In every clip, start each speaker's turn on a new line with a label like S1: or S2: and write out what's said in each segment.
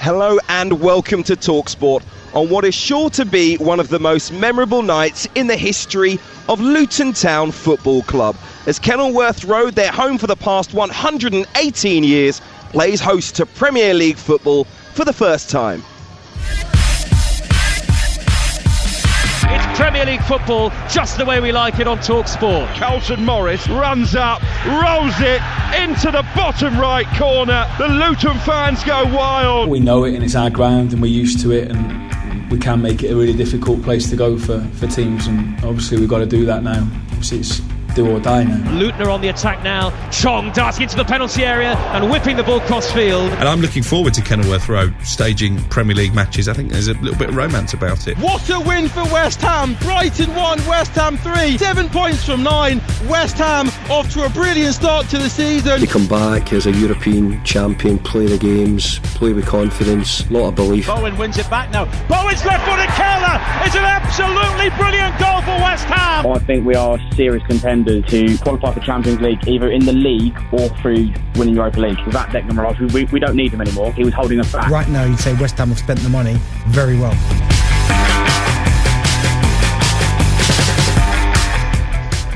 S1: Hello and welcome to Talksport on what is sure to be one of the most memorable nights in the history of Luton Town Football Club, as Kenilworth Road, their home for the past 118 years, plays host to Premier League football for the first time.
S2: It's Premier League football just the way we like it on Talksport.
S3: Carlton Morris runs up, rolls it into the bottom right corner. The Luton fans go wild.
S4: We know it and it's our ground and we're used to it, and we can make it a really difficult place to go for teams, and obviously we've got to do that now. Obviously it's do or die now.
S2: Luton are on the attack now. Chong darting into the penalty area and whipping the ball cross field.
S5: And I'm looking forward to Kenilworth Road staging Premier League matches. I think there's a little bit of romance about it.
S3: What a win for West Ham. Brighton 1, West Ham 3. 7 points from 9. West Ham off to a brilliant start to the season.
S6: They come back as a European champion, play the games, play with confidence, a lot of belief.
S2: Bowen wins it back now. Bowen's left-footed curler. It's an absolutely brilliant goal for West Ham.
S7: I think we are serious contenders to qualify for Champions League, either in the league or through winning Europa League. Without Declan Rice, we don't need him anymore. He was holding us back.
S8: Right now, you'd say West Ham have spent the money very well.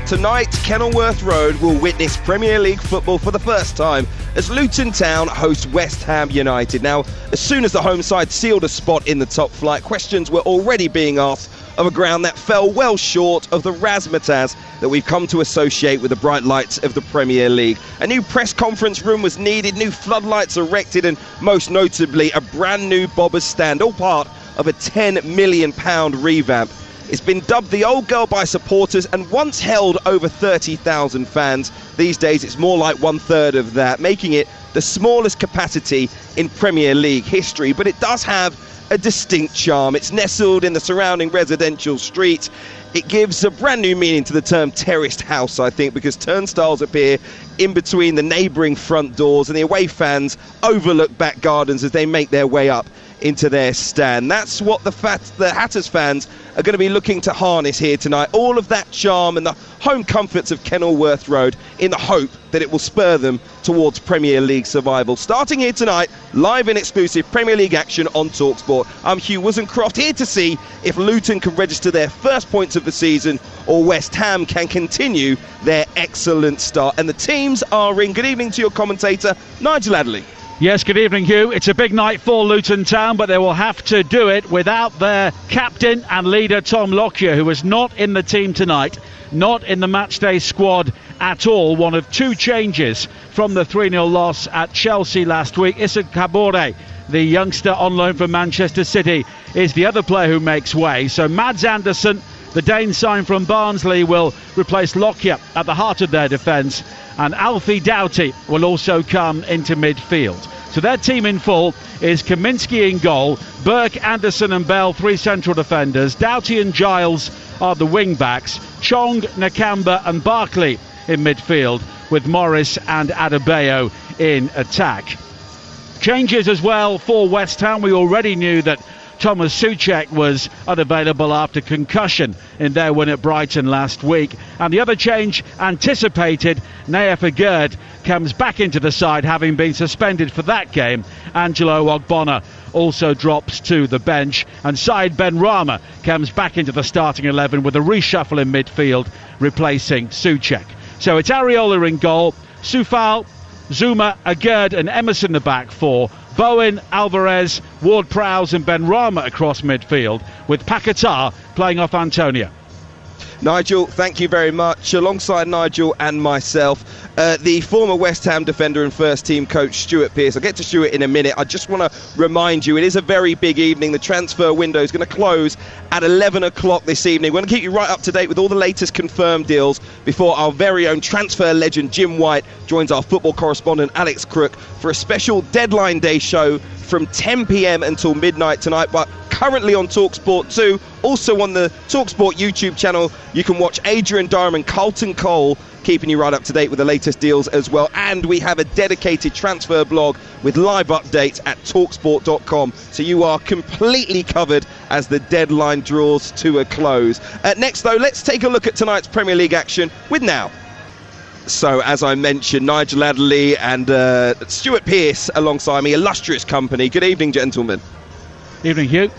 S1: Tonight, Kenilworth Road will witness Premier League football for the first time as Luton Town host West Ham United. Now, as soon as the home side sealed a spot in the top flight, questions were already being asked of a ground that fell well short of the razzmatazz that we've come to associate with the bright lights of the Premier League. A new press conference room was needed, new floodlights erected, and most notably a brand new Bobbers stand, all part of a £10 million revamp. It's been dubbed the old girl by supporters and once held over 30,000 fans. These days it's more like 1/3 of that, making it the smallest capacity in Premier League history. But it does have a distinct charm. It's nestled in the surrounding residential street. It gives a brand new meaning to the term terraced house, I think, because turnstiles appear in between the neighbouring front doors and the away fans overlook back gardens as they make their way up into their stand. That's what the Hatters fans are going to be looking to harness here tonight. All of that charm and the home comforts of Kenilworth Road, in the hope that it will spur them towards Premier League survival. Starting here tonight, live and exclusive Premier League action on Talksport. I'm Hugh Wizencroft, here to see if Luton can register their first points of the season or West Ham can continue their excellent start. And the teams are in. Good evening to your commentator, Nigel Adderley.
S2: Yes, good evening, Hugh. It's a big night for Luton Town, but they will have to do it without their captain and leader, Tom Lockyer, who was not in the team tonight, not in the matchday squad at all. One of two changes from the 3-0 loss at Chelsea last week. Issa Kabore, the youngster on loan from Manchester City, is the other player who makes way. So Mads Andersen, the Dane signed from Barnsley, will replace Lockyer at the heart of their defence, and Alfie Doughty will also come into midfield. So their team in full is Kaminski in goal, Burke, Anderson and Bell, 3 central defenders. Doughty and Giles are the wing backs. Chong, Nakamba and Barkley in midfield, with Morris and Adebayo in attack. Changes as well for West Ham. We already knew that Thomas Souček was unavailable after concussion in their win at Brighton last week. And the other change anticipated, Naif Agurd comes back into the side, having been suspended for that game. Angelo Ogbonna also drops to the bench, and Said Benrahma comes back into the starting 11 with a reshuffle in midfield, replacing Souček. So it's Areola in goal, Soufal, Zuma, Agurd and Emerson the back four. Bowen, Alvarez, Ward-Prowse and Benrahma across midfield, with Paquetá playing off Antonio.
S1: Nigel, thank you very much. Alongside Nigel and myself, the former West Ham defender and first team coach Stuart Pearce. I'll get to Stuart in a minute. I just want to remind you, it is a very big evening. The transfer window is going to close at 11 o'clock this evening. We're going to keep you right up to date with all the latest confirmed deals before our very own transfer legend Jim White joins our football correspondent Alex Crook for a special deadline day show from 10 p.m. until midnight tonight, but currently on Talksport 2. Also on the Talksport YouTube channel, you can watch Adrian Durham and Carlton Cole keeping you right up to date with the latest deals as well. And we have a dedicated transfer blog with live updates at talksport.com. So you are completely covered as the deadline draws to a close. Next, though, let's take a look at tonight's Premier League action with Now. So, as I mentioned, Nigel Adderley and Stuart Pearce alongside me, illustrious company. Good evening, gentlemen.
S2: Evening, Hugh.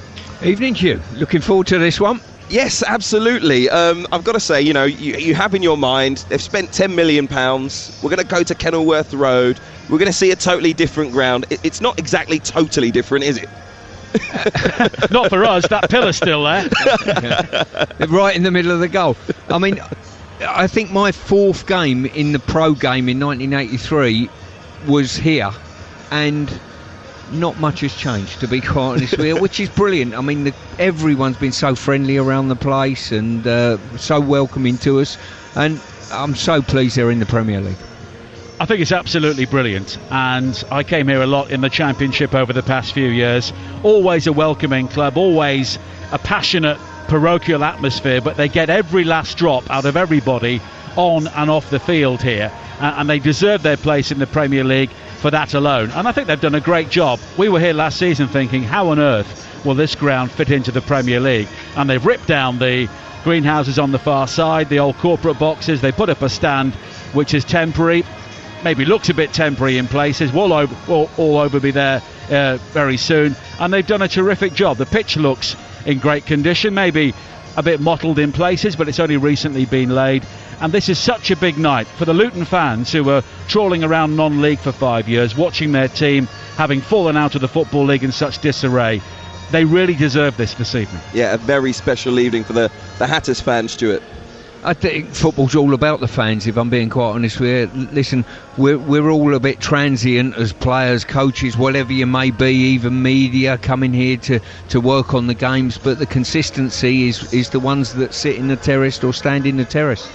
S9: Evening, Hugh. Looking forward to this one.
S1: Yes, absolutely. I've got to say, you have in your mind, they've spent £10 million. We're going to go to Kenilworth Road. We're going to see a totally different ground. It's not exactly totally different, is it?
S2: Not for us. That pillar's still there.
S9: Right in the middle of the goal. I mean, I think my fourth game in the pro game in 1983 was here, and not much has changed, to be quite honest with you, which is brilliant. I mean, everyone's been so friendly around the place and so welcoming to us, and I'm so pleased they're in the Premier League.
S2: I think it's absolutely brilliant, and I came here a lot in the Championship over the past few years. Always a welcoming club, always a passionate parochial atmosphere, but they get every last drop out of everybody on and off the field here, and they deserve their place in the Premier League for that alone, and I think they've done a great job. We were here last season thinking, how on earth will this ground fit into the Premier League? And they've ripped down the greenhouses on the far side, the old corporate boxes. They put up a stand which is temporary, maybe looks a bit temporary in places, will all over be there very soon, and they've done a terrific job. The pitch looks in great condition, maybe a bit mottled in places, but it's only recently been laid. And this is such a big night for the Luton fans who were trawling around non-league for 5 years, watching their team having fallen out of the Football League in such disarray. They really deserve this evening.
S1: Yeah, a very special evening for the Hatters fans, Stuart.
S9: I think football's all about the fans, if I'm being quite honest with you. Listen, we're all a bit transient as players, coaches, whatever you may be, even media coming here to work on the games, but the consistency is the ones that sit in the terrace or stand in the terrace.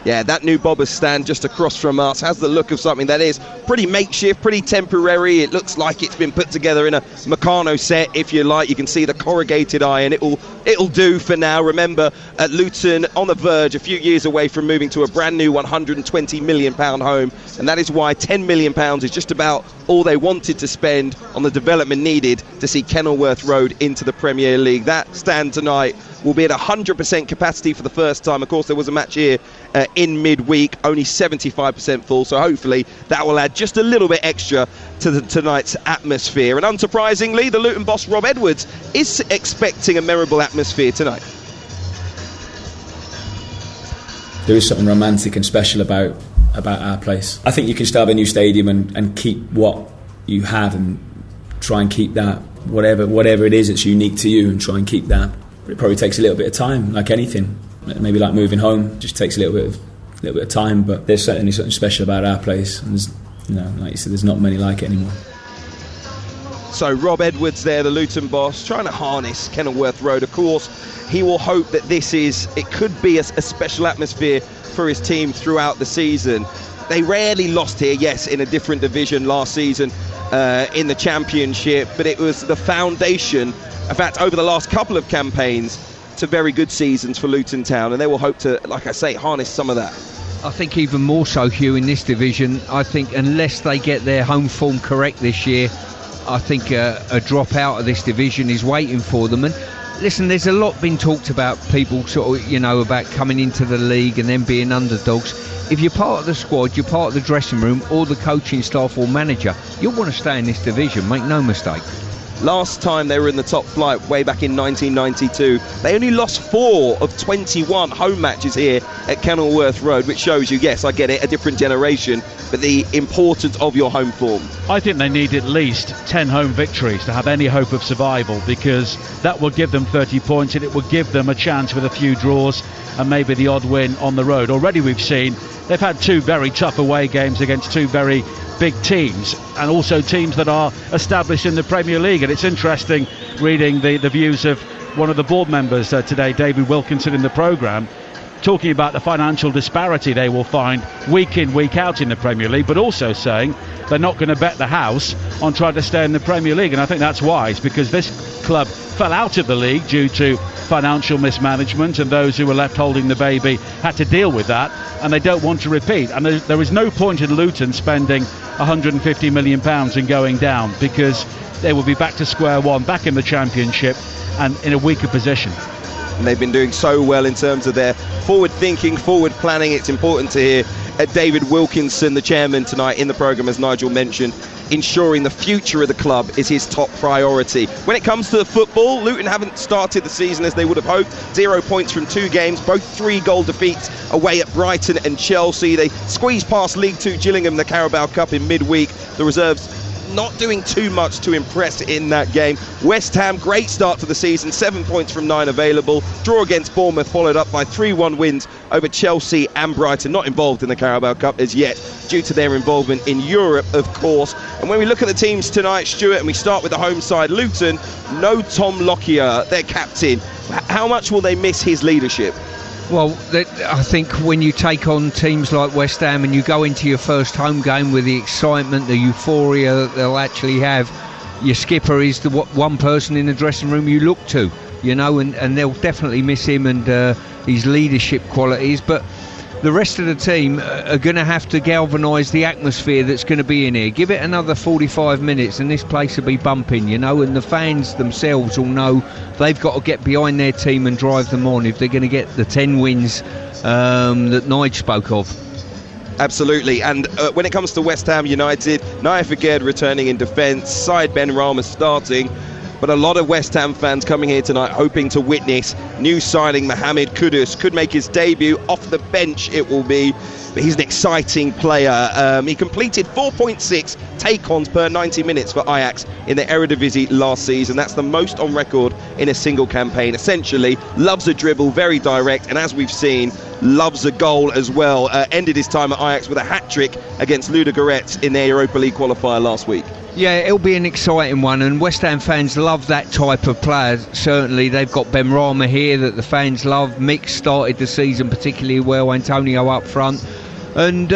S1: Yeah, that new Bobbers stand just across from us has the look of something that is pretty makeshift, pretty temporary. It looks like it's been put together in a Meccano set, if you like. You can see the corrugated iron. It'll do for now. Remember, at Luton, on the verge, a few years away from moving to a brand new £120 million home, and that is why £10 million is just about all they wanted to spend on the development needed to see Kenilworth Road into the Premier League. That stand tonight will be at 100% capacity for the first time. Of course, there was a match here in midweek, only 75% full, so hopefully that will add just a little bit extra to tonight's atmosphere. And unsurprisingly, the Luton boss Rob Edwards is expecting a memorable atmosphere tonight.
S4: There is something romantic and special about our place. I think you can still have a new stadium and keep what you have and try and keep that, whatever it is that's unique to you, and try and keep that. But it probably takes a little bit of time, like anything. Maybe like moving home, just takes a little bit of time. But there's certainly something special about our place, and like you said, there's not many like it anymore.
S1: So Rob Edwards there, the Luton boss, trying to harness Kenilworth Road. Of course, he will hope that it could be a special atmosphere for his team throughout the season. They rarely lost here, yes, in a different division last season in the Championship, but it was the foundation, in fact, over the last couple of campaigns, to very good seasons for Luton Town, and they will hope to, like I say, harness some of that.
S9: I think even more so, Hugh, in this division. I think unless they get their home form correct this year, I think a drop out of this division is waiting for them. And listen, there's a lot been talked about, people sort of, about coming into the league and then being underdogs. If you're part of the squad, you're part of the dressing room or the coaching staff or manager, you'll want to stay in this division, make no mistake.
S1: Last time they were in the top flight, way back in 1992, they only lost 4 of 21 home matches here at Kenilworth Road, which shows you, yes, I get it, a different generation, but the importance of your home form.
S2: I think they need at least 10 home victories to have any hope of survival, because that will give them 30 points and it will give them a chance with a few draws and maybe the odd win on the road. Already we've seen they've had 2 very tough away games against 2 very big teams, and also teams that are established in the Premier League. And it's interesting reading the views of one of the board members today, David Wilkinson, in the programme, talking about the financial disparity they will find week in, week out in the Premier League, but also saying they're not going to bet the house on trying to stay in the Premier League. And I think that's wise, because this club fell out of the league due to financial mismanagement, and those who were left holding the baby had to deal with that, and they don't want to repeat. And there is no point in Luton spending £150 million and going down, because they will be back to square one, back in the Championship and in a weaker position.
S1: And they've been doing so well in terms of their forward thinking, forward planning. It's important to hear David Wilkinson, the chairman, tonight in the programme, as Nigel mentioned, ensuring the future of the club is his top priority. When it comes to the football, Luton haven't started the season as they would have hoped. 0 points from 2 games, both 3-goal defeats away at Brighton and Chelsea. They squeezed past League 2 Gillingham in the Carabao Cup in midweek. The reserves not doing too much to impress in that game. West Ham, great start to the season, 7 points from 9 available. Draw against Bournemouth, followed up by 3-1 wins over Chelsea and Brighton, not involved in the Carabao Cup as yet, due to their involvement in Europe, of course. And when we look at the teams tonight, Stuart, and we start with the home side, Luton, no Tom Lockyer, their captain. How much will they miss his leadership?
S9: Well, I think when you take on teams like West Ham and you go into your first home game with the excitement, the euphoria that they'll actually have, your skipper is the one person in the dressing room you look to, you know, and they'll definitely miss him and his leadership qualities. But the rest of the team are going to have to galvanise the atmosphere that's going to be in here. Give it another 45 minutes and this place will be bumping, you know, and the fans themselves will know they've got to get behind their team and drive them on if they're going to get the 10 wins that Nige spoke of.
S1: Absolutely, and when it comes to West Ham United, Naif Aged returning in defence, Said Ben Rama starting, but a lot of West Ham fans coming here tonight hoping to witness new signing Mohamed Kudus. Could make his debut off the bench, it will be, but he's an exciting player. He completed 4.6 take-ons per 90 minutes for Ajax in the Eredivisie last season. That's the most on record in a single campaign. Essentially, loves a dribble, very direct, and as we've seen, loves a goal as well. Ended his time at Ajax with a hat-trick against Ludogorets in their Europa League qualifier last week.
S9: Yeah, it'll be an exciting one, and West Ham fans love that type of player. Certainly, they've got Ben Rama here that the fans love. Mick started the season particularly well, Antonio up front, and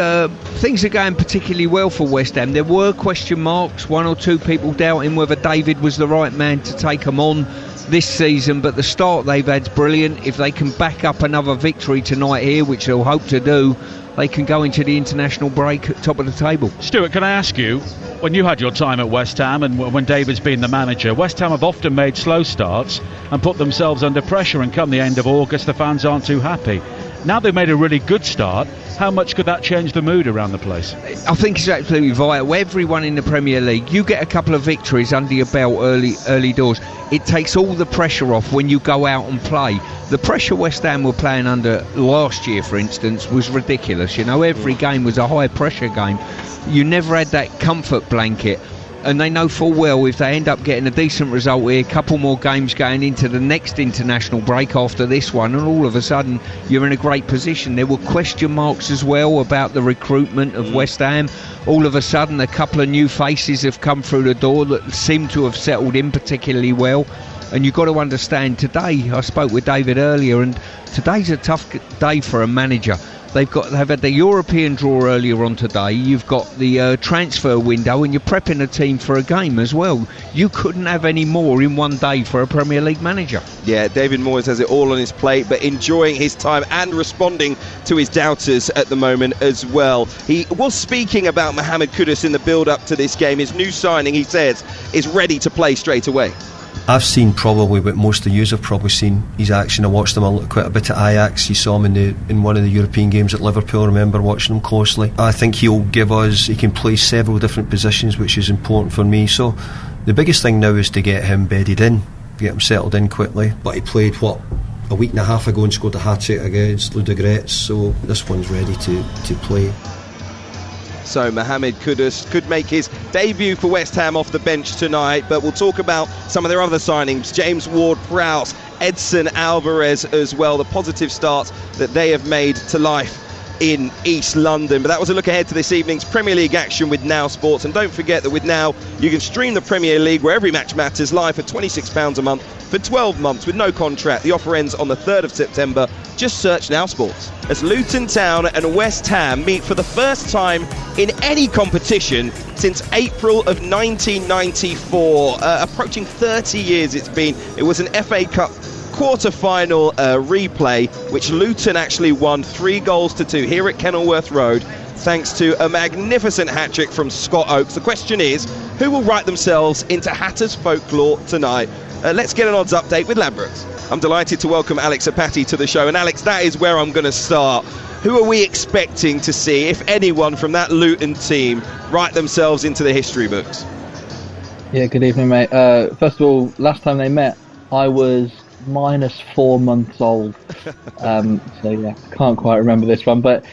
S9: things are going particularly well for West Ham. There were question marks, 1 or 2 people doubting whether David was the right man to take them on this season, but the start they've had's brilliant. If they can back up another victory tonight here, which they'll hope to do, they can go into the international break at top of the table.
S2: Stuart, can I ask you, when you had your time at West Ham and when David's been the manager, West Ham have often made slow starts and put themselves under pressure, and come the end of August the fans aren't too happy. Now they've made a really good start. How much could that change the mood around the place?
S9: I think it's absolutely vital. Everyone in the Premier League, you get a couple of victories under your belt early doors, it takes all the pressure off when you go out and play. The pressure West Ham were playing under last year, for instance, was ridiculous. You know, every game was a high pressure game. You never had that comfort blanket. And they know full well if they end up getting a decent result here, a couple more games going into the next international break after this one, and all of a sudden you're in a great position. There were question marks as well about the recruitment of West Ham. All of a sudden a couple of new faces have come through the door that seem to have settled in particularly well. And you've got to understand, today, I spoke with David earlier, and today's a tough day for a manager. They've had the European draw earlier on today. You've got the transfer window, and you're prepping a team for a game as well. You couldn't have any more in one day for a Premier League manager. Yeah, David Moyes has it all on his plate, but enjoying his time and responding to his doubters at the moment as well. He was speaking about Mohamed Kudus in the build-up to this game. His new signing, he says, is ready to play straight away.
S10: I've seen probably what most of you have probably seen his action. I watched him quite a bit at Ajax. You saw him in one of the European games at Liverpool. I remember watching him closely. I think he can play several different positions, which is important for me. So the biggest thing now is to get him bedded in, get him settled in quickly. But he played, a week and a half ago and scored a hat-trick against Ludogorets, so this one's ready to play.
S1: So Mohamed Kudus could make his debut for West Ham off the bench tonight, but we'll talk about some of their other signings. James Ward-Prowse, Edson Alvarez as well, the positive starts that they have made to life in East London. But that was a look ahead to this evening's Premier League action with Now Sports. And don't forget that with Now, you can stream the Premier League where every match matters live for £26 a month for 12 months with no contract. The offer ends on the 3rd of September. Just search Now Sports. As Luton Town and West Ham meet for the first time in any competition since April of 1994. Approaching 30 years it's been. It was an FA Cup quarter-final replay, which Luton actually won 3-2 here at Kenilworth Road, thanks to a magnificent hat-trick from Scott Oakes. The question is, who will write themselves into Hatters folklore tonight? Let's get an odds update with Ladbrokes. I'm delighted to welcome Alex Apati to the show, and Alex, that is where I'm going to start. Who are we expecting to see, if anyone, from that Luton team write themselves into the history books?
S11: Yeah, good evening, mate. First of all, last time they met, I was -4 months old. So yeah, I can't quite remember this one. But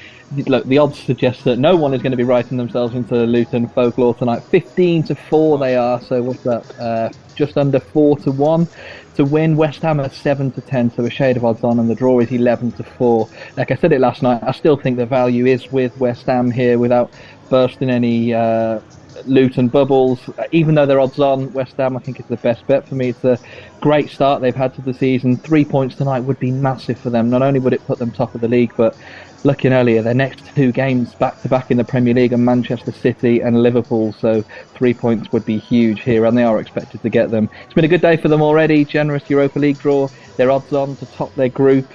S11: look, the odds suggest that no one is going to be writing themselves into the Luton folklore tonight. 15-4 they are. So what's that? Just under 4-1 to win. West Ham are 7-10, so a shade of odds on, and the draw is 11-4. Like I said it last night, I still think the value is with West Ham here, without bursting any Luton bubbles. Even though they're odds on, West Ham I think is the best bet for me. It's a great start they've had to the season. 3 points tonight would be massive for them. Not only would it put them top of the league, but looking earlier, their next 2 games back to back in the Premier League are Manchester City and Liverpool, so 3 points would be huge here, and they are expected to get them. It's been a good day for them already. Generous Europa League draw. They're odds on to top their group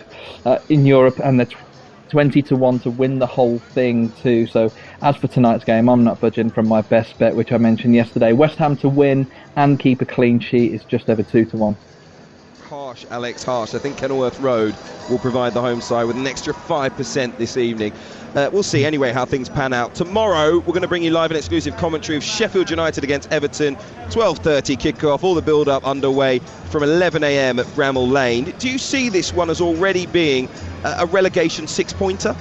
S11: in Europe, and they're 20-1 to win the whole thing too. So as for tonight's game, I'm not budging from my best bet, which I mentioned yesterday. West Ham to win and keep a clean sheet is just over 2-1.
S1: Harsh, Alex, harsh. I think Kenilworth Road will provide the home side with an extra 5% this evening. We'll see anyway how things pan out. Tomorrow we're going to bring you live and exclusive commentary of Sheffield United against Everton. 12:30 kick-off, all the build-up underway from 11 a.m. at Bramall Lane. Do you see this one as already being a relegation 6-pointer?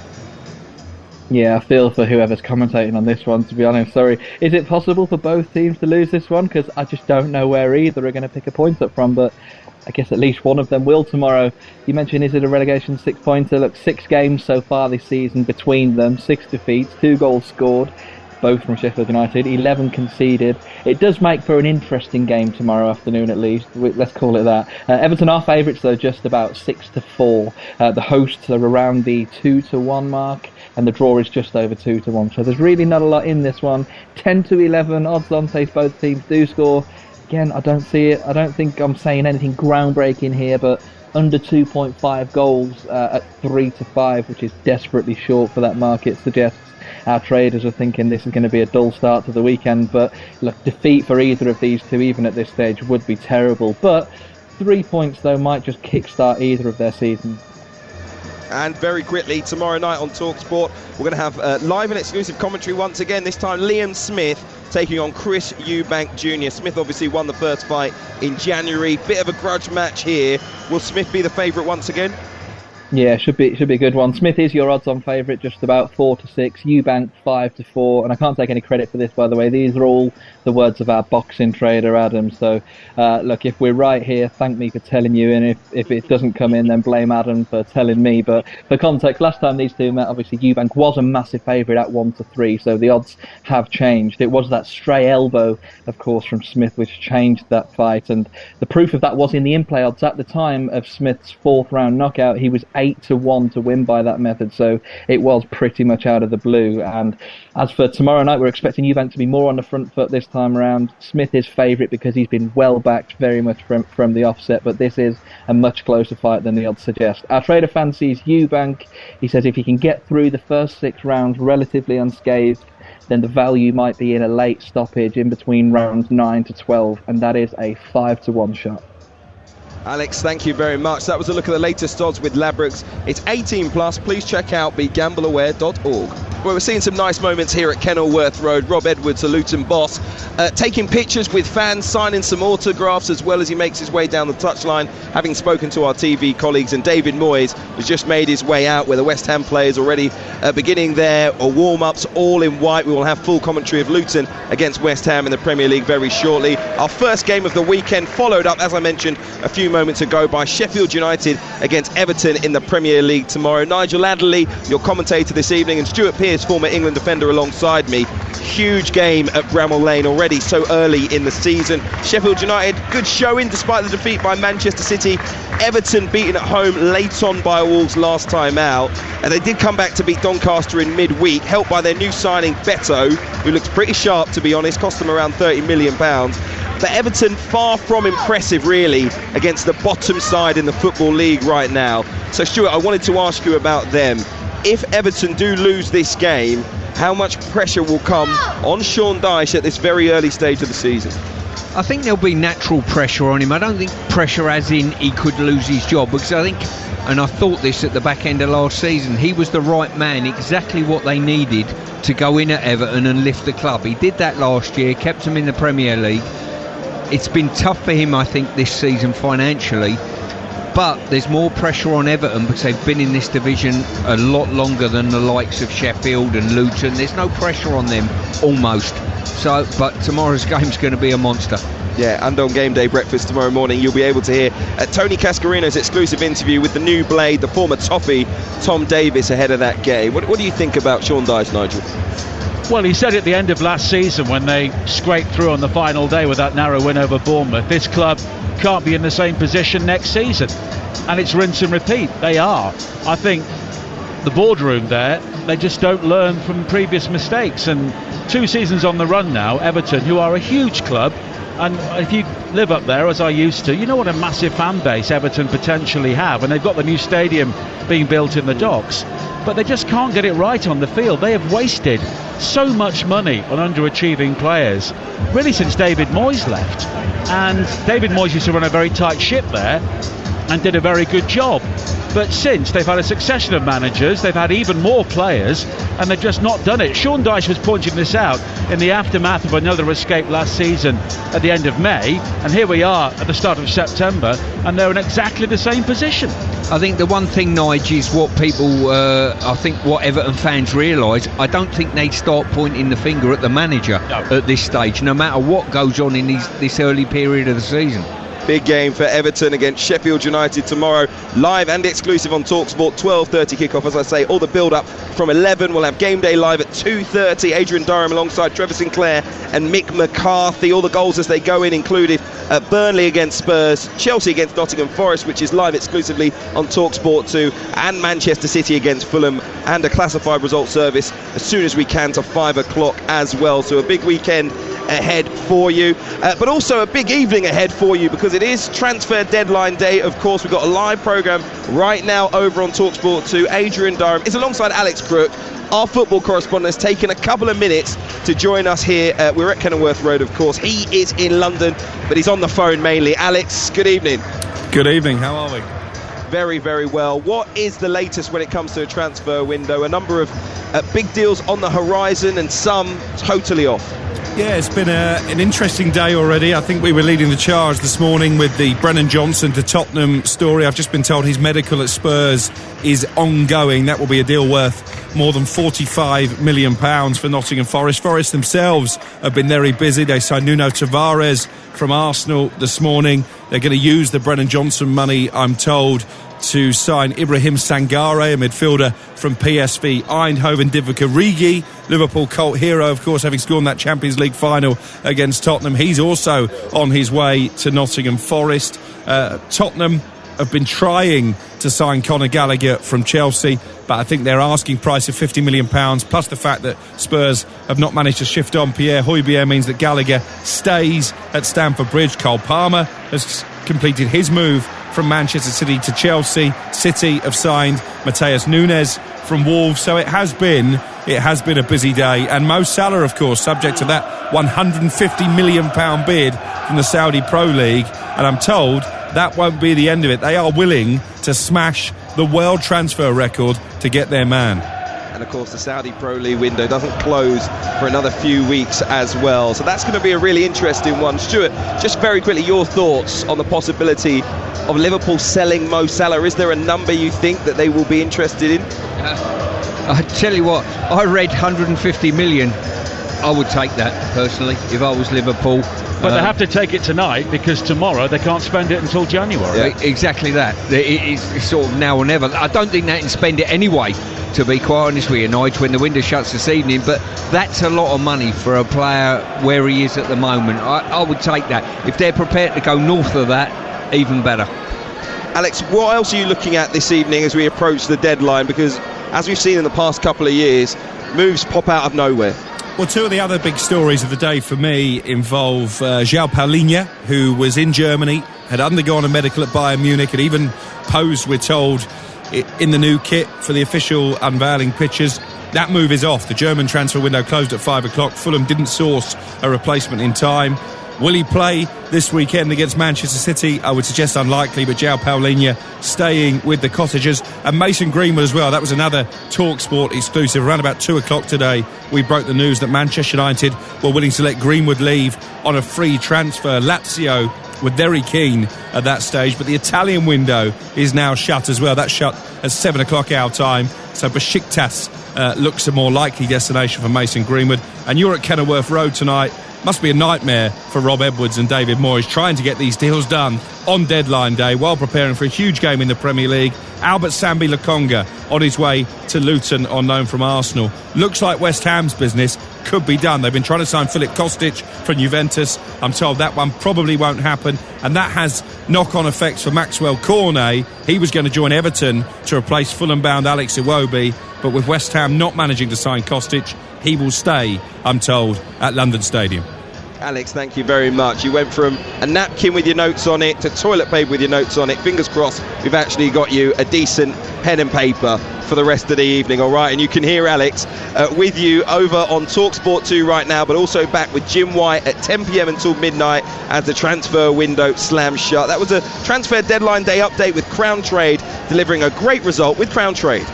S11: Yeah, I feel for whoever's commentating on this one, to be honest. Sorry. Is it possible for both teams to lose this one? Because I just don't know where either are going to pick a point up from, but I guess at least one of them will tomorrow. You mentioned, is it a relegation 6-pointer? Look, 6 games so far this season between them, 6 defeats, 2 goals scored, both from Sheffield United, 11 conceded. It does make for an interesting game tomorrow afternoon, at least. Let's call it that. Everton are favourites, though, just about 6-4. The hosts are around the 2-1 mark, and the draw is just over 2-1. So there's really not a lot in this one. 10-11 odds on, says both teams do score. Again, I don't see it. I don't think I'm saying anything groundbreaking here, but under 2.5 goals at 3-5, which is desperately short for that market, suggests our traders are thinking this is going to be a dull start to the weekend. But look, defeat for either of these two, even at this stage, would be terrible. But 3 points, though, might just kickstart either of their seasons.
S1: And very quickly, tomorrow night on Talksport, we're going to have live and exclusive commentary once again. This time, Liam Smith taking on Chris Eubank Jr. Smith obviously won the first fight in January. Bit of a grudge match here. Will Smith be the favourite once again?
S11: Yeah, should be a good one. Smith is your odds-on favourite, just about 4-6. Eubank 5-4, and I can't take any credit for this, by the way. These are all the words of our boxing trader, Adam. So, look, if we're right here, thank me for telling you, and if it doesn't come in, then blame Adam for telling me. But for context, last time these two met, obviously Eubank was a massive favourite at 1-3, so the odds have changed. It was that stray elbow, of course, from Smith which changed that fight, and the proof of that was in the in-play odds at the time of Smith's 4th round knockout. He was 8-1 to win by that method, so it was pretty much out of the blue. And as for tomorrow night, we're expecting Eubank to be more on the front foot this time around. Smith is favourite because he's been well backed very much from the offset, but this is a much closer fight than the odds suggest. Our trader fancies Eubank. He says if he can get through the first 6 rounds relatively unscathed, then the value might be in a late stoppage in between rounds 9 to 12, and that is a 5-1 shot.
S1: Alex, thank you very much. That was a look at the latest odds with Ladbrokes. It's 18 plus. Please check out begambleaware.org. Well, we're seeing some nice moments here at Kenilworth Road. Rob Edwards, a Luton boss, taking pictures with fans, signing some autographs as well as he makes his way down the touchline, having spoken to our TV colleagues. And David Moyes has just made his way out where the West Ham players already beginning their warm-ups, all in white. We will have full commentary of Luton against West Ham in the Premier League very shortly. Our first game of the weekend followed up, as I mentioned a few moments ago, by Sheffield United against Everton in the Premier League tomorrow. Nigel Adderley, your commentator this evening, and Stuart Pearce, former England defender, alongside me. Huge game at Bramall Lane already so early in the season. Sheffield United, good showing despite the defeat by Manchester City. Everton beaten at home late on by Wolves last time out, and they did come back to beat Doncaster in midweek, helped by their new signing Beto, who looks pretty sharp, to be honest, cost them around £30 million. But Everton far from impressive really against the bottom side in the Football League right now. So Stuart, I wanted to ask you about them. If Everton do lose this game, how much pressure will come on Sean Dyche at this very early stage of the season?
S9: I think there'll be natural pressure on him. I don't think pressure as in he could lose his job, because I think and I thought this at the back end of last season. He was the right man, exactly what they needed to go in at Everton and lift the club. He did that last year, kept them in the Premier League. It's been tough for him, I think, this season financially, but there's more pressure on Everton because they've been in this division a lot longer than the likes of Sheffield and Luton. There's no pressure on them, almost. So, but tomorrow's game's going to be a monster.
S1: Yeah, and on game day breakfast tomorrow morning, you'll be able to hear Tony Cascarino's exclusive interview with the new Blade, the former Toffee, Tom Davis, ahead of that game. What do you think about Sean Dyche, Nigel?
S2: Well, he said at the end of last season, when they scraped through on the final day with that narrow win over Bournemouth, this club can't be in the same position next season. And it's rinse and repeat. They are. I think the boardroom there, they just don't learn from previous mistakes. And 2 seasons on the run now, Everton, who are a huge club, and if you live up there, as I used to, you know what a massive fan base Everton potentially have, and they've got the new stadium being built in the docks, but they just can't get it right on the field. They have wasted so much money on underachieving players, really since David Moyes left. And David Moyes used to run a very tight ship there and did a very good job. But since, they've had a succession of managers, they've had even more players, and they've just not done it. Sean Dyche was pointing this out in the aftermath of another escape last season at the end of May, and here we are at the start of September, and they're in exactly the same position.
S9: I think the one thing, Nige, is what people, I think what Everton fans realise, I don't think they'd start pointing the finger at the manager at this stage, no matter what goes on in this early period of the season.
S1: Big game for Everton against Sheffield United tomorrow, live and exclusive on Talksport. 12:30 kickoff, as I say, all the build-up from 11. We'll have game day live at 2:30. Adrian Durham alongside Trevor Sinclair and Mick McCarthy. All the goals as they go in included Burnley against Spurs, Chelsea against Nottingham Forest, which is live exclusively on Talksport 2, and Manchester City against Fulham, and a classified results service as soon as we can to 5 o'clock as well. So a big weekend ahead for you, but also a big evening ahead for you, because it is transfer deadline day. Of course, we've got a live programme right now over on Talksport 2. Adrian Durham is alongside Alex Crook, our football correspondent, has taken a couple of minutes to join us here. We're at Kenilworth Road, of course. He is in London, but he's on the phone mainly. Alex, good evening.
S12: Good evening, how are we?
S1: Very, very well. What is the latest when it comes to a transfer window? A number of big deals on the horizon and some totally off.
S12: Yeah, it's been an interesting day already. I think we were leading the charge this morning with the Brennan Johnson to Tottenham story. I've just been told his medical at Spurs is ongoing. That will be a deal worth more than £45 million for Nottingham Forest. Forest themselves have been very busy. They signed Nuno Tavares from Arsenal this morning. They're going to use the Brennan Johnson money, I'm told, to sign Ibrahim Sangare, a midfielder from PSV Eindhoven. Divock Origi, Liverpool cult hero, of course, having scored in that Champions League final against Tottenham. He's also on his way to Nottingham Forest. Tottenham have been trying to sign Conor Gallagher from Chelsea, but I think their asking price of £50 million, plus the fact that Spurs have not managed to shift on Pierre Højbjerg, means that Gallagher stays at Stamford Bridge. Cole Palmer has completed his move from Manchester City to Chelsea. City have signed Mateus Nunes from Wolves. So it has been a busy day. And Mo Salah, of course, subject to that £150 million bid from the Saudi Pro League. And I'm told that won't be the end of it. They are willing to smash the world transfer record to get their man.
S1: And of course the Saudi Pro League window doesn't close for another few weeks as well, so that's going to be a really interesting one. Stuart, just very quickly, your thoughts on the possibility of Liverpool selling Mo Salah. Is there a number you think that they will be interested in?
S9: I tell you what, I read 150 million. I would take that personally if I was Liverpool.
S2: But they have to take it tonight, because tomorrow they can't spend it until January.
S9: Yeah, exactly that. It's sort of now or never. I don't think they can spend it anyway, to be quite honest with you, Nige, when the window shuts this evening. But that's a lot of money for a player where he is at the moment. I would take that. If they're prepared to go north of that, even better.
S1: Alex, what else are you looking at this evening as we approach the deadline? Because as we've seen in the past couple of years, moves pop out of nowhere.
S12: Well, two of the other big stories of the day for me involve João Paulinho, who was in Germany, had undergone a medical at Bayern Munich, had even posed, we're told, in the new kit for the official unveiling pictures. That move is off. The German transfer window closed at 5 o'clock. Fulham didn't source a replacement in time. Will he play this weekend against Manchester City? I would suggest unlikely, but João Paulinho staying with the Cottagers. And Mason Greenwood as well. That was another Talksport exclusive. Around about 2 o'clock today, we broke the news that Manchester United were willing to let Greenwood leave on a free transfer. Lazio were very keen at that stage, but the Italian window is now shut as well. That's shut at 7 o'clock our time. So Besiktas looks a more likely destination for Mason Greenwood. And you're at Kenilworth Road tonight. Must be a nightmare for Rob Edwards and David Moyes trying to get these deals done on deadline day while preparing for a huge game in the Premier League. Albert Sambi Lokonga on his way to Luton on loan from Arsenal. Looks like West Ham's business could be done. They've been trying to sign Filip Kostic from Juventus. I'm told that one probably won't happen, and that has knock-on effects for Maxwell Cornet. He was going to join Everton to replace Fulham-bound Alex Iwobi, but with West Ham not managing to sign Kostic, he will stay, I'm told, at London Stadium.
S1: Alex, thank you very much. You went from a napkin with your notes on it to toilet paper with your notes on it. Fingers crossed we've actually got you a decent pen and paper for the rest of the evening, all right? And you can hear Alex with you over on Talksport 2 right now, but also back with Jim White at 10 p.m. until midnight as the transfer window slams shut. That was a transfer deadline day update with Crown Trade, delivering a great result with Crown Trade.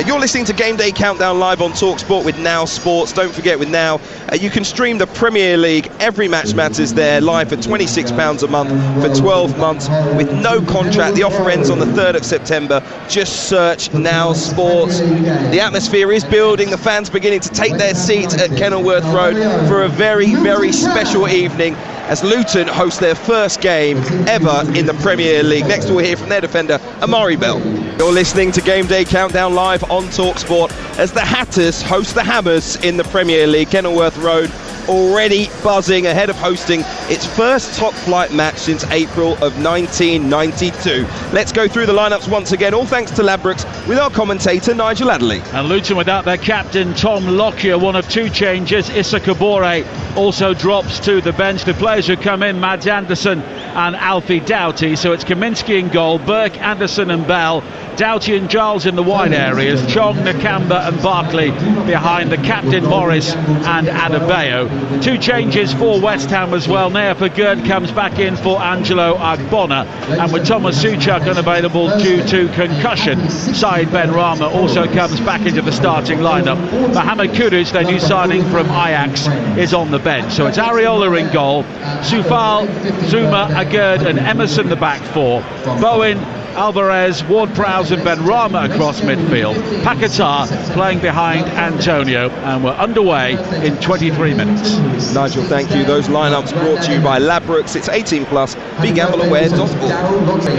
S1: You're listening to Game Day Countdown live on Talksport with Now Sports. Don't forget, with Now, you can stream the Premier League. Every match matters there, live for £26 a month for 12 months with no contract. The offer ends on the 3rd of September. Just search Now Sports. The atmosphere is building. The fans beginning to take their seats at Kenilworth Road for a very, very special evening as Luton host their first game ever in the Premier League. Next we'll hear from their defender, Amari Bell. You're listening to Game Day Countdown live on Talksport as the Hatters host the Hammers in the Premier League. Kenilworth Road already buzzing ahead of hosting its first top flight match since April of 1992. Let's go through the lineups once again, all thanks to Ladbrokes, with our commentator Nigel Adderley.
S2: And Luton without their captain Tom Lockyer, one of two changes. Issa Kabore also drops to the bench. The players who come in, Mads Anderson and Alfie Doughty. So it's Kaminski in goal, Burke, Anderson and Bell, Doughty and Giles in the wide areas, Chong, Nakamba and Barkley behind the captain Morris and Adebayo. Two changes for West Ham as well. Nea Pagurd comes back in for Angelo Agbona, and with Thomas Suchak unavailable due to concussion, Said Ben Rama also comes back into the starting lineup. Mohamed Kudus, their new signing from Ajax, is on the bench. So it's Areola in goal, Soufal, Zuma, Agurd and Emerson the back four, Bowen, Alvarez, Ward-Prowse and Ben Rama across midfield. Paquetá playing behind Antonio, and we're underway in 23 minutes.
S1: Nigel, thank you. Those lineups brought to you by Ladbrokes. It's 18 plus. BeGambleAware.org.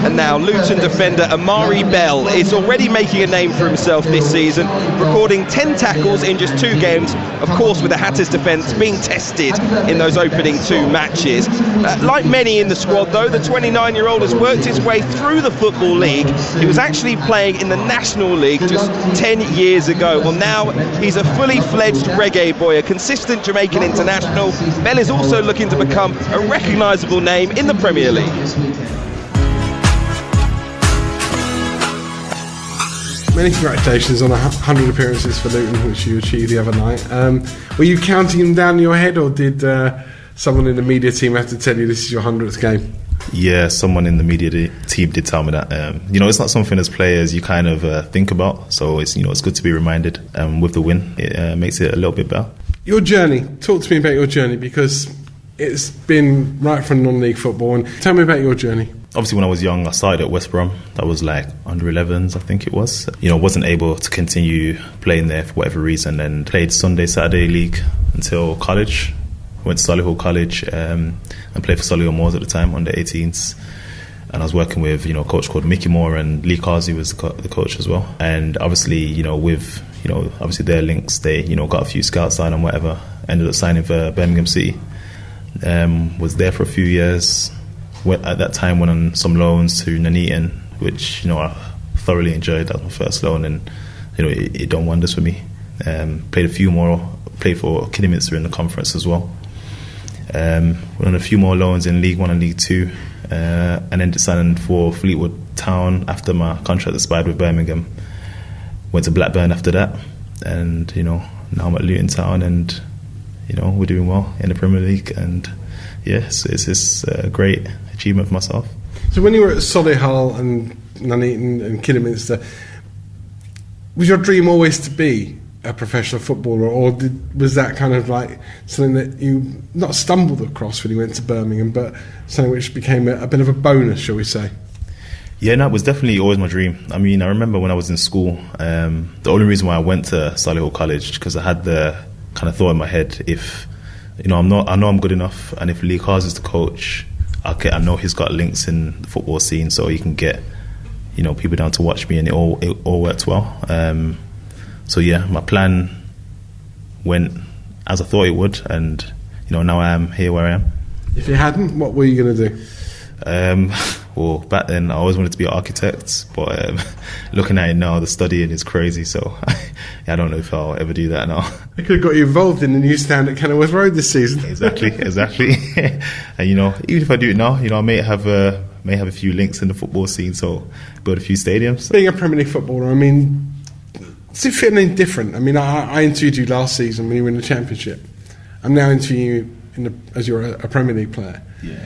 S1: And now Luton defender Amari Bell is already making a name for himself this season, recording 10 tackles in just 2 games. Of course, with the Hatters defence being tested in those opening 2 matches. Like many in the squad, though, the 29-year-old has worked his way through the Football League. He was actually playing in the National League just 10 years ago. Well, now he's a fully fledged reggae boy, a consistent Jamaican international. Bell is also looking to become a recognisable name in the Premier League.
S13: Many congratulations on 100 appearances for Luton, which you achieved the other night. Were you counting them down in your head, or did someone in the media team have to tell you this is your 100th game?
S14: Yeah, someone in the media team did tell me that. It's not something as players you kind of think about, so it's good to be reminded. With the win, it makes it a little bit better.
S13: Your journey. Talk to me about your journey, because it's been right from non-league football. And tell me about your journey.
S14: Obviously, when I was young, I started at West Brom. That was like under 11s, I think it was. Wasn't able to continue playing there for whatever reason, and played Sunday, Saturday league until college. Went to Solihull College and played for Solihull Moors at the time, under 18s. And I was working with a coach called Mickey Moore, and Lee Carsey was the coach as well. And obviously, with obviously their links, they got a few scouts signed and whatever. Ended up signing for Birmingham City. Was there for a few years. At that time, went on some loans to Nuneaton, which I thoroughly enjoyed. That was my first loan, and it done wonders for me. Played a few more. Played for Kidderminster in the conference as well. Went on a few more loans in League 1 and League 2, and then decided for Fleetwood Town after my contract expired with Birmingham. Went to Blackburn after that, and now I'm at Luton Town, and we're doing well in the Premier League, and yes, it's a great achievement for myself.
S13: So when you were at Solihull and Nuneaton and Kidderminster, was your dream always to be a professional footballer, or was that kind of like something that you not stumbled across when you went to Birmingham, but something which became a bit of a bonus, shall we say?
S14: Yeah, no, it was definitely always my dream. I mean, I remember when I was in school, the only reason why I went to Solihull College, because I had the kind of thought in my head, if I know I'm good enough, and if Lee Cars is the coach, I know he's got links in the football scene, so he can get people down to watch me, and it all worked well. So yeah, my plan went as I thought it would, and now I am here where I am.
S13: If you hadn't, what were you going to do?
S14: Well, back then I always wanted to be an architect, but looking at it now, the studying is crazy, so I don't know if I'll ever do that now.
S13: It could have got you involved in the new stand at Kenilworth Road this season.
S14: Exactly. And even if I do it now, I may have a few links in the football scene, so build a few stadiums.
S13: Being a Premier League footballer, I mean, does it feel any different? I mean, I interviewed you last season when you were in the Championship. I'm now interviewing you as you're a Premier League player.
S14: Yeah.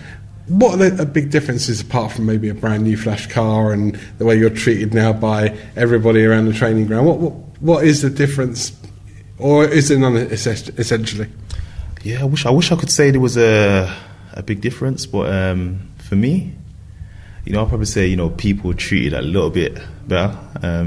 S13: What are the big differences, apart from maybe a brand new flash car and the way you're treated now by everybody around the training ground? What is the difference, or is there none essentially?
S14: Yeah, I wish I could say there was a big difference, but for me, I'll probably say people treated a little bit better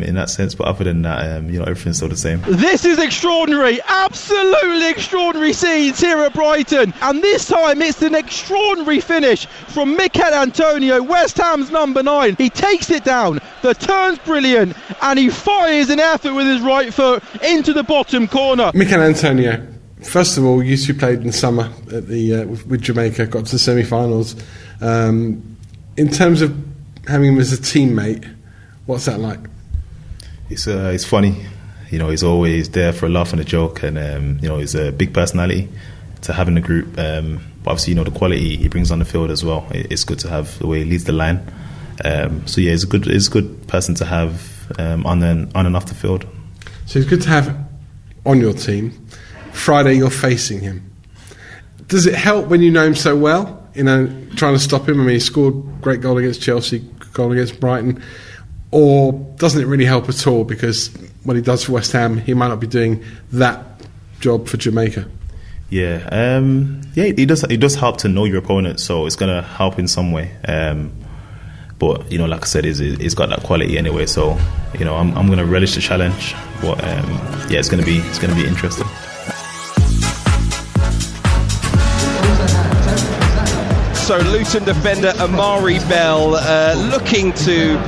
S14: in that sense, but other than that, everything's still the same.
S3: This is extraordinary, absolutely extraordinary scenes here at Brighton, and this time it's an extraordinary finish from Mikel Antonio, West Ham's number 9. He takes it down, the turn's brilliant, and he fires an effort with his right foot into the bottom corner.
S13: Mikel Antonio, first of all, you two played in the summer at the with Jamaica, got to the semi-finals. In terms of having him as a teammate, what's that like?
S14: It's funny, he's always there for a laugh and a joke, and he's a big personality to have in the group. But obviously, the quality he brings on the field as well. It's good to have the way he leads the line. So yeah, he's a good person to have on and off the field.
S13: So he's good to have on your team. Friday, you're facing him. Does it help when you know him so well? Trying to stop him. I mean, he scored a great goal against Chelsea, goal against Brighton. Or doesn't it really help at all, because what he does for West Ham, he might not be doing that job for Jamaica?
S14: Yeah, it does help to know your opponent, so it's going to help in some way. But like I said, he's got that quality anyway, so I'm going to relish the challenge. But it's going to be interesting.
S1: So Luton defender Amari Bell looking to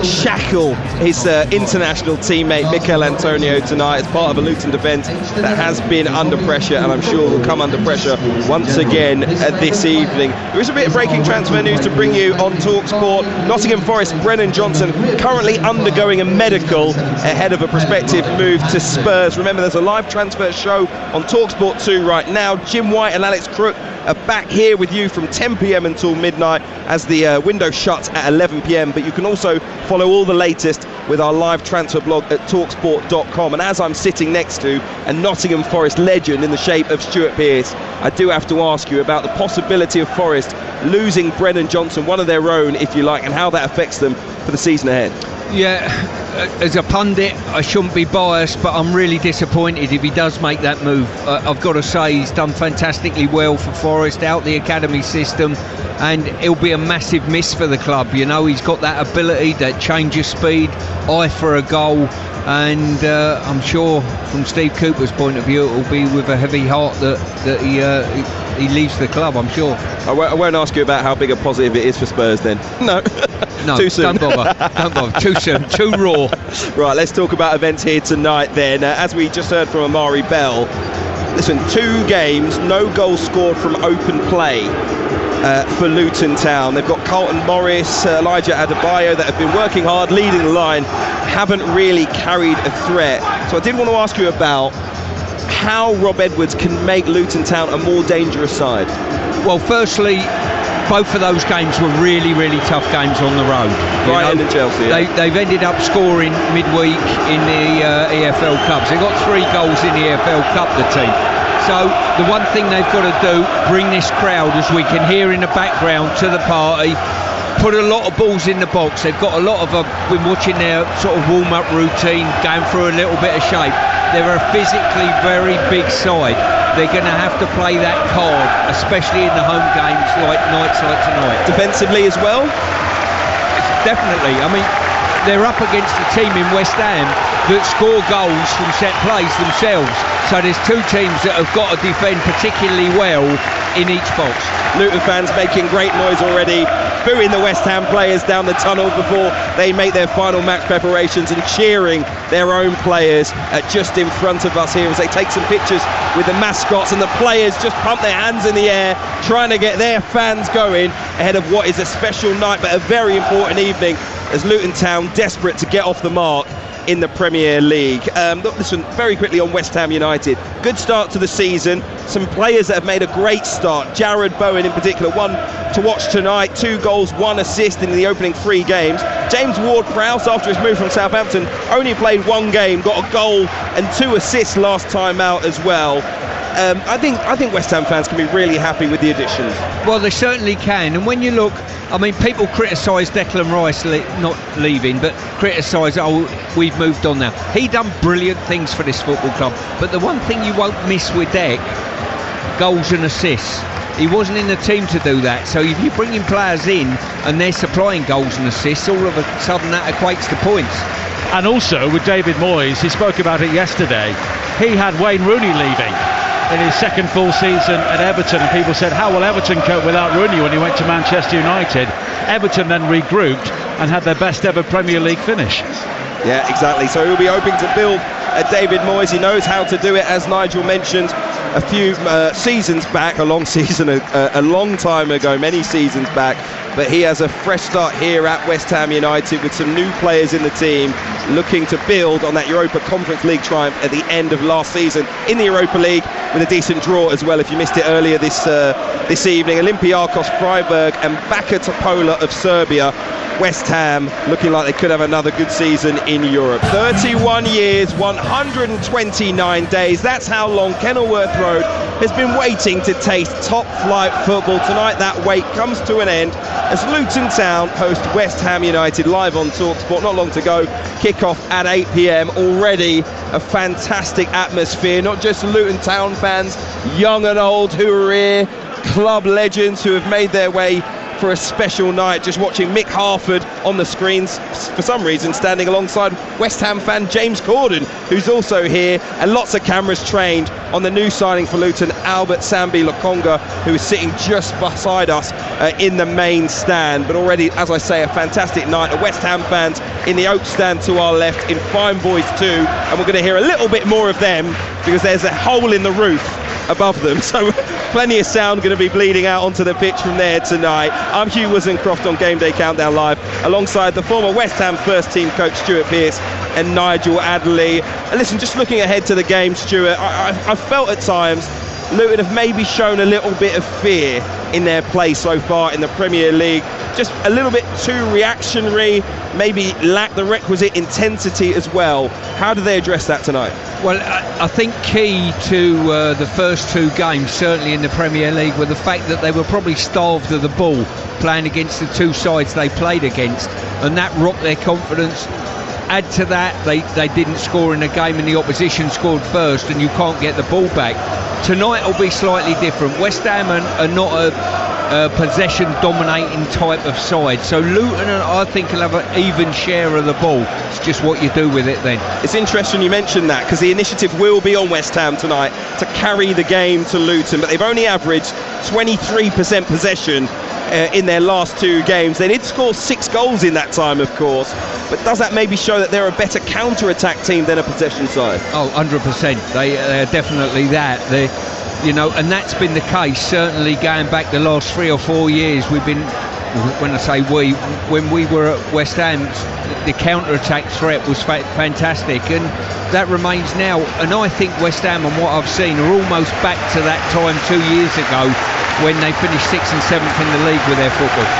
S1: shackle his international teammate Mikel Antonio tonight as part of a Luton defence that has been under pressure, and I'm sure will come under pressure once again this evening. There is a bit of breaking transfer news to bring you on Talksport. Nottingham Forest Brennan Johnson currently undergoing a medical ahead of a prospective move to Spurs. Remember, there's a live transfer show on Talksport 2 right now. Jim White and Alex Crook are back here with you from 10 p.m. until midnight as the window shuts at 11 p.m. But you can also follow all the latest with our live transfer blog at talksport.com. And as I'm sitting next to a Nottingham Forest legend in the shape of Stuart Pearce, I do have to ask you about the possibility of Forest losing Brennan Johnson, one of their own, if you like, and how that affects them for the season ahead.
S9: Yeah, as a pundit, I shouldn't be biased, but I'm really disappointed if he does make that move. I've got to say, he's done fantastically well for Forest, out the academy system, and it'll be a massive miss for the club. He's got that ability, that change of speed, eye for a goal, and I'm sure from Steve Cooper's point of view, it will be with a heavy heart that he leaves the club, I'm sure.
S1: I won't ask you about how big a positive it is for Spurs then. No, too soon.
S9: Don't bother. Too soon, too raw.
S1: Right, let's talk about events here tonight then. As we just heard from Amari Bell, listen, 2 games, no goals scored from open play for Luton Town. They've got Carlton Morris, Elijah Adebayo that have been working hard, leading the line, haven't really carried a threat. So I did want to ask you about how Rob Edwards can make Luton Town a more dangerous side.
S9: Well, firstly, both of those games were really, really tough games on the road.
S1: Brighton and Chelsea.
S9: They've ended up scoring midweek in the EFL Cups. They got 3 goals in the EFL Cup, the team. So the one thing they've got to do, bring this crowd, as we can hear in the background, to the party. Put a lot of balls in the box. They've got a lot of been watching their sort of warm-up routine, going through a little bit of shape. They're a physically very big side. They're going to have to play that card, especially in the home games like nights like tonight.
S1: Defensively as well?
S9: Definitely. I mean, they're up against a team in West Ham that score goals from set plays themselves. So there's two teams that have got to defend particularly well in each box.
S1: Luton fans making great noise already, booing the West Ham players down the tunnel before they make their final match preparations, and cheering their own players just in front of us here as they take some pictures with the mascots, and the players just pump their hands in the air trying to get their fans going ahead of what is a special night but a very important evening as Luton Town desperate to get off the mark in the Premier League. Listen, very quickly on West Ham United. Good start to the season. Some players that have made a great start. Jared Bowen in particular, one to watch tonight. 2 goals, 1 assist in the opening 3 games. James Ward-Prowse, after his move from Southampton, only played 1 game, got a goal and 2 assists last time out as well. I think West Ham fans can be really happy with the additions.
S9: Well, they certainly can. And when you look, I mean, people criticise Declan Rice not leaving, but criticise, we've moved on now. He done brilliant things for this football club. But the one thing you won't miss with Deck, goals and assists. He wasn't in the team to do that. So if you're bringing players in and they're supplying goals and assists, all of a sudden that equates to points.
S2: And also with David Moyes, he spoke about it yesterday. He had Wayne Rooney leaving in his second full season at Everton, and people said, how will Everton cope without Rooney when he went to Manchester United? Everton then regrouped and had their best ever Premier League finish.
S1: Yeah, exactly. So he'll be hoping to build David Moyes. He knows how to do it, as Nigel mentioned a few seasons back, a long time ago, many seasons back. But he has a fresh start here at West Ham United with some new players in the team, looking to build on that Europa Conference League triumph at the end of last season in the Europa League, with a decent draw as well, if you missed it earlier this evening. Olympiacos Freiburg and Baka Topola of Serbia. West Ham looking like they could have another good season in Europe. 31 years, 129 days. That's how long Kenilworth Road has been waiting to taste top-flight football. Tonight that wait comes to an end as Luton Town host West Ham United live on Talksport. Not long to go. Kick-off at 8 p.m. Already a fantastic atmosphere. Not just Luton Town fans, young and old who are here, club legends who have made their way for a special night. Just watching Mick Harford on the screens, for some reason standing alongside West Ham fan James Corden, who's also here, and lots of cameras trained on the new signing for Luton, Albert Sambi Lokonga, who is sitting just beside us in the main stand. But already, as I say, a fantastic night. The West Ham fans in the Oak stand to our left in Fine Boys 2, and we're going to hear a little bit more of them because there's a hole in the roof above them, so plenty of sound going to be bleeding out onto the pitch from there tonight. I'm Hugh Wizencroft on Game Day Countdown Live, alongside the former West Ham first team coach Stuart Pearce and Nigel Adderley. And listen, just looking ahead to the game, Stuart, I felt at times Luton have maybe shown a little bit of fear in their play so far in the Premier League. Just a little bit too reactionary, maybe lack the requisite intensity as well. How do they address that tonight?
S9: Well, I think key to the first 2 games, certainly in the Premier League, were the fact that they were probably starved of the ball playing against the 2 sides they played against, and that rocked their confidence. Add to that, they didn't score in a game and the opposition scored first, and you can't get the ball back. Tonight will be slightly different. West Ham are not a possession dominating type of side, so Luton, I think, will have an even share of the ball. It's just what you do with it then.
S1: It's interesting you mentioned that, because the initiative will be on West Ham tonight to carry the game to Luton, but they've only averaged 23% possession in their last 2 games. They did score 6 goals in that time, of course, but does that maybe show that they're a better counter-attack team than a possession side?
S9: Oh, 100%. They're definitely that. And that's been the case certainly going back the last 3 or 4 years. We've been, when I say when we were at West Ham, the counter-attack threat was fantastic, and that remains now. And I think West Ham, and what I've seen, are almost back to that time 2 years ago when they finished 6th and 7th in the league with their football.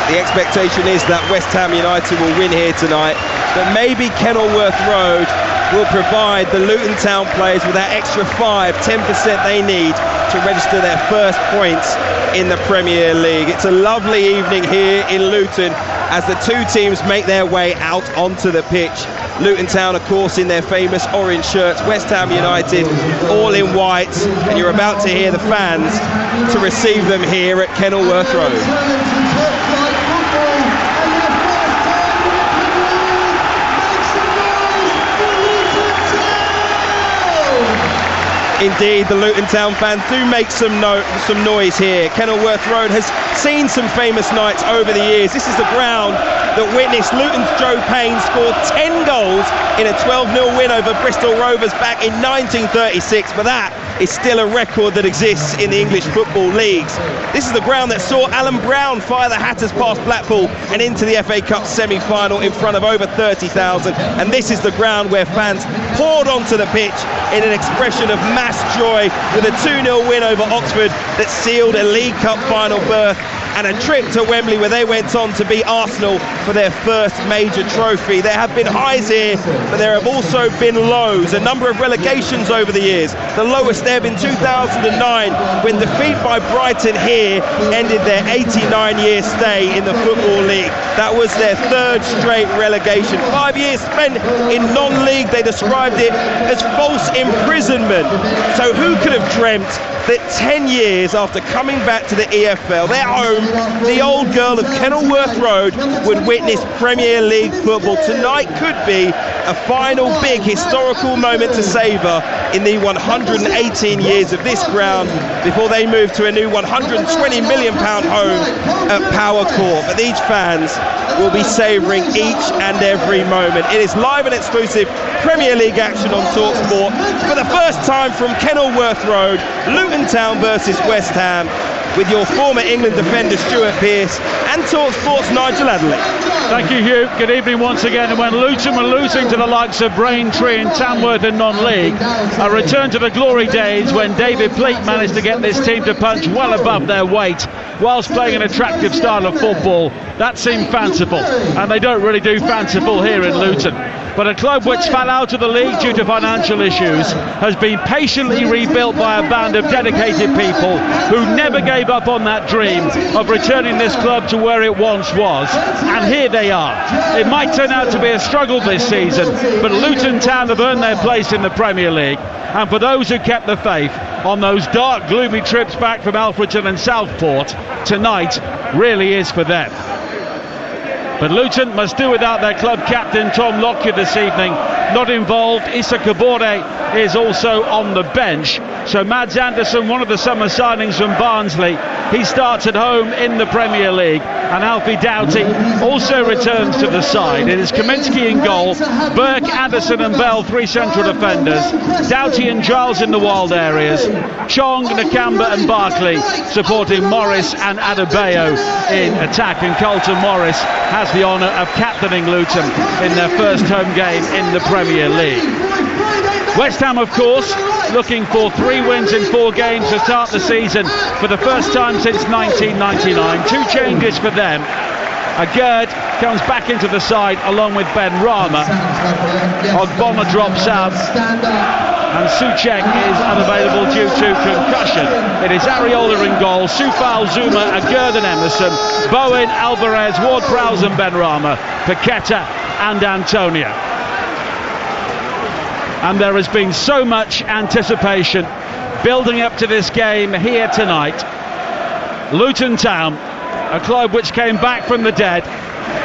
S1: The expectation is that West Ham United will win here tonight, but maybe Kenilworth Road will provide the Luton Town players with that extra 10% they need to register their first points in the Premier League. It's a lovely evening here in Luton as the two teams make their way out onto the pitch. Luton Town, of course, in their famous orange shirts. West Ham United all in white, and you're about to hear the fans to receive them here at Kenilworth Road. Indeed, the Luton Town fans do make some noise here. Kenilworth Road has seen some famous nights over the years. This is the ground that witnessed Luton's Joe Payne score 10 goals in a 12-0 win over Bristol Rovers back in 1936, but that is still a record that exists in the English football leagues. This is the ground that saw Alan Brown fire the Hatters past Blackpool and into the FA Cup semi-final in front of over 30,000, and this is the ground where fans poured onto the pitch in an expression of mass joy with a 2-0 win over Oxford that sealed a League Cup final berth and a trip to Wembley where they went on to beat Arsenal for their first major trophy. There have been highs here, but there have also been lows. A number of relegations over the years. The lowest ebb in 2009 when defeat by Brighton here ended their 89-year stay in the Football League. That was their third straight relegation. 5 years spent in non-league, they described it as false imprisonment. So who could have dreamt that 10 years after coming back to the EFL, their home, the old girl of Kenilworth Road would witness Premier League football? Tonight could be a final big historical moment to savour in the 118 years of this ground before they move to a new £120 million home at Power Court. But these fans will be savouring each and every moment. It is live and exclusive Premier League action on Talksport for the first time from Kenilworth Road. Luton Town versus West Ham, with your former England defender Stuart Pearce and Talksport's Nigel Adderley.
S2: Thank you, Hugh. Good evening once again. And when Luton were losing to the likes of Braintree and Tamworth in non-league, a return to the glory days when David Pleat managed to get this team to punch well above their weight whilst playing an attractive style of football. That seemed fanciful, and they don't really do fanciful here in Luton. But a club which fell out of the league due to financial issues has been patiently rebuilt by a band of dedicated people who never gave up on that dream of returning this club to where it once was. And here they are. It might turn out to be a struggle this season, but Luton Town have earned their place in the Premier League. And for those who kept the faith on those dark, gloomy trips back from Alfreton and Southport, tonight really is for them. But Luton must do without their club captain Tom Lockyer this evening. Not involved. Issa Kabore is also on the bench. So Mads Anderson, one of the summer signings from Barnsley, he starts at home in the Premier League. And Alfie Doughty also returns to the side. It is Kaminsky in goal, Burke, Anderson and Bell, three central defenders, Doughty and Giles in the wild areas, Chong, Nakamba and Barkley supporting Morris and Adebayo in attack. And Carlton Morris has the honour of captaining Luton in their first home game in the Premier League. West Ham, of course, looking for 3 wins in 4 games to start the season for the first time since 1999. 2 changes for them. Gerd comes back into the side along with Ben Rama. Ogbonna drops out and Souček is unavailable due to concussion. It is Areola in goal, Soufal, Zuma, Gerd and Emerson, Bowen, Alvarez, Ward-Prowse and Ben Rama, Paqueta and Antonio. And there has been so much anticipation building up to this game here tonight. Luton Town, a club which came back from the dead,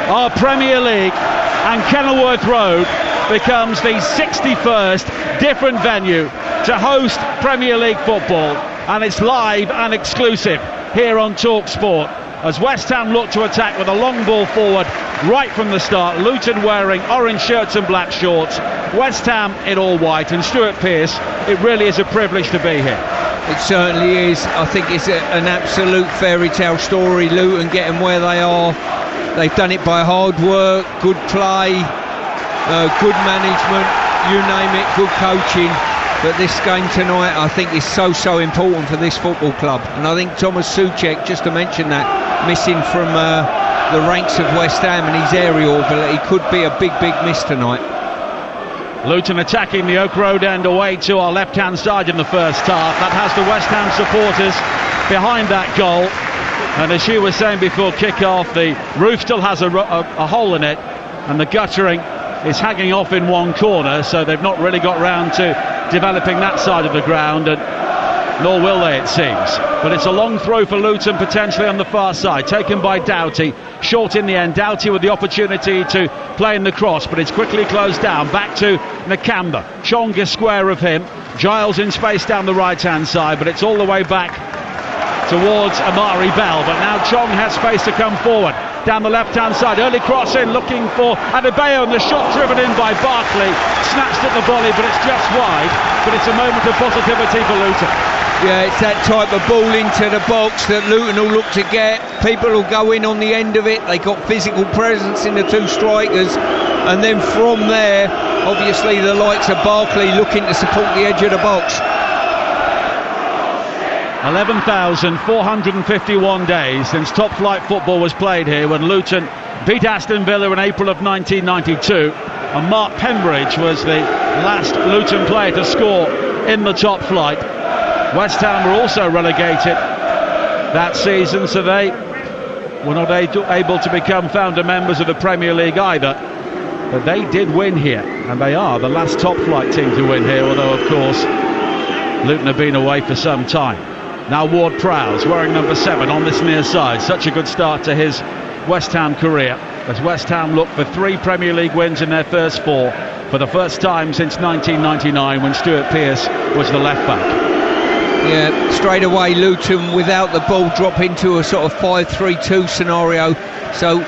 S2: our Premier League, and Kenilworth Road becomes the 61st different venue to host Premier League football, and it's live and exclusive here on Talksport as West Ham look to attack with a long ball forward right from the start. Luton wearing orange shirts and black shorts, West Ham in all white, and Stuart Pearce, it really is a privilege to be here.
S9: It certainly is. I think it's an absolute fairy tale story. Luton getting where they are. They've done it by hard work, good play, good management, you name it, good coaching. But this game tonight, I think, is so important for this football club. And I think Thomas Souček, just to mention that, missing from the ranks of West Ham and his aerial ability, could be a big miss tonight.
S2: Luton attacking the Oak Road end away to our left-hand side in the first half. That has the West Ham supporters behind that goal. And as you were saying before kick-off, the roof still has a hole in it, and the guttering is hanging off in one corner, so they've not really got round to developing that side of the ground, and nor will they, it seems. But it's a long throw for Luton, potentially on the far side, taken by Doughty. Short in the end. Doughty with the opportunity to play in the cross, but it's quickly closed down. Back to Nakamba. Chong is square of him. Giles in space down the right-hand side, but it's all the way back towards Amari Bell. But now Chong has space to come forward. Down the left-hand side, early cross in, looking for Adebayo, and the shot driven in by Barkley. Snatched at the volley, but it's just wide. But it's a moment of positivity for Luton.
S9: Yeah, it's that type of ball into the box that Luton will look to get. People will go in on the end of it. They got physical presence in the two strikers, and then from there, obviously the likes of Barkley looking to support the edge of the box.
S2: 11,451 days since top-flight football was played here, when Luton beat Aston Villa in April of 1992, and Mark Pembridge was the last Luton player to score in the top flight. West Ham were also relegated that season, so they were not able to become founder members of the Premier League either. But they did win here, and they are the last top-flight team to win here, although, of course, Luton have been away for some time. Now Ward-Prowse wearing number 7 on this near side. Such a good start to his West Ham career, as West Ham look for 3 Premier League wins in their first 4 for the first time since 1999, when Stuart Pearce was the left-back.
S9: Yeah, straight away Luton without the ball drop into a sort of 5-3-2 scenario. So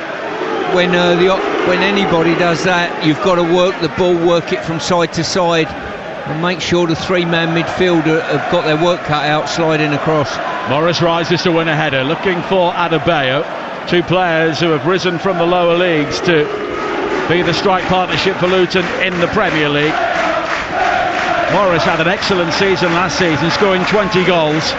S9: when anybody does that, you've got to work the ball, work it from side to side, and make sure the 3-man midfielder have got their work cut out sliding across.
S2: Morris rises to win a header, looking for Adebayo. 2 players who have risen from the lower leagues to be the strike partnership for Luton in the Premier League. Morris had an excellent season last season, scoring 20 goals.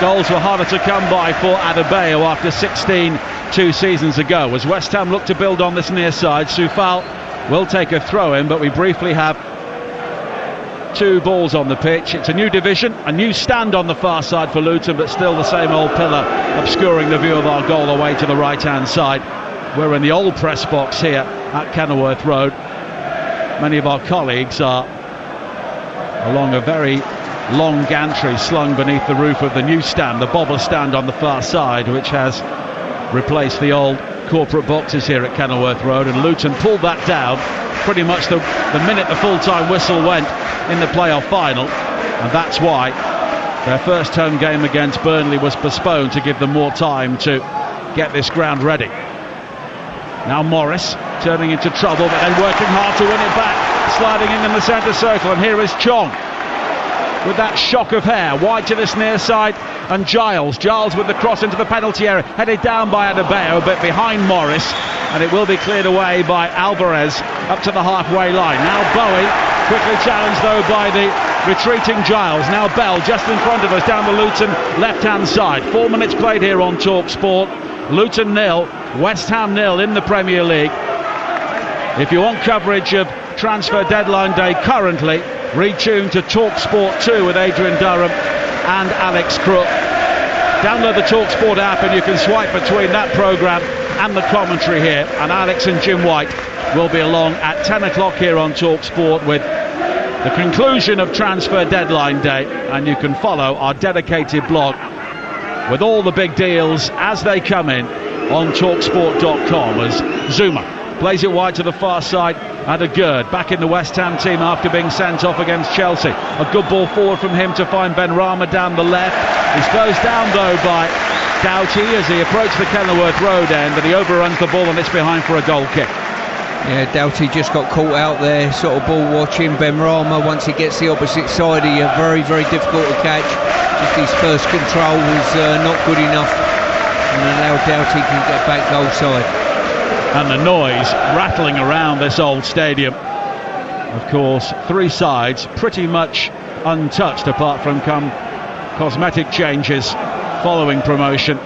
S2: Goals were harder to come by for Adebayo after 16 2 seasons ago. As West Ham look to build on this near side, Soufal will take a throw in, but we briefly have 2 balls on the pitch. It's a new division, a new stand on the far side for Luton, but still the same old pillar obscuring the view of our goal away to the right-hand side. We're in the old press box here at Kenilworth Road. Many of our colleagues are along a very long gantry slung beneath the roof of the new stand, the bobble stand on the far side, which has replaced the old corporate boxes here at Kenilworth Road. And Luton pulled that down pretty much the minute the full-time whistle went in the playoff final, and that's why their first home game against Burnley was postponed, to give them more time to get this ground ready. Now Morris turning into trouble, but then working hard to win it back, sliding in the centre circle, and here is Chong with that shock of hair wide to this near side, and Giles with the cross into the penalty area, headed down by Adebayo, a bit behind Morris, and it will be cleared away by Alvarez up to the halfway line. Now Bowie, quickly challenged though by the retreating Giles. Now Bell just in front of us down the Luton left-hand side. 4 minutes played here on Talksport. Luton 0, West Ham 0 in the Premier League. If you want coverage of transfer deadline day currently, retune to Talksport 2 with Adrian Durham and Alex Crook. Download the Talksport app and you can swipe between that programme and the commentary here. And Alex and Jim White will be along at 10 o'clock here on Talksport with the conclusion of transfer deadline day. And you can follow our dedicated blog with all the big deals as they come in on Talksport.com, as Zuma plays it wide to the far side. Adegerd back in the West Ham team after being sent off against Chelsea. A good ball forward from him to find Benrahma down the left. He's closed down though by Doughty as he approached the Kenilworth Road end, but he overruns the ball and it's behind for a goal kick.
S9: Yeah, Doughty just got caught out there, sort of ball watching. Benrahma, once he gets the opposite side, he very, very difficult to catch. Just his first control was not good enough, and now Doughty can get back goal side.
S2: And the noise rattling around this old stadium. Of course, 3 sides pretty much untouched apart from cosmetic changes following promotion.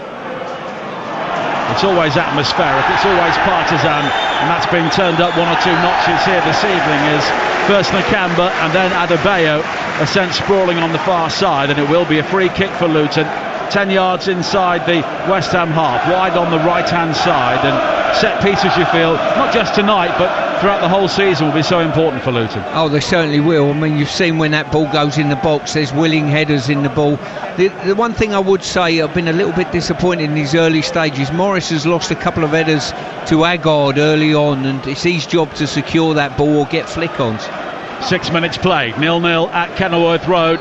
S2: It's always atmospheric, it's always partisan, and that's been turned up 1 or 2 notches here this evening as first Nakamba and then Adebayo are sent sprawling on the far side, and it will be a free kick for Luton. 10 yards inside the West Ham half, wide on the right-hand side, and set pieces, you feel, not just tonight, but throughout the whole season, will be so important for Luton.
S9: Oh, they certainly will. I mean, you've seen when that ball goes in the box, there's willing headers in the ball. The one thing I would say, I've been a little bit disappointed in these early stages. Morris has lost a couple of headers to Agard early on, and it's his job to secure that ball or get flick-ons. 6 minutes played, 0-0 at Kenilworth Road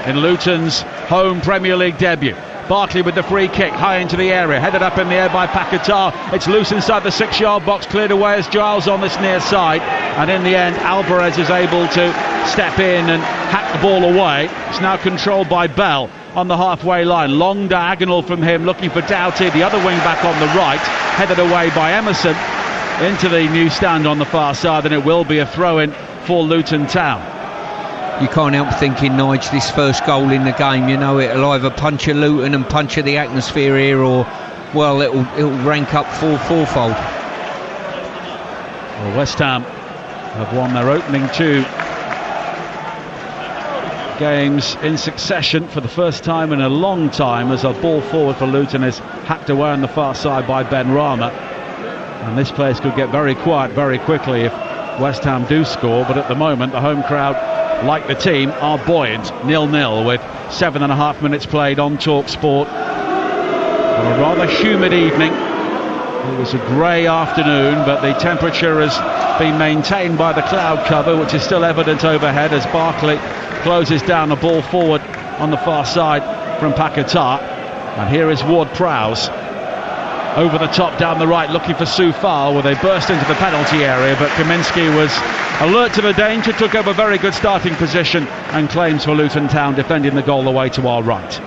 S9: in Luton's home Premier League debut. Barkley with the free kick, high into the area, headed up in the air by Paquetá. It's loose inside the 6-yard box, cleared away as Giles on this near side, and in the end Alvarez is able to step in and hack the ball away. It's now controlled by Bell on the halfway line. Long diagonal from him, looking for Doughty, the other wing back on the right, headed away by Emerson into the new stand on the far side, and it will be a throw-in for Luton Town. You can't help thinking, Nige, this first goal in the game, you know, it'll either puncture Luton and puncture the atmosphere here, or, well, it'll rank up fourfold.
S2: Well, West Ham have won their opening 2 games in succession for the first time in a long time, as a ball forward for Luton is hacked away on the far side by Ben Rama. And this place could get very quiet very quickly if West Ham do score, but at the moment the home crowd, like the team, are buoyant. 0-0 with 7.5 minutes played on Talksport. On a rather humid evening. It was a grey afternoon, but the temperature has been maintained by the cloud cover, which is still evident overhead as Barkley closes down the ball forward on the far side from Paquetá. And here is Ward-Prowse over the top down the right, looking for Soufal, where they burst into the penalty area, but Kaminski was alert to the danger, took over a very good starting position, and claims for Luton Town, defending the goal away to our right.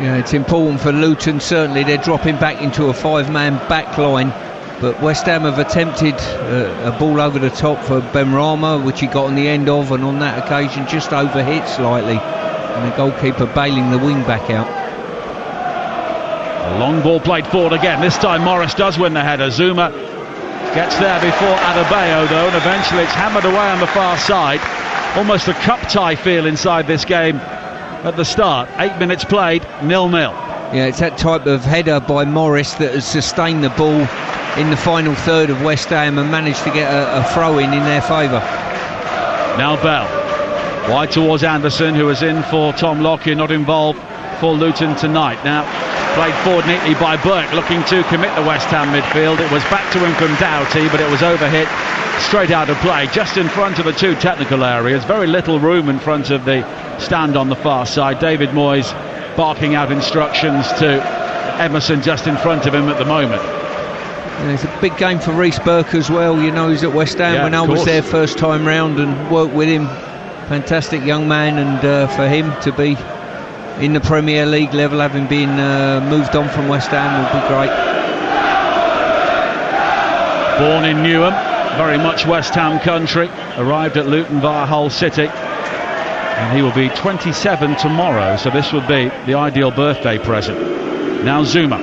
S9: Yeah, it's important for Luton, certainly. They're dropping back into a 5-man back line, but West Ham have attempted a ball over the top for Benrahma, which he got on the end of, and on that occasion just overhit slightly, and the goalkeeper bailing the wing back out.
S2: A long ball played forward again. This time Morris does win the header. Zuma gets there before Adebayo, though, and eventually it's hammered away on the far side. Almost a cup tie feel inside this game at the start. 8 minutes played, 0-0.
S9: Yeah, it's that type of header by Morris that has sustained the ball in the final third of West Ham and managed to get a throw-in their favour.
S2: Now Bell, wide towards Anderson, who is in for Tom Lockyer, not involved for Luton tonight. Now played forward neatly by Burke, looking to commit the West Ham midfield. It was back to him from Doughty, but it was overhit straight out of play, just in front of the 2 technical areas. Very little room in front of the stand on the far side. David Moyes barking out instructions to Emerson just in front of him at the moment.
S9: Yeah, it's a big game for Reece Burke as well. You know, he's at West Ham.
S2: Yeah,
S9: when I was there first time round and worked with him. Fantastic young man, and for him to be in the Premier League level, having been moved on from West Ham, will be great.
S2: Born in Newham, very much West Ham country, arrived at Luton via Hull City, and he will be 27 tomorrow, so this would be the ideal birthday present. Now Zuma.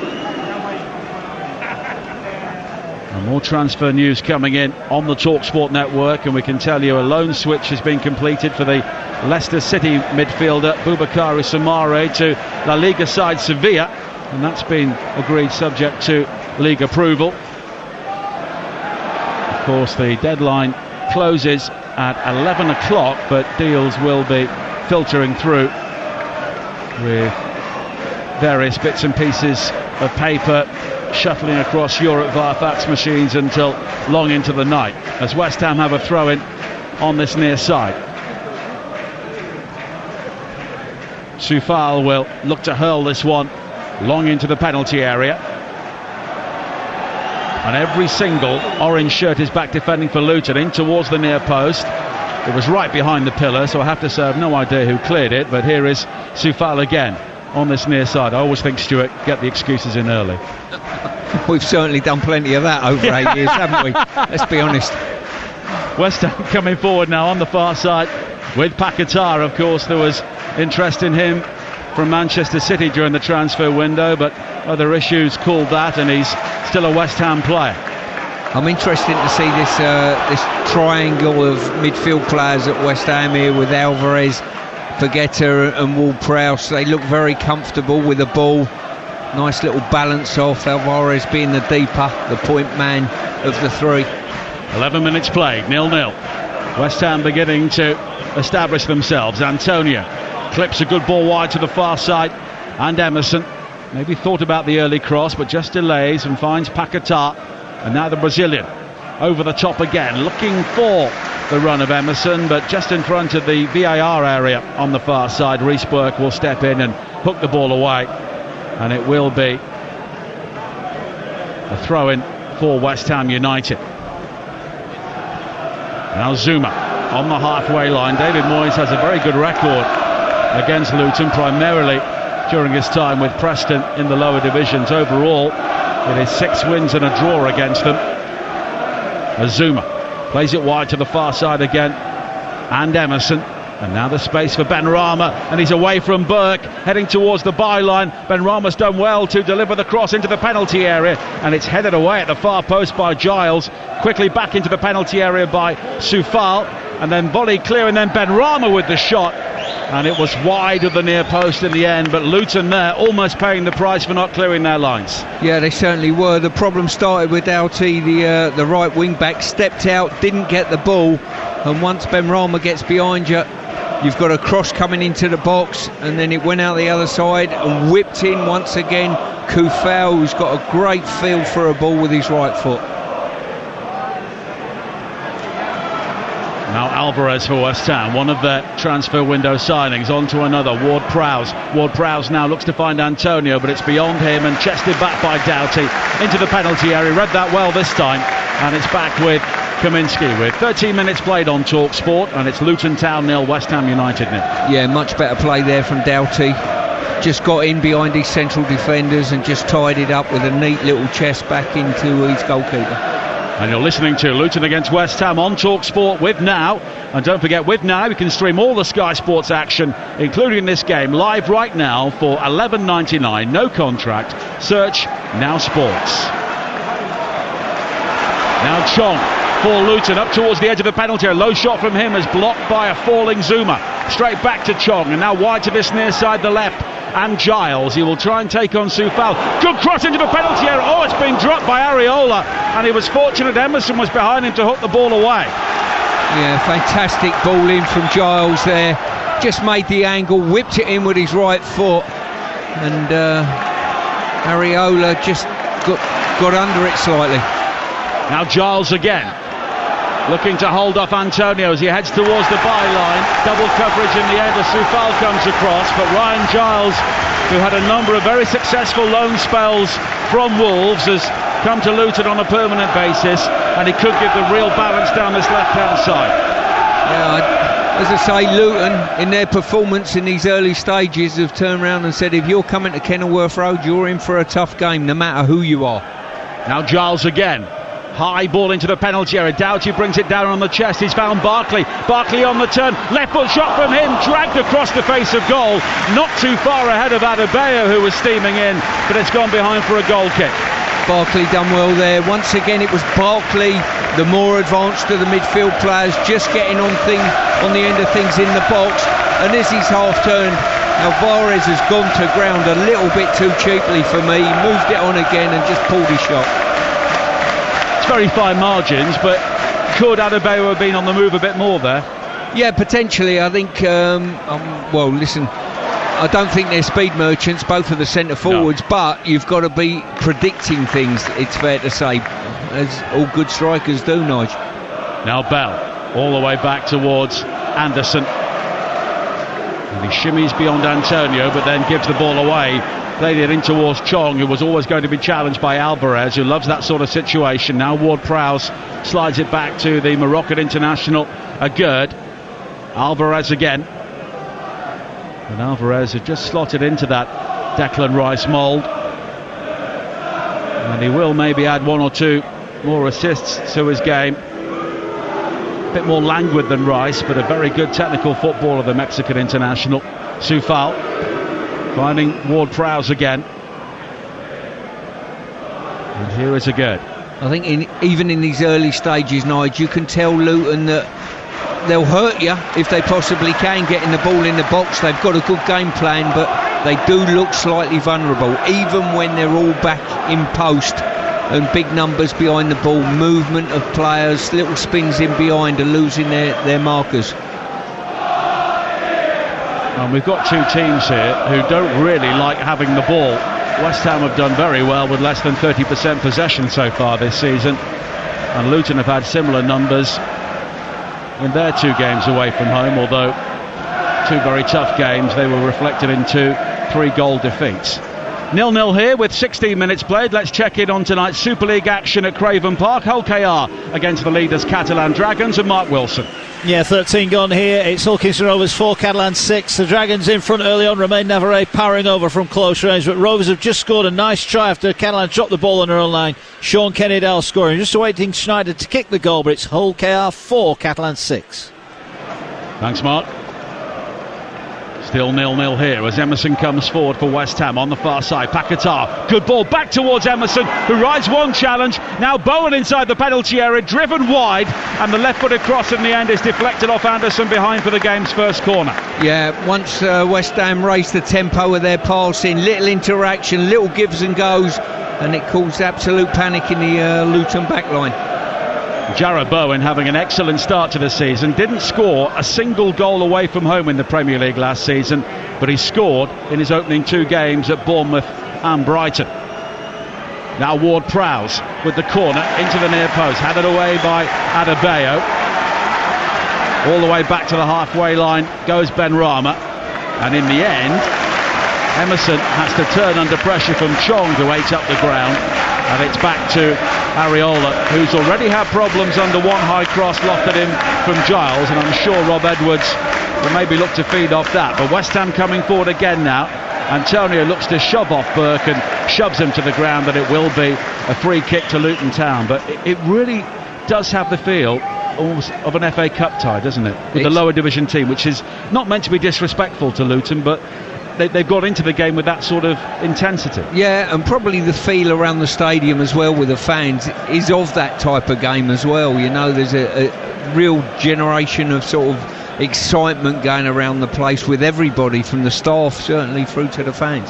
S2: And more transfer news coming in on the Talksport network, and we can tell you a loan switch has been completed for the Leicester City midfielder Boubakary Soumaré to La Liga side Sevilla, and that's been agreed subject to league approval. Of course, the deadline closes at 11 o'clock, but deals will be filtering through with various bits and pieces of paper shuffling across Europe via fax machines until long into the night, as West Ham have a throw-in on this near side. Soufal will look to hurl this one long into the penalty area, and every single orange shirt is back defending for Luton, in towards the near post. It was right behind the pillar, so I have to say I've no idea who cleared it, but here is Soufal again on this near side. I always think, Stuart, get the excuses in early.
S9: We've certainly done plenty of that over 8 years, haven't we? Let's be honest.
S2: West Ham coming forward now on the far side with Paquetá. Of course, there was interest in him from Manchester City during the transfer window, but other issues called that, and he's still a West Ham player.
S9: I'm interested to see this triangle of midfield players at West Ham here with Alvarez, Pagueta and Ward-Prowse. They look very comfortable with the ball. Nice little balance off. Alvarez being the deeper, the point man of the three.
S2: 11 minutes played, 0-0. West Ham beginning to establish themselves. Antonio clips a good ball wide to the far side, and Emerson maybe thought about the early cross but just delays and finds Paquetá. And now the Brazilian over the top again, looking for the run of Emerson, but just in front of the VAR area on the far side. Reece Burke will step in and hook the ball away, and it will be a throw-in for West Ham United. Now Zuma on the halfway line. David Moyes has a very good record against Luton, primarily during his time with Preston in the lower divisions. Overall, it is 6 wins and a draw against them. Azuma plays it wide to the far side again, and Emerson. And now the space for Benrahma, and he's away from Burke, heading towards the byline. Benrahma's done well to deliver the cross into the penalty area, and it's headed away at the far post by Giles. Quickly back into the penalty area by Soufal, and then volley clear, and then Benrahma with the shot. And it was wide of the near post in the end, but Luton there almost paying the price for not clearing their lines.
S9: Yeah, they certainly were. The problem started with Doughty, the right wing back, stepped out, didn't get the ball, and once Benrahma gets behind you, you've got a cross coming into the box, and then it went out the other side and whipped in once again. Kufau, who's got a great feel for a ball with his right foot.
S2: Now Alvarez for West Ham, one of their transfer window signings, on to another, Ward-Prowse. Ward-Prowse now looks to find Antonio, but it's beyond him and chested back by Doughty into the penalty area. Read that well this time, and it's back with Kaminsky with 13 minutes played on Talksport, and it's Luton Town 0, West Ham United 0.
S9: Yeah, much better play there from Doughty. Just got in behind his central defenders and just tied it up with a neat little chest back into his goalkeeper.
S2: And you're listening to Luton against West Ham on Talksport with Now. And don't forget, with Now you can stream all the Sky Sports action, including this game, live right now for $11.99, no contract. Search Now Sports. Now Chong for Luton, up towards the edge of the penalty area. Low shot from him is blocked by a falling Zuma. Straight back to Chong, and now wide to this near side, the left. And Giles, he will try and take on Soufal. Good cross into the penalty area. Oh, it's been dropped by Areola, and he was fortunate Emerson was behind him to hook the ball away.
S9: Yeah, fantastic ball in from Giles there. Just made the angle, whipped it in with his right foot, and Areola just got under it slightly.
S2: Now Giles again, looking to hold off Antonio as he heads towards the byline. Double coverage in the end as Soufal comes across, but Ryan Giles, who had a number of very successful loan spells from Wolves, has come to Luton on a permanent basis, and he could give the real balance down this left-hand side.
S9: Yeah, as I say, Luton, in their performance in these early stages, have turned around and said, if you're coming to Kenilworth Road, you're in for a tough game, no matter who you are.
S2: Now Giles again. High ball into the penalty area. Doughty brings it down on the chest. He's found Barkley. Barkley on the turn. Left foot shot from him. Dragged across the face of goal. Not too far ahead of Adebayo, who was steaming in, but it's gone behind for a goal kick.
S9: Barkley done well there. Once again, it was Barkley, the more advanced of the midfield players, just getting on the end of things in the box. And as he's half turned, Alvarez has gone to ground a little bit too cheaply for me. He moved it on again and just pulled his shot.
S2: Very fine margins, but could Adebayo have been on the move a bit more there?
S9: Yeah, potentially. I think well, listen, I don't think they're speed merchants, both of the centre forwards, but you've got to be predicting things, it's fair to say, as all good strikers do, Nige.
S2: Now Bell all the way back towards Anderson, and he shimmies beyond Antonio but then gives the ball away. Played it in towards Chong, who was always going to be challenged by Alvarez, who loves that sort of situation. Now Ward-Prowse slides it back to the Moroccan international, Agurd. Alvarez again. And Alvarez has just slotted into that Declan Rice mould. And he will maybe add 1 or 2 more assists to his game. A bit more languid than Rice, but a very good technical footballer, the Mexican international. Soufal finding Ward-Prowse again. And here is again.
S9: I think even in these early stages, Nigel, you can tell Luton that they'll hurt you if they possibly can, getting the ball in the box. They've got a good game plan, but they do look slightly vulnerable, even when they're all back in post and big numbers behind the ball. Movement of players, little spins in behind are losing their markers.
S2: And we've got two teams here who don't really like having the ball. West Ham have done very well with less than 30% possession so far this season, and Luton have had similar numbers in their 2 games away from home, although 2 very tough games. They were reflected in 2 3-goal defeats. 0-0 here with 16 minutes played. Let's check in on tonight's Super League action at Craven Park. Hull KR against the leaders Catalan Dragons and Mark Wilson.
S15: Yeah, 13 gone here. It's Hull Kingston Rovers 4, Catalan 6. The Dragons in front early on. Romain Navarre powering over from close range, but Rovers have just scored a nice try after Catalan dropped the ball on their own line. Sean Kennedy scoring. Just awaiting Schneider to kick the goal, but it's Hull KR 4, Catalan 6.
S2: Thanks, Mark. Still 0-0 here as Emerson comes forward for West Ham on the far side. Paquetá, good ball back towards Emerson, who rides one challenge. Now Bowen inside the penalty area, driven wide, and the left-footed cross in the end is deflected off Anderson behind for the game's first corner.
S9: Yeah, once West Ham raised the tempo of their passing, little interaction, little gives and goes, and it caused absolute panic in the Luton backline.
S2: Jarrod Bowen having an excellent start to the season, didn't score a single goal away from home in the Premier League last season, but he scored in his opening 2 games at Bournemouth and Brighton. Now Ward-Prowse with the corner into the near post, had it away by Adebayo. All the way back to the halfway line goes Benrahma, and in the end Emerson has to turn under pressure from Chong, who ate up the ground, and it's back to Areola, who's already had problems under one high cross lofted in from Giles, and I'm sure Rob Edwards will maybe look to feed off that. But West Ham coming forward again now. Antonio looks to shove off Burke and shoves him to the ground, and it will be a free kick to Luton Town. But it really does have the feel almost of an FA Cup tie, doesn't it? With the lower division team, which is not meant to be disrespectful to Luton, but they've got into the game with that sort of intensity.
S9: Yeah, and probably the feel around the stadium as well with the fans is of that type of game as well. You know, there's a real generation of sort of excitement going around the place with everybody, from the staff certainly through to the fans.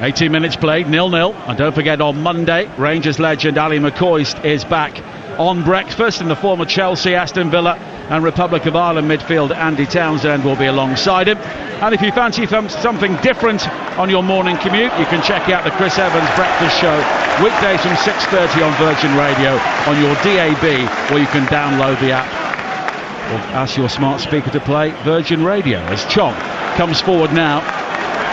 S2: 18 minutes played, 0-0. And don't forget, on Monday, Rangers legend Ali McCoist is back on breakfast, in the form of Chelsea, Aston Villa and Republic of Ireland midfielder Andy Townsend will be alongside him. And if you fancy something different on your morning commute, you can check out the Chris Evans Breakfast Show weekdays from 6:30 on Virgin Radio on your DAB, or you can download the app or ask your smart speaker to play Virgin Radio. As Chong comes forward now,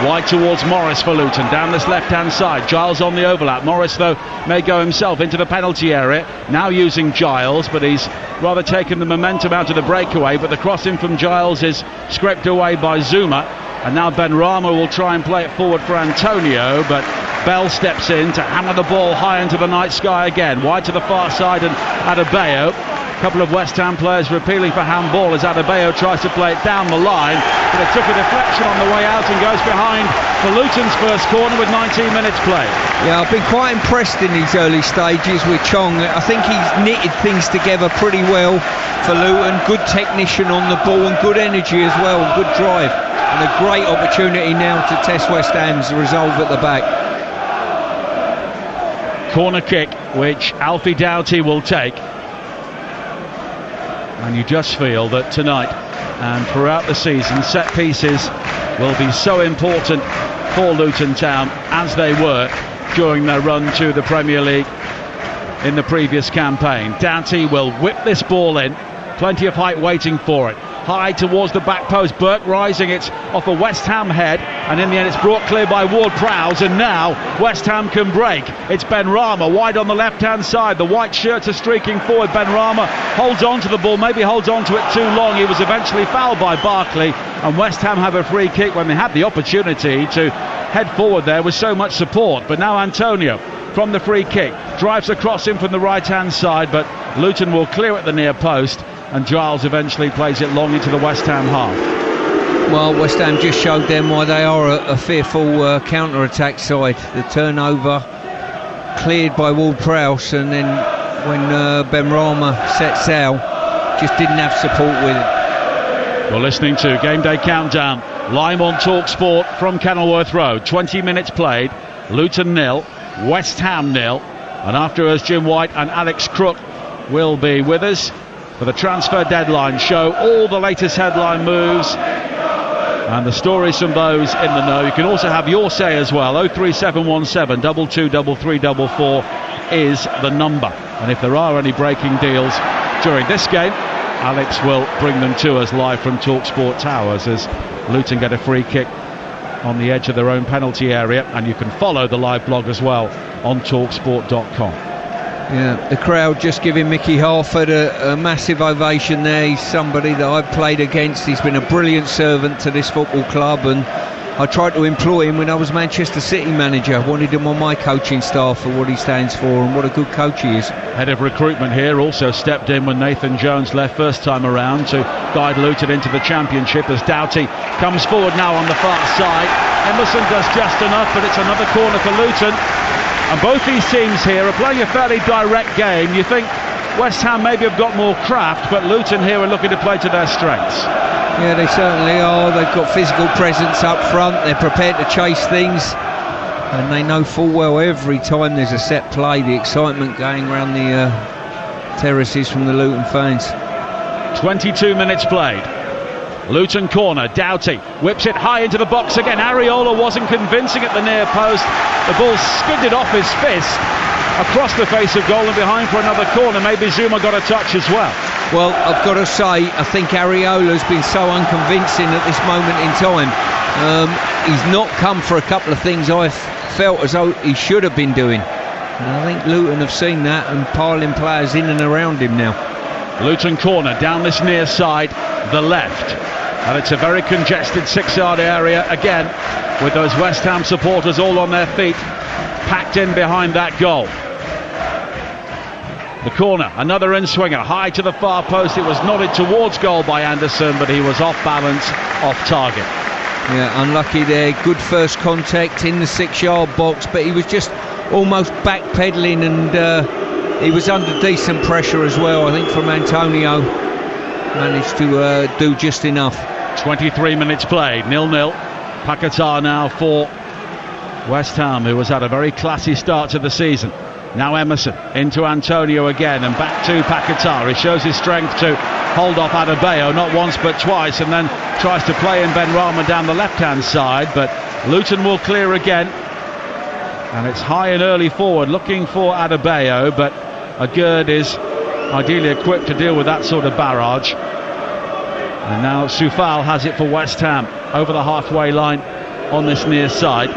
S2: wide towards Morris for Luton, down this left-hand side. Giles on the overlap. Morris, though, may go himself into the penalty area, now using Giles, but he's rather taken the momentum out of the breakaway. But the cross in from Giles is scraped away by Zuma, and now Benrahma will try and play it forward for Antonio, but Bell steps in to hammer the ball high into the night sky again. Wide to the far side, and Adebayo. A couple of West Ham players were appealing for handball as Adebayo tries to play it down the line, but it took a deflection on the way out and goes behind for Luton's first corner with 19 minutes played.
S9: Yeah, I've been quite impressed in these early stages with Chong. I think he's knitted things together pretty well for Luton. Good technician on the ball and good energy as well, and good drive, and a great opportunity now to test West Ham's resolve at the back.
S2: Corner kick which Alfie Doughty will take. And you just feel that tonight and throughout the season, set pieces will be so important for Luton Town, as they were during their run to the Premier League in the previous campaign. Doughty will whip this ball in, plenty of height waiting for it. High towards the back post, Burke rising, it's off a West Ham head, and in the end it's brought clear by Ward-Prowse, and now West Ham can break. It's Benrahma wide on the left hand side, the white shirts are streaking forward. Benrahma holds on to the ball, maybe holds on to it too long. He was eventually fouled by Barkley, and West Ham have a free kick when they had the opportunity to head forward there with so much support. But now Antonio from the free kick drives across in from the right hand side, but Luton will clear at the near post, and Giles eventually plays it long into the West Ham half.
S9: Well, West Ham just showed them why they are a fearful counter-attack side. The turnover cleared by Ward-Prowse, and then when Benrahma set sail, just didn't have support with it.
S2: You're listening to Game Day Countdown, live on Talksport from Kenilworth Road. 20 minutes played, Luton 0, West Ham 0, and after us Jim White and Alex Crook will be with us for the transfer deadline show. All the latest headline moves and the stories from those in the know. You can also have your say as well. 03717 223344 is the number, and if there are any breaking deals during this game, Alex will bring them to us live from Talksport Towers as Luton get a free kick on the edge of their own penalty area, and you can follow the live blog as well on talksport.com.
S9: Yeah, the crowd just giving Mickey Harford a massive ovation there. He's somebody that I've played against. He's been a brilliant servant to this football club, and I tried to employ him when I was Manchester City manager. I wanted him on my coaching staff for what he stands for and what a good coach he is.
S2: Head of recruitment here also stepped in when Nathan Jones left first time around to guide Luton into the Championship as Doughty comes forward now on the far side. Emerson does just enough, but it's another corner for Luton. And both these teams here are playing a fairly direct game. You think West Ham maybe have got more craft, but Luton here are looking to play to their strengths.
S9: Yeah, they certainly are. They've got physical presence up front. They're prepared to chase things, and they know full well every time there's a set play, the excitement going around the terraces from the Luton fans.
S2: 22 minutes played. Luton corner, Doughty whips it high into the box again. Areola wasn't convincing at the near post. The ball skidded off his fist across the face of goal and behind for another corner. Maybe Zuma got a touch as well.
S9: Well, I've got to say, I think Areola's been so unconvincing at this moment in time. He's not come for a couple of things I felt as though he should have been doing. And I think Luton have seen that and piling players in and around him now.
S2: Luton corner down this near side, the left. And it's a very congested 6-yard area again, with those West Ham supporters all on their feet, packed in behind that goal. The corner, another in-swinger, high to the far post. It was nodded towards goal by Anderson, but he was off balance, off target.
S9: Yeah, unlucky there. Good first contact in the 6-yard box, but he was just almost backpedaling, and he was under decent pressure as well, I think, from Antonio. Managed to do just enough.
S2: 23 minutes played, 0-0. Paquetá now for West Ham, who has had a very classy start to the season. Now Emerson into Antonio again, and back to Paquetá. He shows his strength to hold off Adebayo, not once but twice, and then tries to play in Benrahma down the left-hand side, but Luton will clear again, and it's high and early forward looking for Adebayo, but Agurd is ideally equipped to deal with that sort of barrage. And now Soufal has it for West Ham over the halfway line on this near side.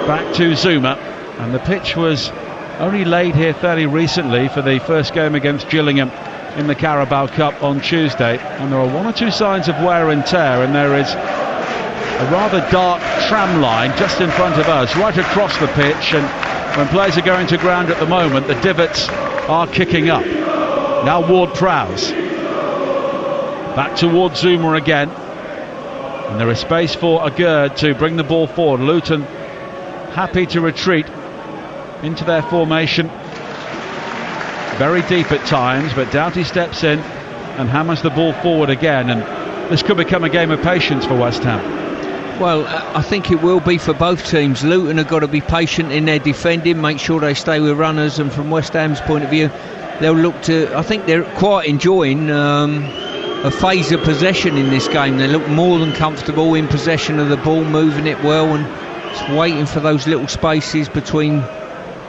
S2: Back to Zuma, and the pitch was only laid here fairly recently for the first game against Gillingham in the Carabao Cup on Tuesday, and there are one or two signs of wear and tear, and there is a rather dark tram line just in front of us, right across the pitch, and when players are going to ground at the moment, the divots are kicking up. Now Ward-Prowse back towards Zuma again, and there is space for Agurd to bring the ball forward. Luton happy to retreat into their formation, very deep at times, but Doughty steps in and hammers the ball forward again, and this could become a game of patience for West Ham.
S9: Well, I think it will be for both teams. Luton have got to be patient in their defending, make sure they stay with runners, and from West Ham's point of view, they'll look to, I think they're quite enjoying a phase of possession in this game. They look more than comfortable in possession of the ball, moving it well, and just waiting for those little spaces between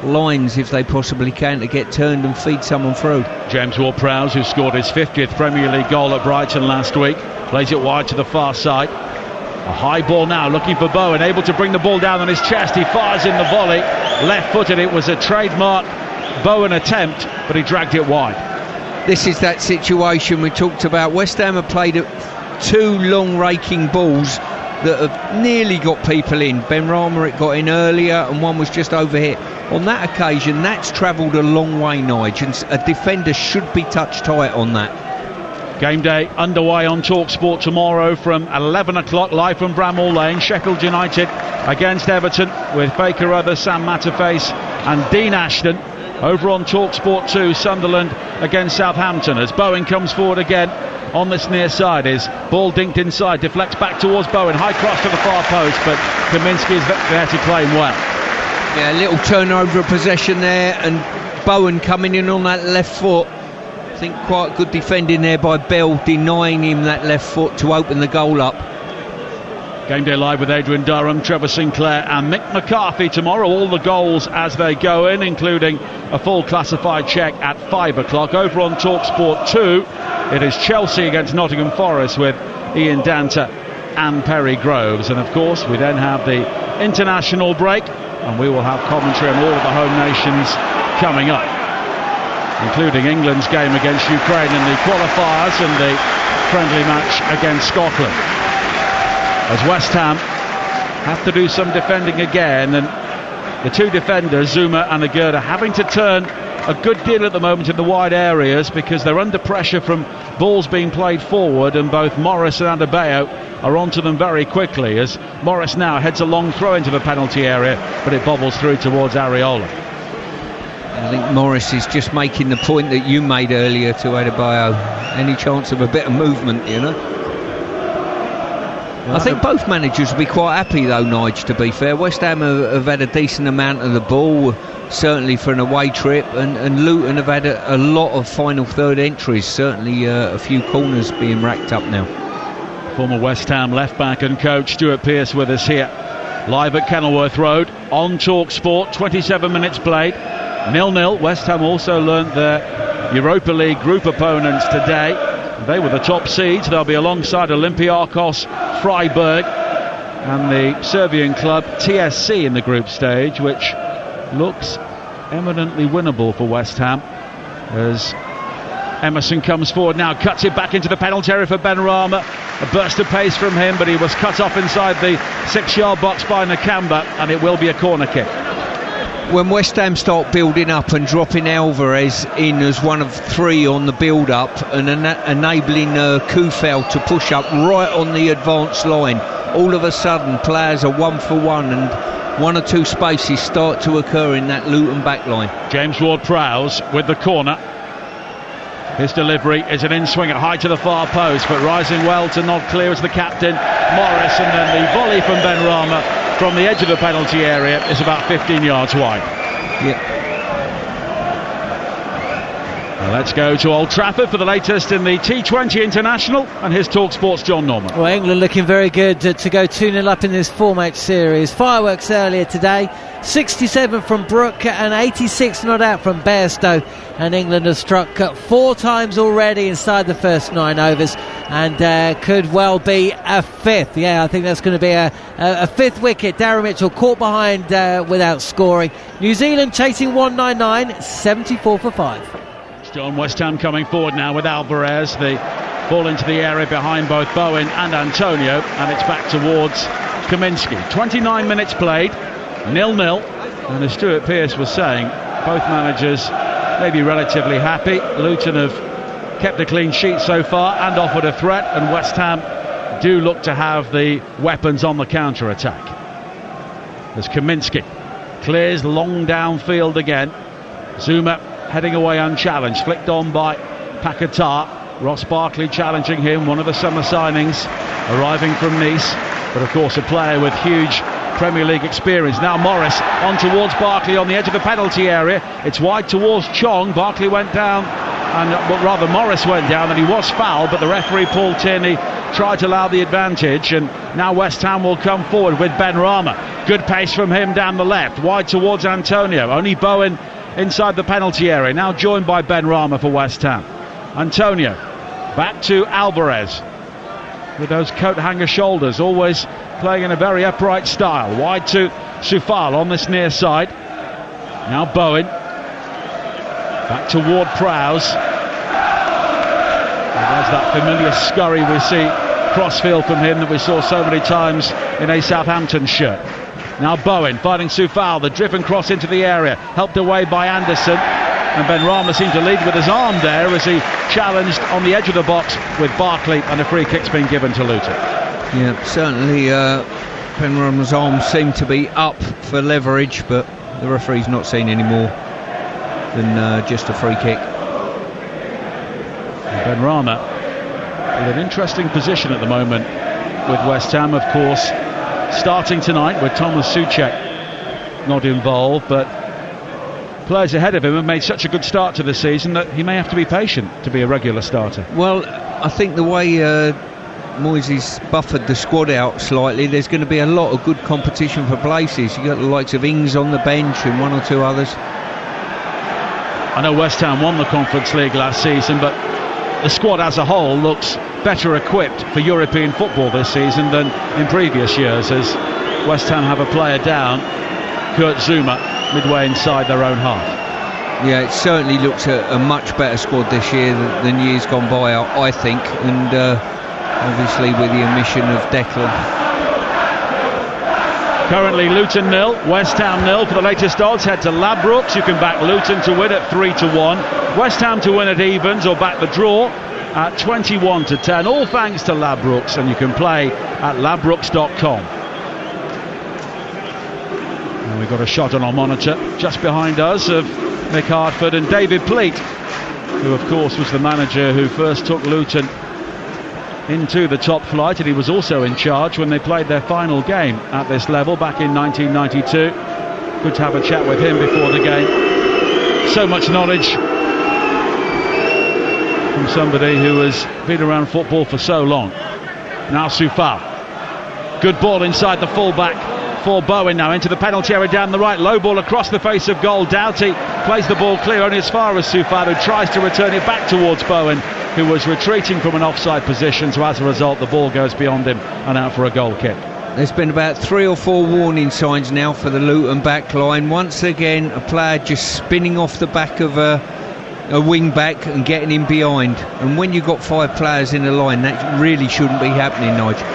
S9: lines, if they possibly can, to get turned and feed someone through.
S2: James Ward-Prowse, who scored his 50th Premier League goal at Brighton last week, plays it wide to the far side. A high ball now, looking for Bowen, able to bring the ball down on his chest. He fires in the volley, left-footed. It was a trademark Bowen attempt, but he dragged it wide.
S9: This is that situation we talked about. West Ham have played two long raking balls that have nearly got people in. Benrahma, it got in earlier, and one was just overhit. On that occasion, that's travelled a long way, Nige, and a defender should be touch tight on that.
S2: Game day underway on Talksport tomorrow from 11 o'clock, live from Bramall Lane. Sheffield United against Everton, with Faker Other, Sam Matterface and Dean Ashton over on Talksport 2, Sunderland against Southampton, as Bowen comes forward again on this near side. His ball dinked inside, deflects back towards Bowen, high cross to the far post, but Kaminski is there to claim well.
S9: Yeah, a little turnover of possession there, and Bowen coming in on that left foot. I think quite good defending there by Bell, denying him that left foot to open the goal up.
S2: Game Day Live with Adrian Durham, Trevor Sinclair and Mick McCarthy tomorrow. All the goals as they go in, including a full classified check at 5 o'clock. Over on Talksport 2, it is Chelsea against Nottingham Forest with Ian Danta and Perry Groves. And of course, we then have the international break, and we will have commentary on all of the home nations coming up, including England's game against Ukraine in the qualifiers and the friendly match against Scotland. As West Ham have to do some defending again, and the two defenders, Zuma and Agurda, having to turn a good deal at the moment in the wide areas because they're under pressure from balls being played forward, and both Morris and Adebayo are onto them very quickly, as Morris now heads a long throw into the penalty area, but it bobbles through towards Areola.
S9: I think Morris is just making the point that you made earlier to Adebayo. Any chance of a bit of movement, you know? I think both managers will be quite happy though, Nige, to be fair. West Ham have had a decent amount of the ball, certainly for an away trip, and Luton have had a lot of final third entries, certainly a few corners being racked up now.
S2: Former West Ham left-back and coach Stuart Pearce with us here, live at Kenilworth Road, on Talksport, 27 minutes played, 0-0. West Ham also learnt their Europa League group opponents today. They were the top seeds. They'll be alongside Olympiacos, Freiburg and the Serbian club TSC in the group stage, which looks eminently winnable for West Ham, as Emerson comes forward now, cuts it back into the penalty area for Benrahma. A burst of pace from him, but he was cut off inside the 6-yard box by Nakamba, and it will be a corner kick.
S9: When West Ham start building up and dropping Alvarez in as one of three on the build-up and enabling Kufel to push up right on the advanced line, all of a sudden players are 1-for-1 and one or two spaces start to occur in that Luton back line.
S2: James Ward-Prowse with the corner. His delivery is an in-swinger high to the far post, but rising well to nod clear as the captain, Morris, and then the volley from Benrahma from the edge of the penalty area is about 15 yards wide.
S9: Yeah.
S2: Well, let's go to Old Trafford for the latest in the T20 International, and here's Talksport's John Norman.
S16: Well, England looking very good to go 2-0 up in this 4-match series. Fireworks earlier today, 67 from Brook and 86 not out from Bairstow, and England have struck 4 times already inside the first 9 overs, and could well be a 5th. Yeah, I think that's going to be a 5th wicket. Darren Mitchell caught behind without scoring. New Zealand chasing 199, 74 for 5.
S2: John, West Ham coming forward now with Alvarez. The ball into the area behind both Bowen and Antonio, and it's back towards Kaminski. 29 minutes played, 0-0, and as Stuart Pearce was saying, both managers may be relatively happy. Luton have kept a clean sheet so far and offered a threat, and West Ham do look to have the weapons on the counter-attack. As Kaminski clears long downfield again. Zuma heading away unchallenged, flicked on by Paquetá. Ross Barkley challenging him, one of the summer signings arriving from Nice, but of course a player with huge Premier League experience. Now Morris on towards Barkley on the edge of the penalty area. It's wide towards Chong. Barkley went down, and rather Morris went down, and he was fouled, but the referee Paul Tierney tried to allow the advantage, and now West Ham will come forward with Benrahma. Good pace from him down the left, wide towards Antonio. Only Bowen inside the penalty area, now joined by Benrahma for West Ham. Antonio back to Alvarez with those coat hanger shoulders, always playing in a very upright style. Wide to Soufal on this near side. Now Bowen back to Ward-Prowse. There's that familiar scurry we see crossfield from him that we saw so many times in a Southampton shirt. Now Bowen fighting Soufal, the driven cross into the area, helped away by Anderson, and Benrahma seemed to lead with his arm there as he challenged on the edge of the box with Barkley, and a free kick's been given to Luton.
S9: Yeah, certainly Benrahma's arm seemed to be up for leverage, but The referee's not seen any more than just a free kick.
S2: Benrahma in an interesting position at the moment with West Ham, of course, starting tonight with Thomas Souček not involved, but players ahead of him have made such a good start to the season that he may have to be patient to be a regular starter.
S9: Well, I think the way Moyes buffered the squad out slightly, there's going to be a lot of good competition for places. You've got the likes of Ings on the bench and one or two others.
S2: I know West Ham won the Conference League last season, but the squad as a whole looks better equipped for European football this season than in previous years, as West Ham have a player down, Kurt Zouma, midway inside their own half.
S9: Yeah, it certainly looks a much better squad this year than years gone by, I think, and obviously with the omission of Declan.
S2: Currently Luton 0, West Ham 0. For the latest odds, head to Ladbrokes. You can back Luton to win at 3-1, West Ham to win at evens, or back the draw at 21-10. All thanks to Ladbrokes, and you can play at ladbrokes.com. And we've got a shot on our monitor just behind us of Mick Hartford and David Pleat, who of course was the manager who first took Luton into the top flight, and he was also in charge when they played their final game at this level back in 1992. Good to have a chat with him before the game. So much knowledge from somebody who has been around football for so long. Now Soufal, good ball inside the full-back for Bowen, now into the penalty area down the right, low ball across the face of goal. Doughty plays the ball clear only as far as Soufal, who tries to return it back towards Bowen, who was retreating from an offside position, so as a result the ball goes beyond him and out for a goal kick.
S9: There's been about 3 or 4 warning signs now for the Luton back line. Once again, a player just spinning off the back of a wing back and getting him behind, and when you've got 5 players in the line, that really shouldn't be happening, Nigel.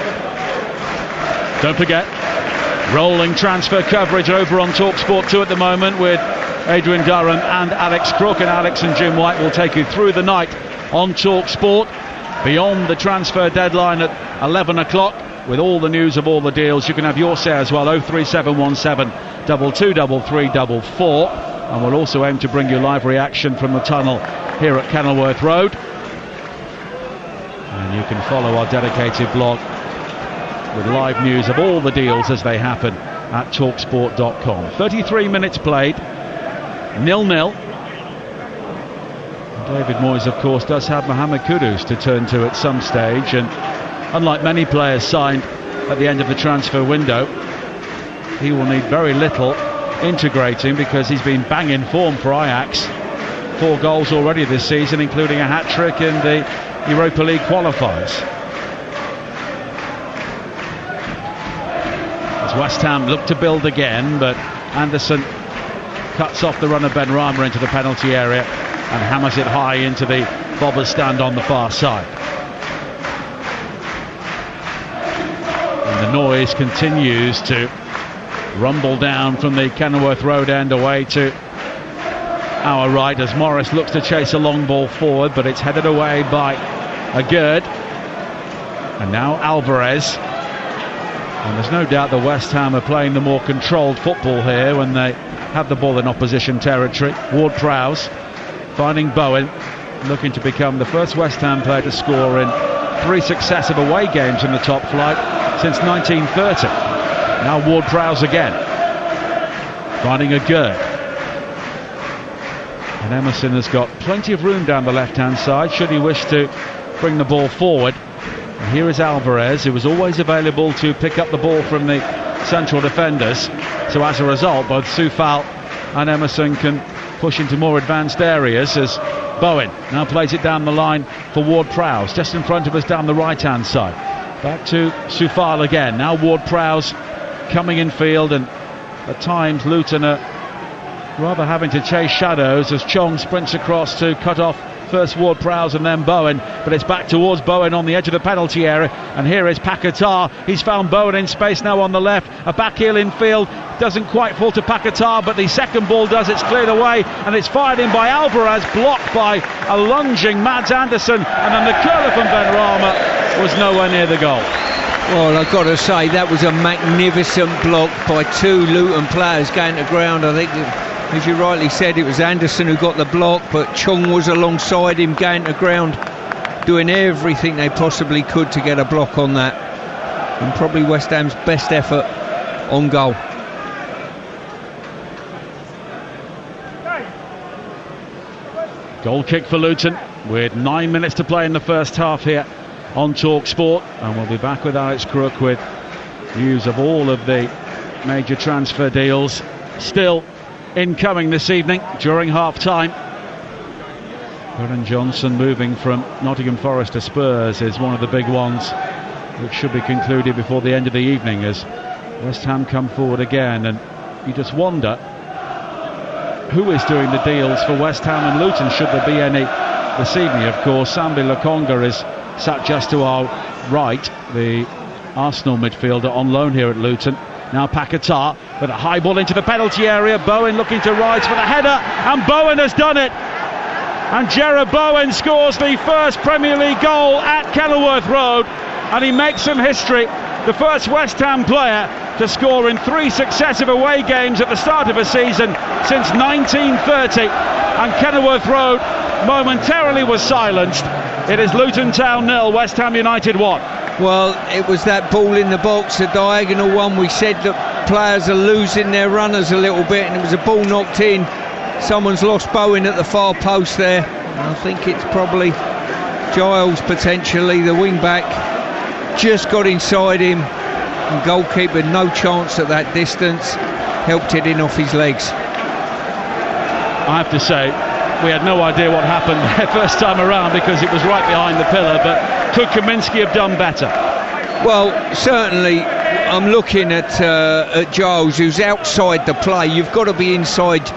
S2: Don't forget, rolling transfer coverage over on Talksport 2 at the moment with Adrian Durham and Alex Crook, and Alex and Jim White will take you through the night on Talksport beyond the transfer deadline at 11 o'clock with all the news of all the deals. You can have your say as well, 03717 223344, and we'll also aim to bring you live reaction from the tunnel here at Kenilworth Road, and you can follow our dedicated blog with live news of all the deals as they happen at talksport.com. 33 minutes played, 0-0. David Moyes, of course, does have Mohamed Kudus to turn to at some stage, and unlike many players signed at the end of the transfer window, he will need very little integrating because he's been banging form for Ajax. 4 goals already this season, including a hat-trick in the Europa League qualifiers. As West Ham look to build again, but Anderson cuts off the run of Benrahma into the penalty area and hammers it high into the bobber's stand on the far side. And the noise continues to rumble down from the Kenilworth Road end away to our right as Morris looks to chase a long ball forward, but it's headed away by Agurd. And now Alvarez. And there's no doubt that West Ham are playing the more controlled football here when they have the ball in opposition territory. Ward-Prowse finding Bowen, looking to become the first West Ham player to score in 3 successive away games in the top flight since 1930. Now Ward-Prowse again, finding Agurd. And Emerson has got plenty of room down the left-hand side should he wish to bring the ball forward. And here is Alvarez, who was always available to pick up the ball from the central defenders. So as a result, both Soufal and Emerson can push into more advanced areas as Bowen now plays it down the line for Ward-Prowse, just in front of us down the right-hand side. Back to Soufal again. Now Ward-Prowse coming in field, and at times Luton are rather having to chase shadows as Chong sprints across to cut off first Ward-Prowse and then Bowen, but it's back towards Bowen on the edge of the penalty area, and here is Paquetá. He's found Bowen in space now on the left, a back heel in field, doesn't quite fall to Paquetá, but the second ball does. It's cleared away and it's fired in by Alvarez, blocked by a lunging Mads Andersen, and then the curler from Benrahma was nowhere near the goal.
S9: Well, I've got to say, that was a magnificent block by 2 Luton players going to ground. I think, as you rightly said, it was Anderson who got the block, but Chung was alongside him going to ground, doing everything they possibly could to get a block on that. And probably West Ham's best effort on goal.
S2: Goal kick for Luton with 9 minutes to play in the first half here on Talksport, and we'll be back with Alex Crook with news of all of the major transfer deals still incoming this evening during half time. Brennan Johnson moving from Nottingham Forest to Spurs is one of the big ones, which should be concluded before the end of the evening as West Ham come forward again. And you just wonder who is doing the deals for West Ham and Luton, should there be any this evening. Of course, Sambi Lokonga is sat just to our right, the Arsenal midfielder on loan here at Luton. Now Paquetá with a high ball into the penalty area. Bowen looking to rise for the header, and Bowen has done it. And Jarrod Bowen scores the first Premier League goal at Kenilworth Road, and he makes some history. The first West Ham player to score in 3 successive away games at the start of a season since 1930. And Kenilworth Road momentarily was silenced. It is Luton Town 0, West Ham United 1.
S9: Well, it was that ball in the box, a diagonal one. We said that players are losing their runners a little bit, and it was a ball knocked in. Someone's lost Bowen at the far post there. I think it's probably Giles, potentially, the wing back. Just got inside him, and goalkeeper, no chance at that distance, helped it in off his legs.
S2: I have to say, we had no idea what happened the first time around because it was right behind the pillar, but could Kaminsky have done better?
S9: Well, certainly. I'm looking at Giles, who's outside the play. You've got to be inside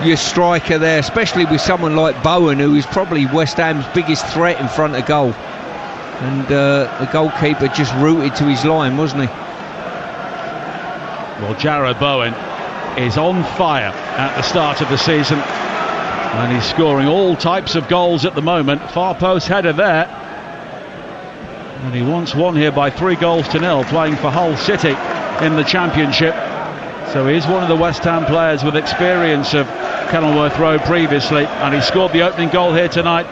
S9: your striker there, especially with someone like Bowen, who is probably West Ham's biggest threat in front of goal. And the goalkeeper just rooted to his line, wasn't he?
S2: Well, Jarrod Bowen is on fire at the start of the season, and he's scoring all types of goals at the moment. Far post header there, and he once won here by 3-0 playing for Hull City in the Championship. So he is one of the West Ham players with experience of Kenilworth Road previously, and he scored the opening goal here tonight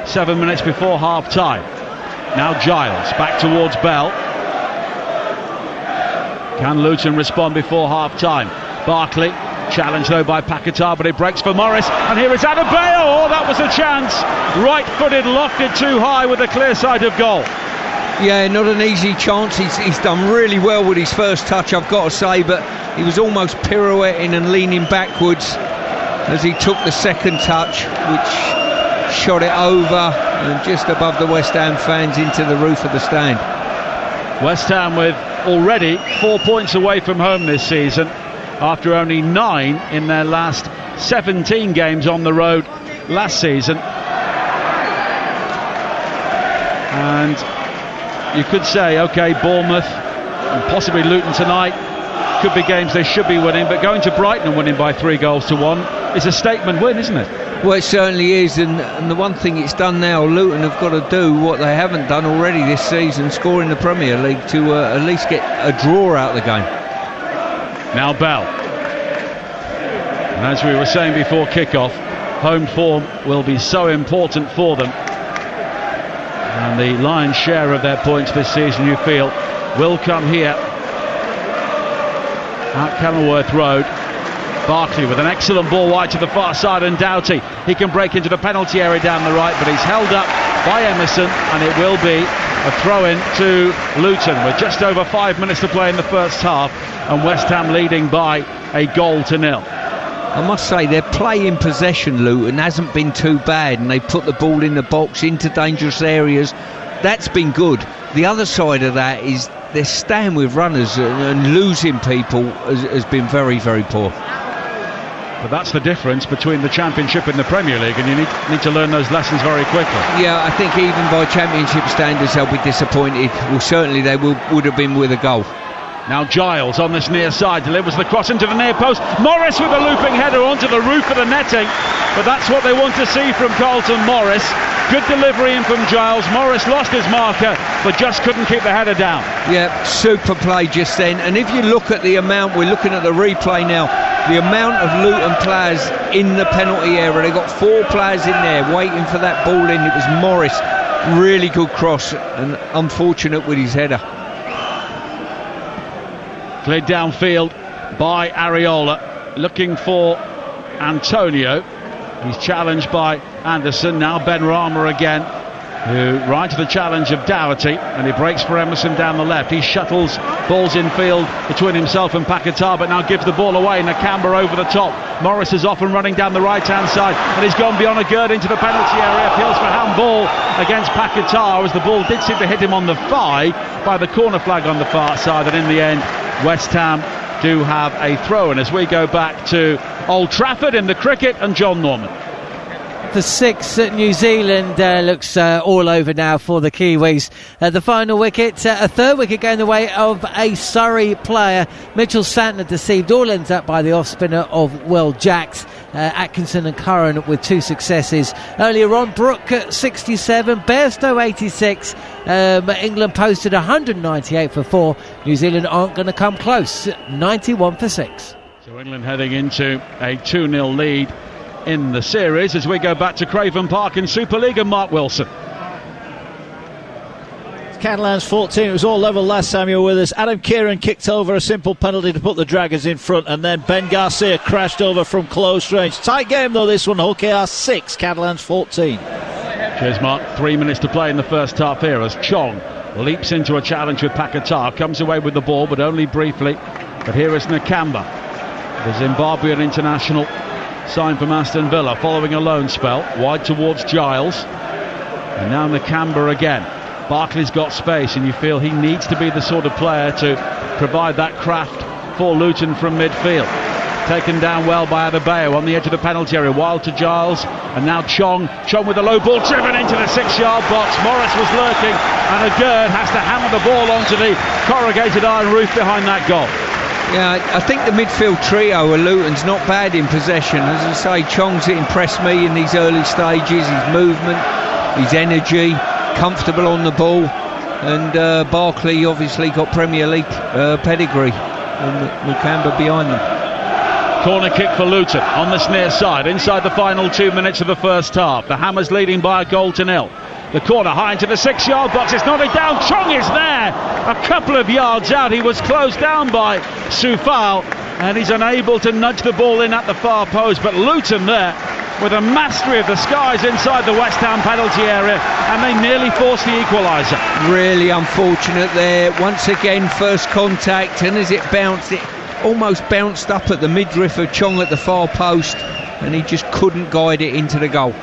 S2: 7 minutes before half time. Now Giles back towards Bell. Can Luton respond before half time? Barkley challenged though by Paquetá, but it breaks for Morris, and here is Adebayo. Oh, that was a chance. Right footed, lofted too high with a clear sight of goal.
S9: Yeah, not an easy chance. He's done really well with his first touch, I've got to say, but he was almost pirouetting and leaning backwards as he took the second touch, which shot it over and just above the West Ham fans into the roof of the stand.
S2: West Ham with already 4 points away from home this season after only 9 in their last 17 games on the road last season. And you could say, OK, Bournemouth and possibly Luton tonight could be games they should be winning, but going to Brighton and winning by 3-1 is a statement win, isn't it?
S9: Well, it certainly is, and the one thing it's done now, Luton have got to do what they haven't done already this season, score in the Premier League to at least get a draw out of the game.
S2: Now Bell. And as we were saying before kick-off, home form will be so important for them. And the lion's share of their points this season, you feel, will come here at Kenilworth Road. Barkley with an excellent ball wide to the far side, and Doughty, he can break into the penalty area down the right, but he's held up by Emerson, and it will be a throw-in to Luton with just over 5 minutes to play in the first half, and West Ham leading by 1-0.
S9: I must say, their play in possession, Luton, hasn't been too bad, and they put the ball in the box into dangerous areas. That's been good. The other side of that is their stand with runners and losing people has been very, very poor.
S2: But that's the difference between the Championship and the Premier League, and you need to learn those lessons very quickly.
S9: Yeah, I think even by Championship standards they'll be disappointed. Well, certainly they would have been with a goal.
S2: Now Giles on this near side delivers the cross into the near post. Morris with a looping header onto the roof of the netting, but that's what they want to see from Carlton Morris. Good delivery in from Giles. Morris lost his marker, but just couldn't keep the header down.
S9: Yeah, super play just then. And if you look at the amount, we're looking at the replay now, the amount of Luton players in the penalty area. They've got 4 players in there waiting for that ball in. It was Morris. Really good cross and unfortunate with his header.
S2: Cleared downfield by Areola, looking for Antonio. He's challenged by Anderson. Now Ben Rama again, who right to the challenge of Doherty, and he breaks for Emerson down the left. He shuttles balls infield between himself and Paquetá, but now gives the ball away. Nakamba over the top. Morris is off and running down the right hand side, and he's gone beyond a gird into the penalty area. Appeals for handball against Paquetá, as the ball did seem to hit him on the thigh by the corner flag on the far side, and in the end West Ham do have a throw. And as we go back to Old Trafford in the cricket, and John Norman.
S16: For 6, New Zealand looks all over now for the Kiwis. The final wicket, a third wicket going the way of a Surrey player. Mitchell Santner deceived, all ends up by the off spinner of Will Jacks. Atkinson and Curran with 2 successes. Earlier on, Brooke at 67, Bairstow 86. England posted 198 for 4. New Zealand aren't going to come close, 91 for 6.
S2: So England heading into a 2-0 lead in the series as we go back to Craven Park in Super League, and Mark Wilson.
S15: Catalans 14, it was all level last time you were with us. Adam Kieran kicked over a simple penalty to put the Dragons in front, and then Ben Garcia crashed over from close range. Tight game though this one. Hull KR 6, Catalans 14.
S2: Cheers Mark. 3 minutes to play in the first half here as Chong leaps into a challenge with Paquetá, comes away with the ball but only briefly. But here is Nakamba, the Zimbabwean international, signed from Aston Villa, following a loan spell, wide towards Giles, and now Nakamba again. Barkley's got space, and you feel he needs to be the sort of player to provide that craft for Luton from midfield. Taken down well by Adebayo on the edge of the penalty area, wild to Giles, and now Chong with a low ball driven into the 6-yard box. Morris was lurking, and Agurd has to hammer the ball onto the corrugated iron roof behind that goal.
S9: Yeah, I think the midfield trio of Luton's not bad in possession. As I say, Chong's impressed me in these early stages. His movement, his energy, comfortable on the ball, and Barkley obviously got Premier League pedigree, and Nakamba behind them.
S2: Corner kick for Luton on this near side, inside the final 2 minutes of the first half. The Hammers leading by a goal to 0. The corner high into the 6-yard box. It's nodded down. Chong is there, a couple of yards out. He was closed down by Soufal, and he's unable to nudge the ball in at the far post. But Luton there with a mastery of the skies inside the West Ham penalty area, and they nearly forced the equaliser.
S9: Really unfortunate there. Once again, first contact, and as it bounced, it almost bounced up at the midriff of Chong at the far post, and he just couldn't guide it into the goal.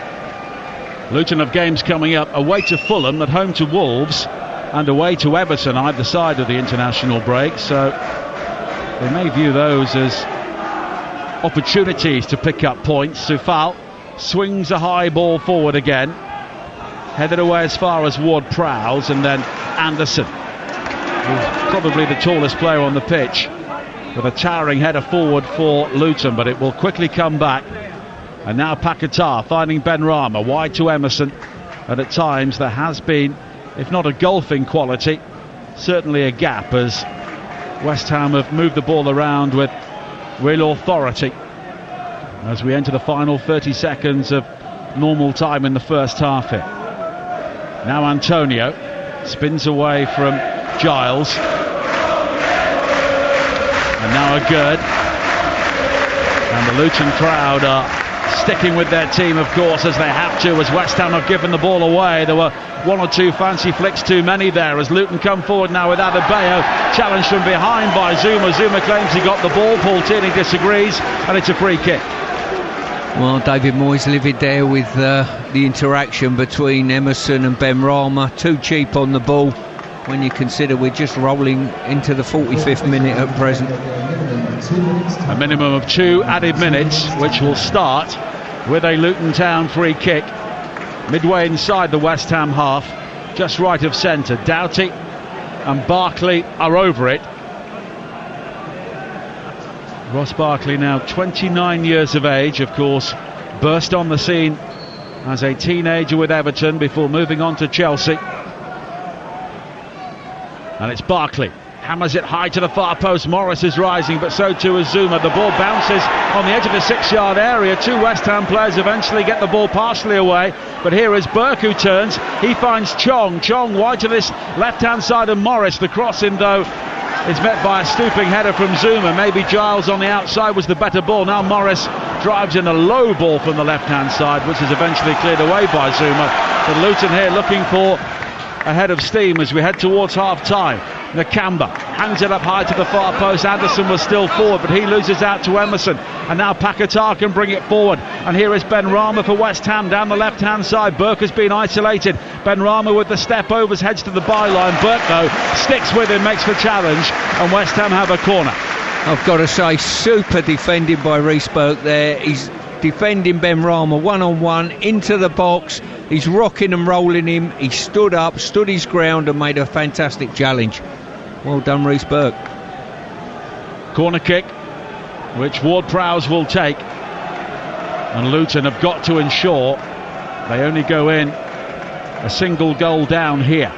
S2: Luton have games coming up, away to Fulham, at home to Wolves, and away to Everton either side of the international break, so they may view those as opportunities to pick up points. Soufal swings a high ball forward again, headed away as far as Ward-Prowse, and then Anderson, who's probably the tallest player on the pitch, with a towering header forward for Luton, but it will quickly come back. And now Paquetá finding Ben Rama wide to Emerson, and at times there has been, if not a golfing quality, certainly a gap, as West Ham have moved the ball around with real authority as we enter the final 30 seconds of normal time in the first half here. Now Antonio spins away from Giles, and now Agurd, and the Luton crowd are sticking with their team, of course, as they have to, as West Ham have given the ball away. There were one or two fancy flicks too many there, as Luton come forward now with Adebayo, challenged from behind by Zuma. Zuma claims he got the ball, Paul Tierney disagrees, and it's a free kick.
S9: Well, David Moyes livid there with the interaction between Emerson and Ben Rama. Too cheap on the ball when you consider we're just rolling into the 45th minute at present.
S2: A minimum of 2 added minutes, which will start with a Luton Town free kick midway inside the West Ham half, just right of centre. Doughty and Barkley are over it. Ross Barkley, now 29 years of age, of course, burst on the scene as a teenager with Everton before moving on to Chelsea. And it's Barkley. Hammers it high to the far post. Morris is rising, but so too is Zuma. The ball bounces on the edge of the 6-yard area. 2 West Ham players eventually get the ball partially away, but here is Burke who turns. He finds Chong wide to this left-hand side of Morris. The crossing, though, is met by a stooping header from Zuma. Maybe Giles on the outside was the better ball. Now Morris drives in a low ball from the left-hand side, which is eventually cleared away by Zuma. But Luton here looking for a head of steam as we head towards half-time. Nakamba hands it up high to the far post. Anderson was still forward, but he loses out to Emerson, and now Paquetá can bring it forward. And here is Ben Rama for West Ham down the left hand side. Burke has been isolated. Ben Rama with the step overs heads to the byline. Burke though sticks with him, makes the challenge, and West Ham have a corner.
S9: I've got to say, super defended by Reece Burke there. He's defending Ben Rama one-on-one into the box. He's rocking and rolling him. He stood up, stood his ground, and made a fantastic challenge. Well done, Reece Burke.
S2: Corner kick, which Ward-Prowse will take. And Luton have got to ensure they only go in a single goal down here.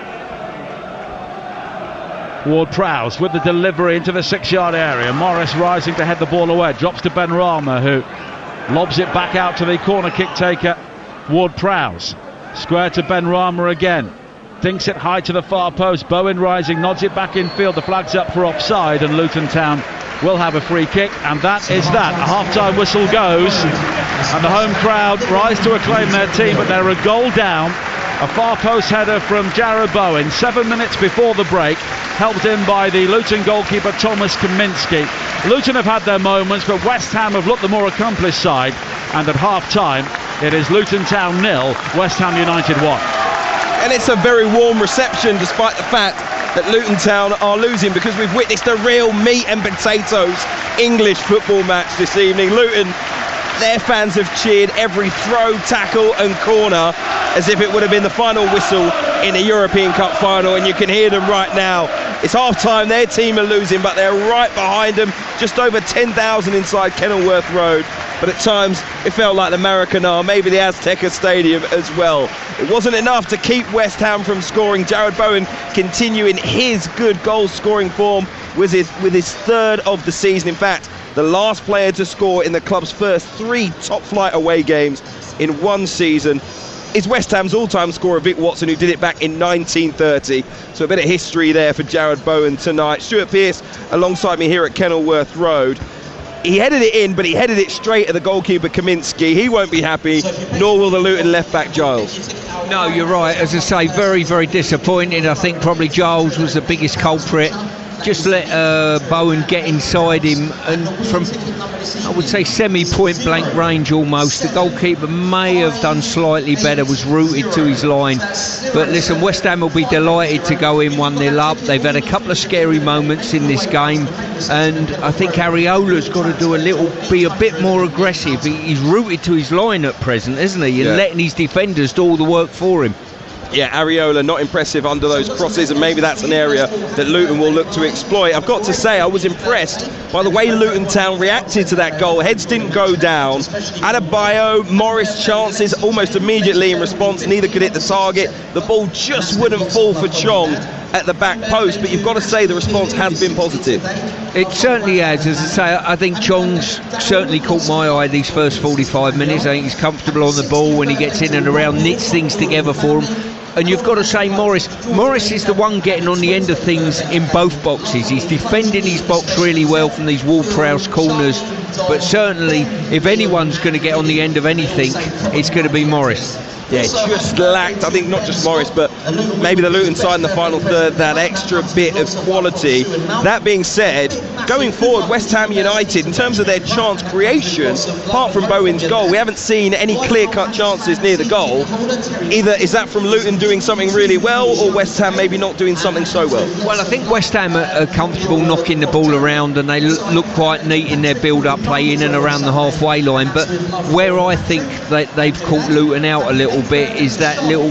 S2: Ward-Prowse with the delivery into the 6-yard area. Morris rising to head the ball away. Drops to Ben Rama, who lobs it back out to the corner kick taker, Ward-Prowse. Square to Ben Rama again. Dinks it high to the far post. Bowen rising, nods it back in field. The flag's up for offside, and Luton Town will have a free kick, and that is that. A half-time whistle goes, and the home crowd rise to acclaim their team, but they're a goal down. A far post header from Jarrod Bowen 7 minutes before the break, helped in by the Luton goalkeeper Thomas Kaminski. Luton have had their moments, but West Ham have looked the more accomplished side, and at half-time it is Luton Town 0, West Ham United 1.
S1: And it's a very warm reception, despite the fact that Luton Town are losing, because we've witnessed a real meat and potatoes English football match this evening. Luton, their fans have cheered every throw, tackle and corner as if it would have been the final whistle in a European Cup final, and you can hear them right now. It's half-time, their team are losing, but they're right behind them, just over 10,000 inside Kenilworth Road. But at times it felt like the Maracanã, maybe the Azteca Stadium as well. It wasn't enough to keep West Ham from scoring. Jarrod Bowen continuing his good goal-scoring form with his third of the season. In fact, the last player to score in the club's first 3 top-flight away games in one season is West Ham's all-time scorer Vic Watson, who did it back in 1930. So a bit of history there for Jarrod Bowen tonight. Stuart Pearce alongside me here at Kenilworth Road. He headed it in, but he headed it straight at the goalkeeper Kaminski. He won't be happy, nor will the Luton left-back Giles.
S9: No, you're right. As I say, very, very disappointed. I think probably Giles was the biggest culprit. Just let Bowen get inside him, and from, I would say, semi-point blank range almost, the goalkeeper may have done slightly better, was rooted to his line. But listen, West Ham will be delighted to go in 1-0 up. They've had a couple of scary moments in this game, and I think Areola's got to be a bit more aggressive. He's rooted to his line at present, isn't he? And letting his defenders do all the work for him.
S1: Yeah, Areola not impressive under those crosses, and maybe that's an area that Luton will look to exploit. I've got to say, I was impressed by the way Luton Town reacted to that goal. Heads didn't go down. Adebayo, Morris chances almost immediately in response. Neither could hit the target. The ball just wouldn't fall for Chong at the back post, but you've got to say the response has been positive.
S9: It certainly has. As I say, I think Chong's certainly caught my eye these first 45 minutes. I think he's comfortable on the ball when he gets in and around, knits things together for him. And you've got to say Morris is the one getting on the end of things in both boxes. He's defending his box really well from these Ward-Prowse corners, but certainly if anyone's going to get on the end of anything, it's going to be Morris.
S1: Yeah, just lacked, I think, not just Morris, but maybe the Luton side in the final third, that extra bit of quality. That being said, going forward, West Ham United, in terms of their chance creation, apart from Bowen's goal, we haven't seen any clear-cut chances near the goal. Either is that from Luton doing something really well, or West Ham maybe not doing something so well?
S9: Well, I think West Ham are comfortable knocking the ball around, and they look quite neat in their build-up play in and around the halfway line. But where I think that they've caught Luton out a little little bit is that little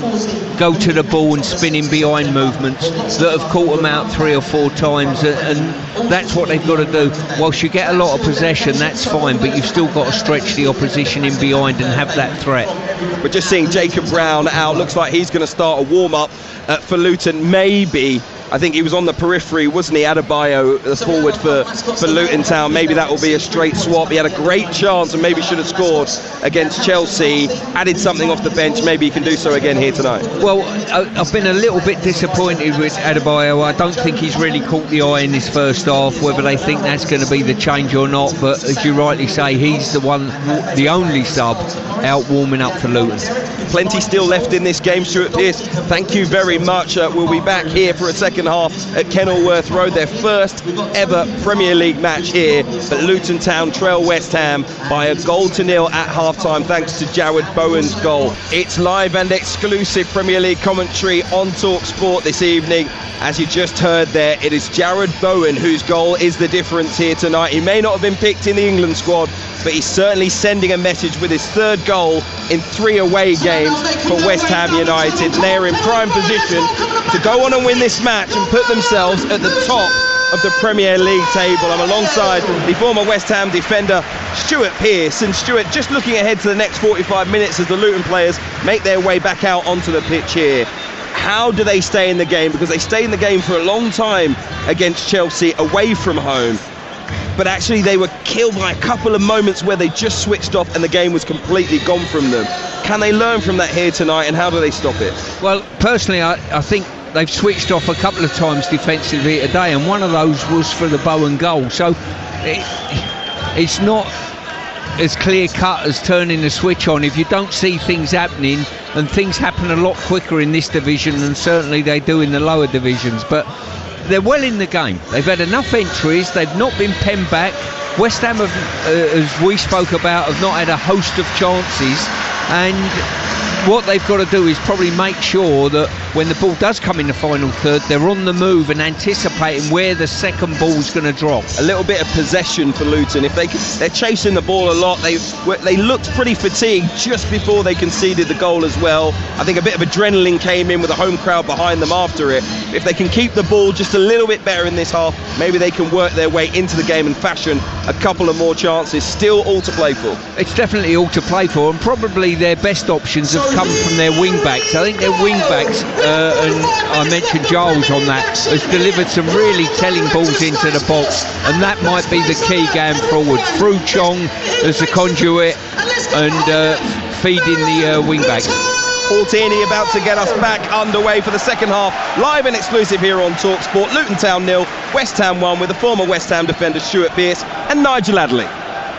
S9: go to the ball and spinning behind movements that have caught them out 3 or 4 times, and that's what they've got to do. Whilst you get a lot of possession, that's fine, but you've still got to stretch the opposition in behind and have that threat.
S1: We're just seeing Jacob Brown out. Looks like he's going to start a warm-up for Luton. Maybe, I think he was on the periphery, wasn't he? Adebayo, the forward for Luton Town. Maybe that will be a straight swap. He had a great chance and maybe should have scored against Chelsea. Added something off the bench. Maybe he can do so again here tonight.
S9: Well, I've been a little bit disappointed with Adebayo. I don't think he's really caught the eye in this first half, whether they think that's going to be the change or not. But as you rightly say, he's the only sub out warming up for Luton.
S1: Plenty still left in this game. Stuart Pearce, thank you very much. We'll be back here for a second half at Kenilworth Road, their first ever Premier League match here. But Luton Town trail West Ham by a 0-0 at half-time thanks to Jared Bowen's goal. It's live and exclusive Premier League commentary on Talksport this evening. As you just heard there, it is Jared Bowen whose goal is the difference here tonight. He may not have been picked in the England squad, but he's certainly sending a message with his 3rd goal in 3 away games for West Ham United. And they're in prime position to go on and win this match and put themselves at the top of the Premier League table. I'm alongside the former West Ham defender Stuart Pearce. And Stuart, just looking ahead to the next 45 minutes as the Luton players make their way back out onto the pitch here, how do they stay in the game? Because they stayed in the game for a long time against Chelsea away from home, but actually they were killed by a couple of moments where they just switched off and the game was completely gone from them. Can they learn from that here tonight, and how do they stop it?
S9: Well, personally, I think they've switched off a couple of times defensively today, and one of those was for the Bowen goal. So it's not as clear cut as turning the switch on if you don't see things happening, and things happen a lot quicker in this division than certainly they do in the lower divisions. But they're well in the game. They've had enough entries. They've not been penned back. West Ham have, as we spoke about, have not had a host of chances, and what they've got to do is probably make sure that when the ball does come in the final third, they're on the move and anticipating where the second ball's going to drop.
S1: A little bit of possession for Luton. If they're chasing the ball a lot. They looked pretty fatigued just before they conceded the goal as well. I think a bit of adrenaline came in with the home crowd behind them after it. If they can keep the ball just a little bit better in this half, maybe they can work their way into the game and fashion a couple of more chances. Still all to play for.
S9: It's definitely all to play for, and probably their best options have come from their wing backs. I think their wing backs, and I mentioned Giles on that, has delivered some really telling balls into the box, and that might be the key going forward. Through Chong as the conduit and feeding the wing backs.
S1: Paul Tierney about to get us back underway for the second half, live and exclusive here on Talksport. Luton Town 0, West Ham 1, with the former West Ham defender Stuart Pearce and Nigel Adderley.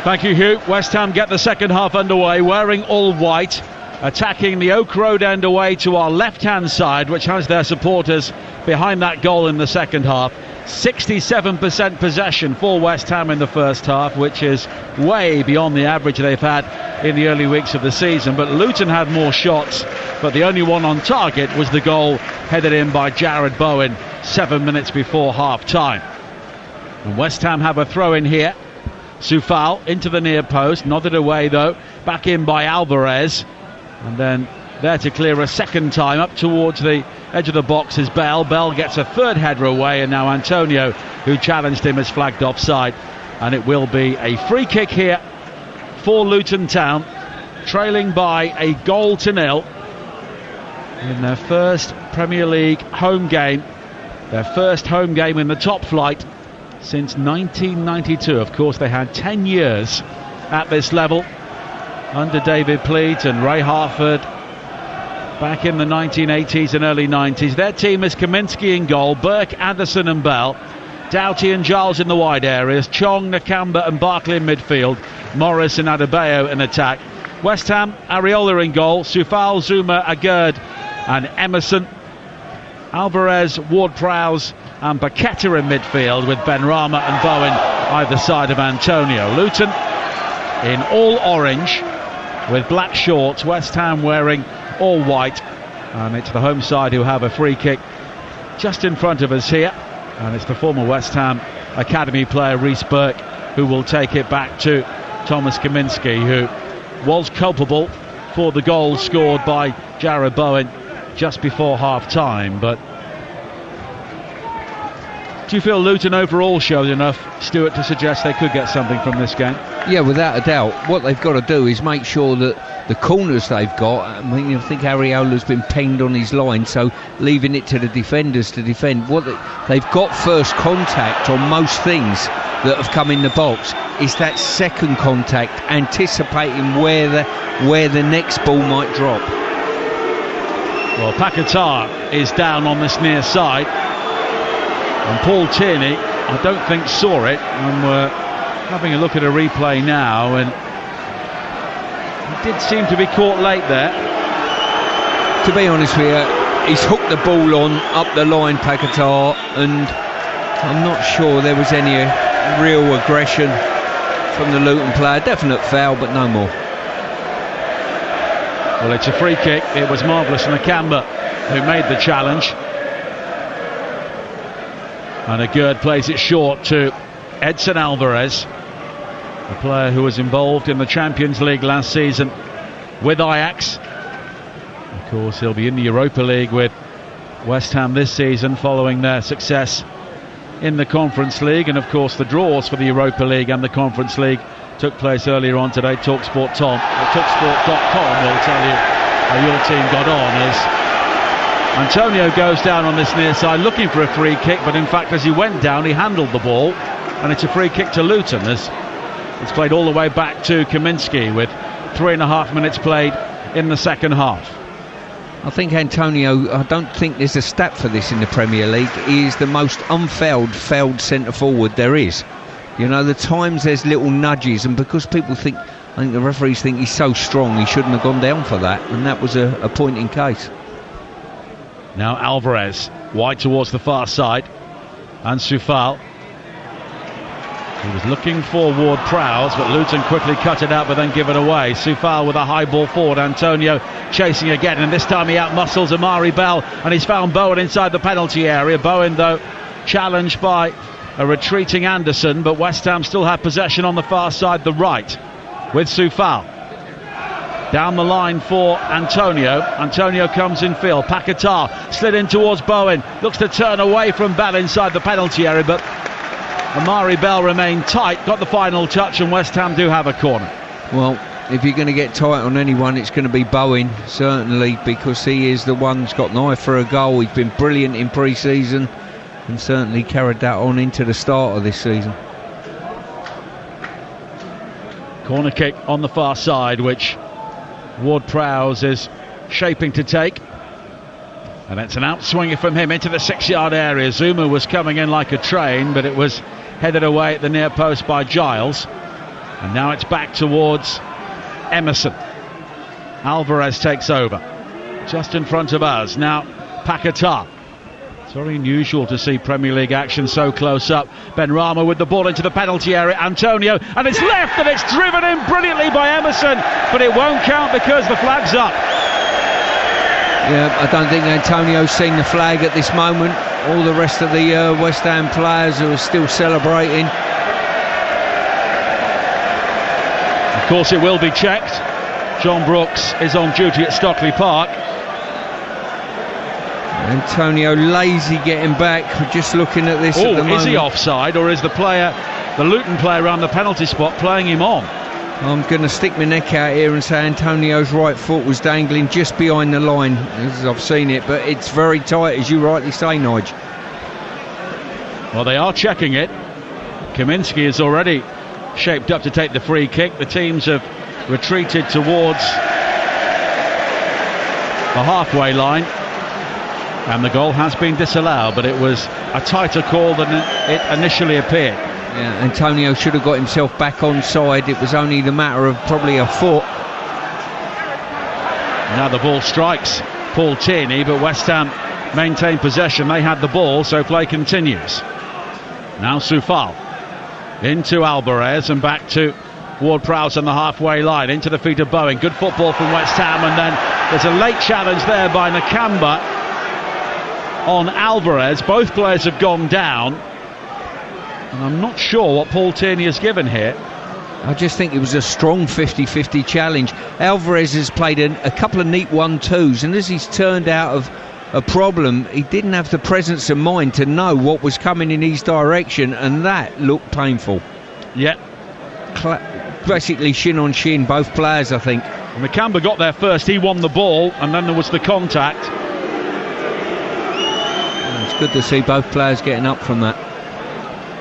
S2: Thank you, Hugh. West Ham get the second half underway, wearing all white, attacking the Oak Road end away to our left-hand side, which has their supporters behind that goal in the second half. 67% possession for West Ham in the first half, which is way beyond the average they've had in the early weeks of the season. But Luton had more shots, but the only one on target was the goal headed in by Jared Bowen 7 minutes before half-time. And West Ham have a throw in here. Soufal into the near post, nodded away though, back in by Alvarez, and then there to clear a second time up towards the edge of the box is Bell. Bell gets a third header away, and now Antonio, who challenged him, is flagged offside, and it will be a free kick here for Luton Town, trailing by a 0-0 in their first Premier League home game, their first home game in the top flight since 1992. Of course, they had 10 years at this level under David Pleat and Ray Harford back in the 1980s and early 90s. Their team is Kaminsky in goal, Burke, Anderson and Bell, Doughty and Giles in the wide areas, Chong, Nakamba and Barkley in midfield, Morris and Adebayo in attack. West Ham, Areola in goal, Soufal, Zuma, Agurd and Emerson, Alvarez, Ward-Prowse and Paqueta in midfield, with Benrahma and Bowen either side of Antonio. Luton in all orange with black shorts, West Ham wearing all white, and it's the home side who have a free kick just in front of us here, and it's the former West Ham academy player Reece Burke who will take it back to Thomas Kaminsky, who was culpable for the goal scored by Jared Bowen just before half-time. But do you feel Luton overall showed enough, Stuart, to suggest they could get something from this game?
S9: Yeah, without a doubt. What they've got to do is make sure that the corners they've got, I mean, I think Ariola's been pinged on his line, so leaving it to the defenders to defend. They've got first contact on most things that have come in the box. Is that second contact, anticipating where the next ball might drop.
S2: Well, Paquetá is down on this near side, and Paul Tierney, I don't think saw it, and we're having a look at a replay now, and he did seem to be caught late there.
S9: To be honest with you, he's hooked the ball on up the line, Paquetá, and I'm not sure there was any real aggression from the Luton player. Definite foul, but no more.
S2: Well, it's a free kick. It was Marvellous Nakamba who made the challenge. And Agurd plays it short to Edson Alvarez, a player who was involved in the Champions League last season with Ajax. Of course, he'll be in the Europa League with West Ham this season following their success in the Conference League. And of course, the draws for the Europa League and the Conference League took place earlier on today. Talksport Tom, Talksport.com will tell you how your team got on as Antonio goes down on this near side looking for a free kick, but in fact as he went down he handled the ball, and it's a free kick to Luton as it's played all the way back to Kaminski with 3.5 minutes played in the second half.
S9: I think Antonio, I don't think there's a stat for this in the Premier League. He is the most fouled centre forward there is. You know, the times there's little nudges, and because people think, I think the referees think he's so strong he shouldn't have gone down for that, and that was a point in case.
S2: Now Alvarez wide towards the far side, and Soufal, he was looking for Ward-Prowse, but Luton quickly cut it out but then give it away. Soufal with a high ball forward, Antonio chasing again, and this time he outmuscles Amari Bell, and he's found Bowen inside the penalty area. Bowen though challenged by a retreating Anderson, but West Ham still have possession on the far side, the right, with Soufal. Down the line for Antonio. Antonio comes in field. Paquetá slid in towards Bowen. Looks to turn away from Bell inside the penalty area, but Amari Bell remained tight. Got the final touch, and West Ham do have a corner.
S9: Well, if you're going to get tight on anyone, it's going to be Bowen, certainly, because he is the one who's got an eye for a goal. He's been brilliant in pre-season and certainly carried that on into the start of this season.
S2: Corner kick on the far side, which Ward-Prowse is shaping to take, and it's an outswinger from him into the 6-yard area. Zuma was coming in like a train, but it was headed away at the near post by Giles, and now it's back towards Emerson. Alvarez takes over just in front of us. Now Paquetá. It's very unusual to see Premier League action so close up. Benrahma with the ball into the penalty area. Antonio, and it's left, and it's driven in brilliantly by Emerson, but it won't count because the flag's up.
S9: Yeah, I don't think Antonio's seen the flag at this moment. All the rest of the West Ham players are still celebrating.
S2: Of course it will be checked. John Brooks is on duty at Stockley Park.
S9: Antonio lazy getting back. We're just looking at this at the moment.
S2: Is he offside, or is the Luton player around the penalty spot playing him on?
S9: I'm going to stick my neck out here and say Antonio's right foot was dangling just behind the line, as I've seen it, but it's very tight, as you rightly say, Nige.
S2: Well, they are checking it. Kaminski is already shaped up to take the free kick. The teams have retreated towards the halfway line, and the goal has been disallowed, but it was a tighter call than it initially appeared.
S9: Yeah, Antonio should have got himself back on side. It was only the matter of probably a foot.
S2: Now the ball strikes Paul Tierney, but West Ham maintain possession. They had the ball, so play continues. Now Soufal into Alvarez and back to Ward-Prowse on the halfway line, into the feet of Bowen. Good football from West Ham, and then there's a late challenge there by Nakamba on Alvarez. Both players have gone down, and I'm not sure what Paul Tierney has given here.
S9: I just think it was a strong 50-50 challenge. Alvarez has played a couple of neat 1-2s, and as he's turned out of a problem, he didn't have the presence of mind to know what was coming in his direction, and that looked painful.
S2: Yeah.
S9: Basically shin on shin, both players, I think.
S2: And McCamber got there first, he won the ball, and then there was the contact.
S9: It's good to see both players getting up from that.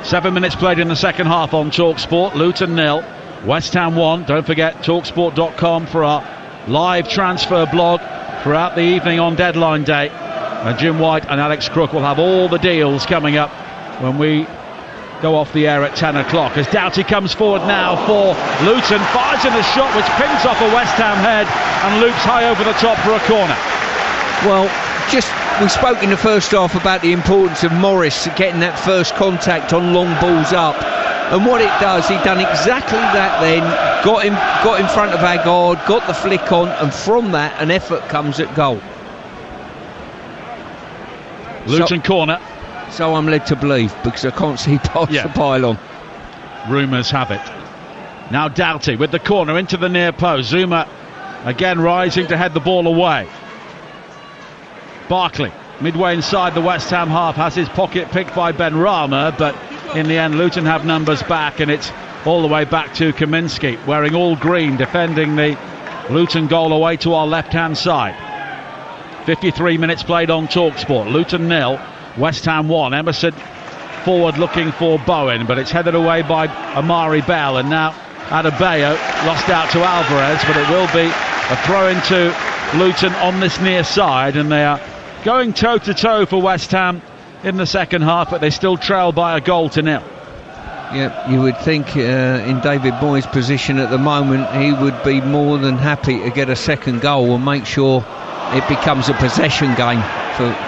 S2: 7 minutes played in the second half on Talksport. Luton 0, West Ham 1. Don't forget talksport.com for our live transfer blog throughout the evening on deadline day. And Jim White and Alex Crook will have all the deals coming up when we go off the air at 10 o'clock. As Doughty comes forward now for Luton, fires in the shot which pings off a West Ham head and loops high over the top for a corner.
S9: Well, we spoke in the first half about the importance of Morris getting that first contact on long balls up, and what it does, he done exactly that then, got in front of our guard, got the flick on, and from that an effort comes at goal.
S2: Luton corner.
S9: So I'm led to believe, because I can't see past the pylon.
S2: Rumours have it. Now Doughty with the corner into the near post. Zuma again rising to head the ball away. Barkley, midway inside the West Ham half, has his pocket picked by Ben Rama, but in the end Luton have numbers back, and it's all the way back to Kaminski, wearing all green, defending the Luton goal away to our left-hand side. 53 minutes played on Talksport. Luton 0, West Ham 1. Emerson forward looking for Bowen, but it's headed away by Amari Bell, and now Adebayo lost out to Alvarez, but it will be a throw into Luton on this near side, and they are going toe-to-toe for West Ham in the second half, but they still trail by a goal to nil.
S9: Yeah, you would think in David Moyes' position at the moment, he would be more than happy to get a second goal and make sure it becomes a possession game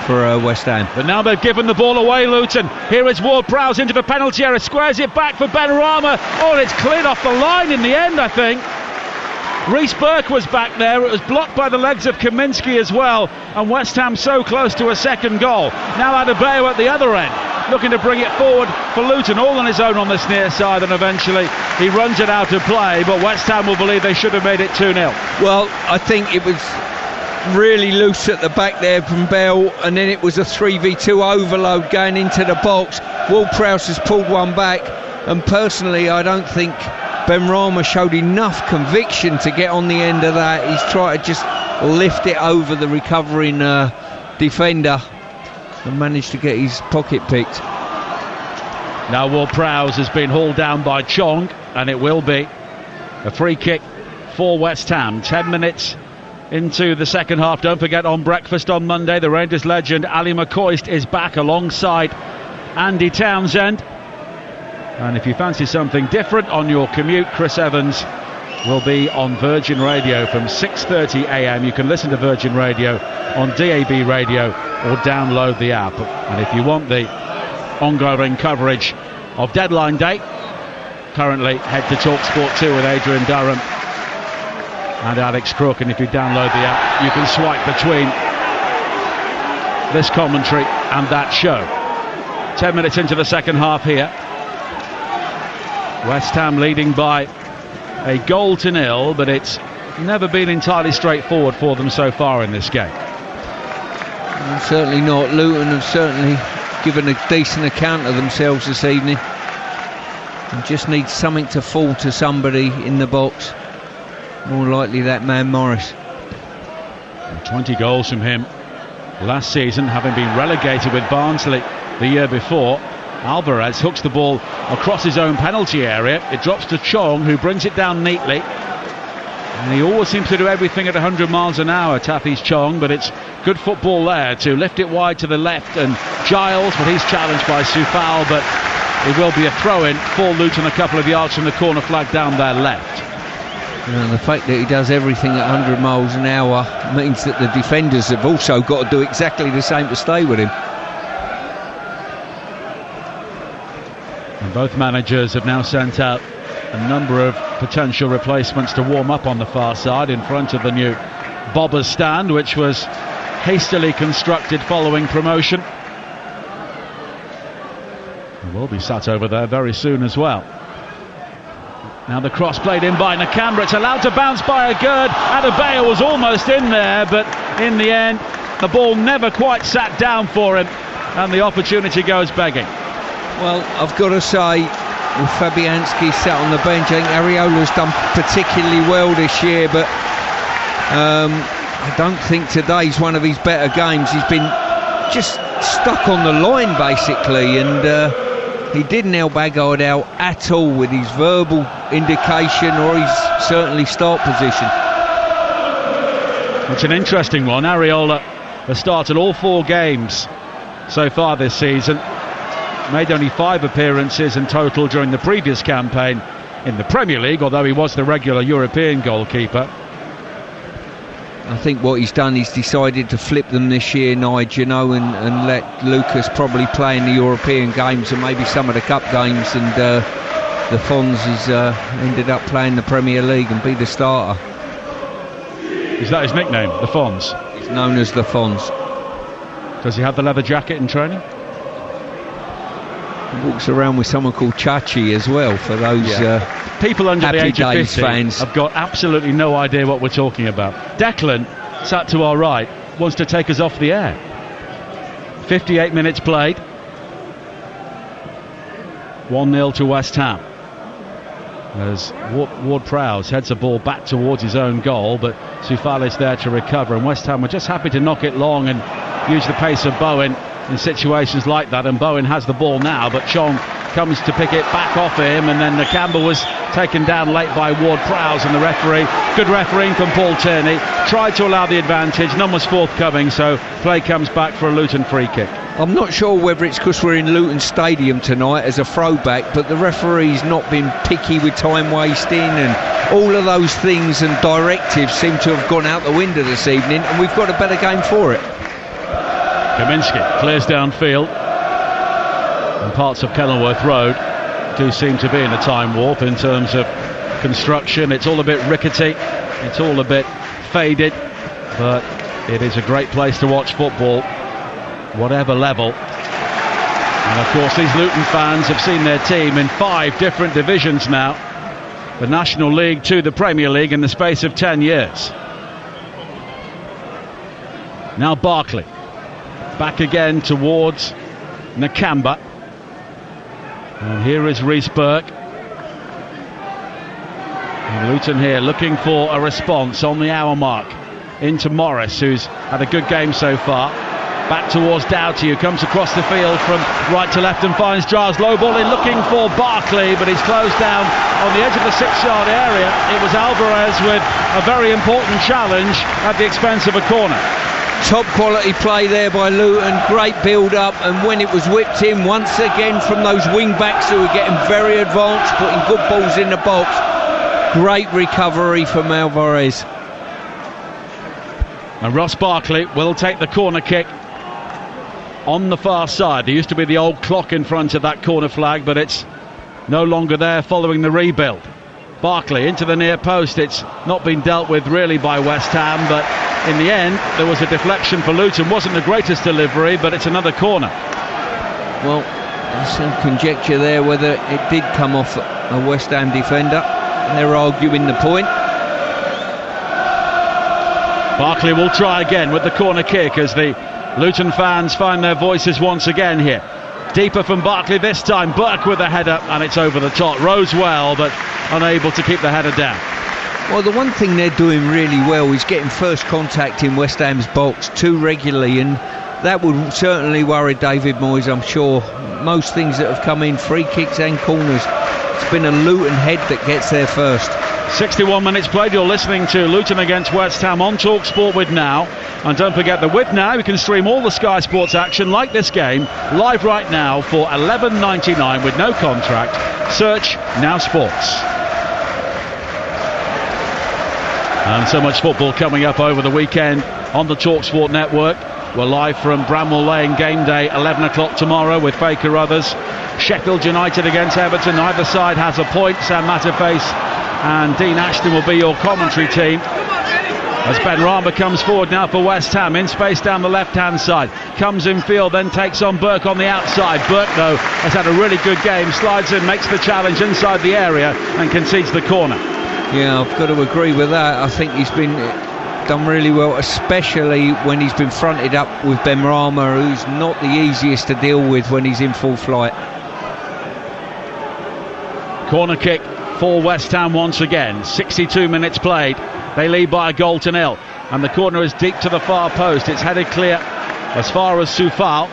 S9: for West Ham.
S2: But now they've given the ball away, Luton. Here is Ward-Prowse into the penalty area, squares it back for Ben Rama. Oh, it's cleared off the line in the end, I think. Reece Burke was back there. It was blocked by the legs of Kaminski as well, and West Ham so close to a second goal. Now Adebayo at the other end, looking to bring it forward for Luton, all on his own on this near side, and eventually he runs it out of play, but West Ham will believe they should have made it 2-0.
S9: Well, I think it was really loose at the back there from Bell, and then it was a 3v2 overload going into the box. Ward-Prowse has pulled one back, and personally I don't think Ben Rama showed enough conviction to get on the end of that. He's tried to just lift it over the recovering defender and managed to get his pocket picked.
S2: Now Ward-Prowse has been hauled down by Chong, and it will be a free kick for West Ham. 10 minutes into the second half. Don't forget, on breakfast on Monday, the Rangers legend Ali McCoist is back alongside Andy Townsend. And if you fancy something different on your commute, Chris Evans will be on Virgin Radio from 6:30 a.m. You can listen to Virgin Radio on DAB Radio or download the app. And if you want the ongoing coverage of Deadline Day, currently head to Talksport 2 with Adrian Durham and Alex Crook. And if you download the app, you can swipe between this commentary and that show. 10 minutes into the second half here. West Ham leading by a goal to nil, but it's never been entirely straightforward for them so far in this game.
S9: Well, certainly not. Luton have certainly given a decent account of themselves this evening, and just need something to fall to somebody in the box. More likely that man Morris.
S2: 20 goals from him last season, having been relegated with Barnsley the year before. Alvarez hooks the ball across his own penalty area. It drops to Chong, who brings it down neatly. And he always seems to do everything at 100 miles an hour, Taffy's Chong, but it's good football there to lift it wide to the left. And Giles, but he's challenged by Soufal, but it will be a throw-in for Luton a couple of yards from the corner flag down their left.
S9: And the fact that he does everything at 100 miles an hour means that the defenders have also got to do exactly the same to stay with him.
S2: And both managers have now sent out a number of potential replacements to warm up on the far side in front of the new Bobbers stand, which was hastily constructed following promotion. And will be sat over there very soon as well. Now the cross played in by Nakamba. It's allowed to bounce by Agurd. Adebayo was almost in there, but in the end, the ball never quite sat down for him, and the opportunity goes begging.
S9: Well, I've got to say, with Fabianski sat on the bench, I think Areola's done particularly well this year, but I don't think today's one of his better games. He's been just stuck on the line, basically, and he didn't help Agurd out at all with his verbal indication or his certainly start position.
S2: It's an interesting one. Areola has started all 4 games so far this season, made only 5 appearances in total during the previous campaign in the Premier League, although he was the regular European goalkeeper.
S9: I think what he's done, he's decided to flip them this year, Nigel, and let Lucas probably play in the European games and maybe some of the cup games, and the Fons has ended up playing the Premier League and be the starter.
S2: Is that his nickname, the Fons?
S9: He's known as the Fons.
S2: Does he have the leather jacket in training?
S9: He walks around with someone called Chachi as well, for those
S2: people under the age of 50
S9: fans.
S2: Have got absolutely no idea what we're talking about. Declan, sat to our right, wants to take us off the air. 58 minutes played. 1-0 to West Ham. As Ward-Prowse heads the ball back towards his own goal, but Soufal's there to recover, and West Ham were just happy to knock it long and use the pace of Bowen in situations like that, and Bowen has the ball now, but Chong comes to pick it back off him, and then Nakamba was taken down late by Ward-Prowse, and the referee, good refereeing from Paul Tierney, tried to allow the advantage, none was forthcoming, so play comes back for a Luton free kick.
S9: I'm not sure whether it's because we're in Luton Stadium tonight as a throwback, but the referee's not been picky with time wasting, and all of those things and directives seem to have gone out the window this evening, and we've got a better game for it.
S2: Kaminski clears downfield, and parts of Kenilworth Road do seem to be in a time warp in terms of construction. It's all a bit rickety, it's all a bit faded, but it is a great place to watch football, whatever level. And of course these Luton fans have seen their team in 5 different divisions now, the National League to the Premier League, in the space of 10 years. Now Barkley back again towards Nakamba, and here is Reece Burke, and Luton here looking for a response on the hour mark into Morris, who's had a good game so far. Back towards Doughty, who comes across the field from right to left and finds Giles, low ball in looking for Barkley, but he's closed down on the edge of the 6-yard area. It was Alvarez with a very important challenge at the expense of a corner.
S9: Top quality play there by Luton, great build up, and when it was whipped in once again from those wing backs who were getting very advanced, putting good balls in the box, great recovery from Alvarez.
S2: And Ross Barkley will take the corner kick on the far side. There used to be the old clock in front of that corner flag, but it's no longer there following the rebuild. Barkley into the near post. It's not been dealt with really by West Ham, but in the end there was a deflection for Luton. Wasn't the greatest delivery, but it's another corner.
S9: Well, there's some conjecture there whether it did come off a West Ham defender. They're arguing the point.
S2: Barkley will try again with the corner kick as the Luton fans find their voices once again here. Deeper from Barkley this time, Burke with a header, and it's over the top. Rose well, but unable to keep the header down.
S9: Well, the one thing they're doing really well is getting first contact in West Ham's box too regularly, and that would certainly worry David Moyes, I'm sure. Most things that have come in, free kicks and corners, it's been a Luton head that gets there first.
S2: 61 minutes played. You're listening to Luton against West Ham on Talksport with Now. And don't forget that with Now you can stream all the Sky Sports action like this game live right now for $11.99 with no contract. Search Now Sports. And so much football coming up over the weekend on the Talksport network. We're live from Bramwell Lane game day, 11 o'clock tomorrow with Faye Carruthers. Sheffield United against Everton. Either side has a point. Sam Matterface and Dean Ashton will be your commentary team. As Benrahma comes forward now for West Ham, in space down the left-hand side, comes in field, then takes on Burke on the outside. Burke, though, has had a really good game, slides in, makes the challenge inside the area and concedes the corner.
S9: Yeah, I've got to agree with that. I think he's been done really well, especially when he's been fronted up with Benrahma, who's not the easiest to deal with when he's in full flight.
S2: Corner kick for West Ham once again. 62 minutes played. They lead by a goal to nil, and the corner is deep to the far post. It's headed clear as far as Soufal.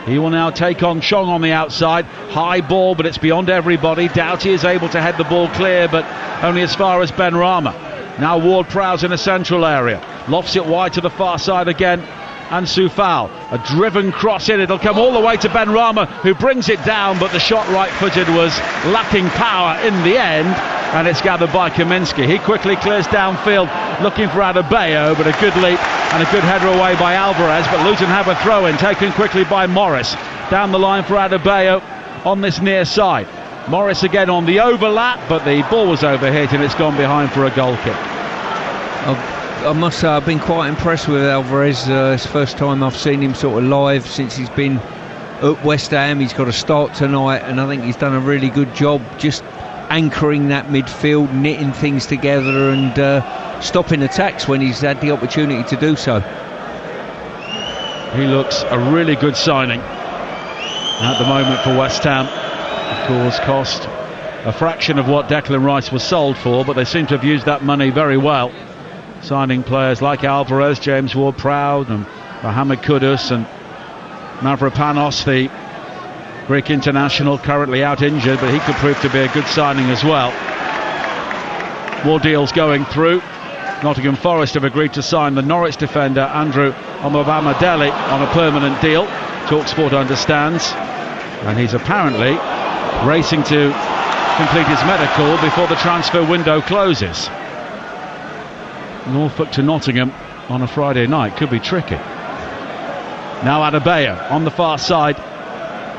S2: He will now take on Chong on the outside. High ball, but it's beyond everybody. Doughty is able to head the ball clear, but only as far as Benrahma. Now Ward-Prowse in the central area. Lofts it wide to the far side again. And Soufal, a driven cross in. It'll come all the way to Benrahma, who brings it down, but the shot right-footed was lacking power in the end, and it's gathered by Kaminski. He quickly clears downfield, looking for Adebayo, but a good leap and a good header away by Alvarez. But Luton have a throw-in, taken quickly by Morris. Down the line for Adebayo on this near side. Morris again on the overlap, but the ball was overhit and it's gone behind for a goal kick.
S9: I must say I've been quite impressed with Alvarez. It's the first time I've seen him sort of live since he's been at West Ham. He's got a start tonight, and I think he's done a really good job just anchoring that midfield, knitting things together and stopping attacks when he's had the opportunity to do so.
S2: He looks a really good signing at the moment for West Ham. Of course, cost a fraction of what Declan Rice was sold for, but they seem to have used that money very well, signing players like Alvarez, James Ward-Prowse and Mohamed Kudus and Mavropanos, the Greek international, currently out injured, but he could prove to be a good signing as well. More deals going through. Nottingham Forest have agreed to sign the Norwich defender Andrew Omobamidele on a permanent deal, Talksport understands, and he's apparently racing to complete his medical before the transfer window closes. Norfolk to Nottingham on a Friday night could be tricky. Now Adebayo on the far side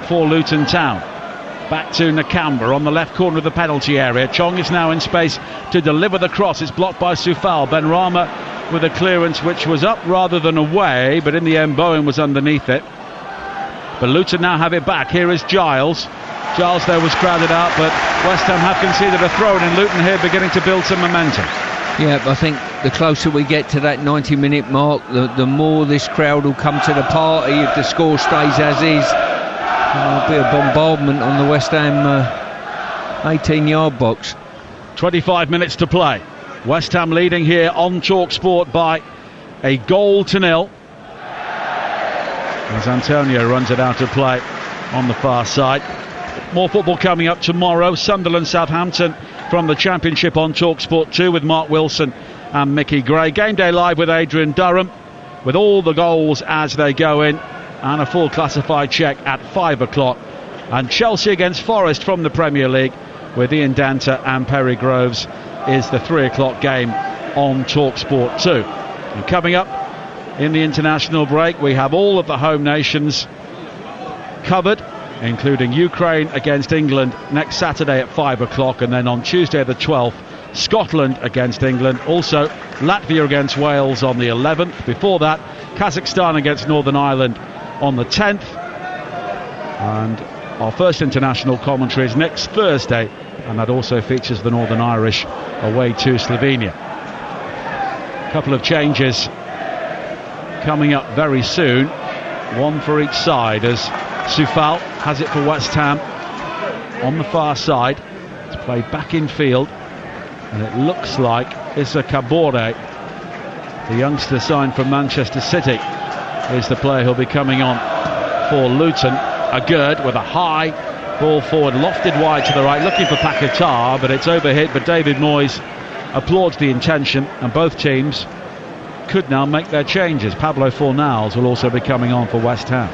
S2: for Luton Town. Back to Nakamba on the left corner of the penalty area. Chong is now in space to deliver the cross. It's blocked by Soufal. Benrahma with a clearance which was up rather than away, but in the end Bowen was underneath it. But Luton now have it back. Here is Giles. Giles there was crowded out, but West Ham have conceded a throw-in, and Luton here beginning to build some momentum.
S9: Yeah, I think the closer we get to that 90-minute mark, the more this crowd will come to the party if the score stays as is. There'll be a bombardment on the West Ham 18-yard box. 25 minutes to play. West Ham leading here on Talksport by a goal to nil. As Antonio runs it out of play on the far side. More football coming up tomorrow. Sunderland Southampton from the Championship on Talksport 2 with Mark Wilson and Mickey Gray. Game day live with Adrian Durham, with all the goals as they go in, and a full classified check at 5 o'clock. And Chelsea against Forest from the Premier League with Ian Danta and Perry Groves is the 3 o'clock game on Talksport 2. And coming up in the international break, we have all of the home nations covered, including Ukraine against England next Saturday at 5 o'clock, and then on Tuesday the 12th, Scotland against England. Also Latvia against Wales on the 11th. Before that, Kazakhstan against Northern Ireland on the 10th. And our first international commentary is next Thursday, and that also features the Northern Irish away to Slovenia. A couple of changes coming up very soon, one for each side, as Soufal has it for West Ham on the far side. It's played back in field, and it looks like Issa Kabore, the youngster signed from Manchester City, is the player who'll be coming on for Luton. Agurd with a high ball forward, lofted wide to the right, looking for Paquetá, but it's overhit. But David Moyes applauds the intention, and both teams could now make their changes. Pablo Fornals will also be coming on for West Ham.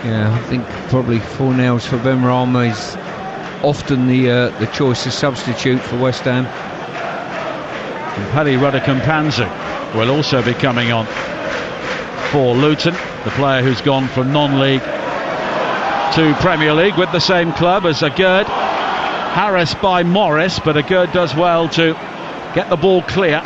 S9: Yeah, I think probably Fornals for Benrahma is often the choice of substitute for West Ham.
S2: And Paddy Rudder-Kampanzu will also be coming on for Luton, the player who's gone from non-league to Premier League with the same club as Agurd. Harassed by Morris, but Agurd does well to get the ball clear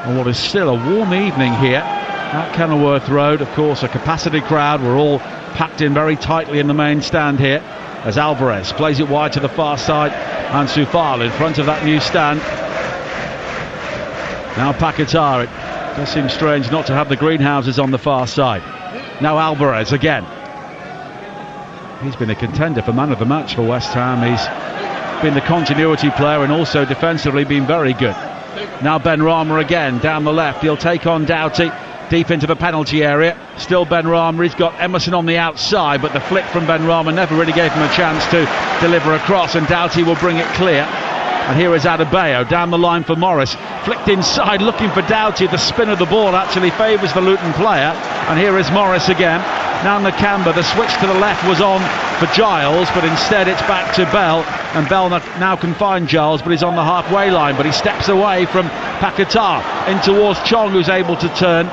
S2: on what is still a warm evening here at Kenilworth Road. Of course, a capacity crowd. We're all packed in very tightly in the main stand here as Alvarez plays it wide to the far side, and Soufal in front of that new stand. Now Paquetá. It does seem strange not to have the greenhouses on the far side. Now Alvarez again. He's been a contender for man of the match for West Ham. He's been the continuity player and also defensively been very good. Now Benrahma again down the left. He'll take on Doughty deep into the penalty area. Still Benrahma. He's got Emerson on the outside, but the flick from Benrahma never really gave him a chance to deliver a cross, and Doughty will bring it clear. And here is Adebayo down the line for Morris. Flicked inside looking for Doughty. The spin of the ball actually favours the Luton player. And here is Morris again. Now Nakamba. The switch to the left was on for Giles, but instead it's back to Bell. And Bell now can find Giles, but he's on the halfway line. But he steps away from Paquetá in towards Chong, who's able to turn.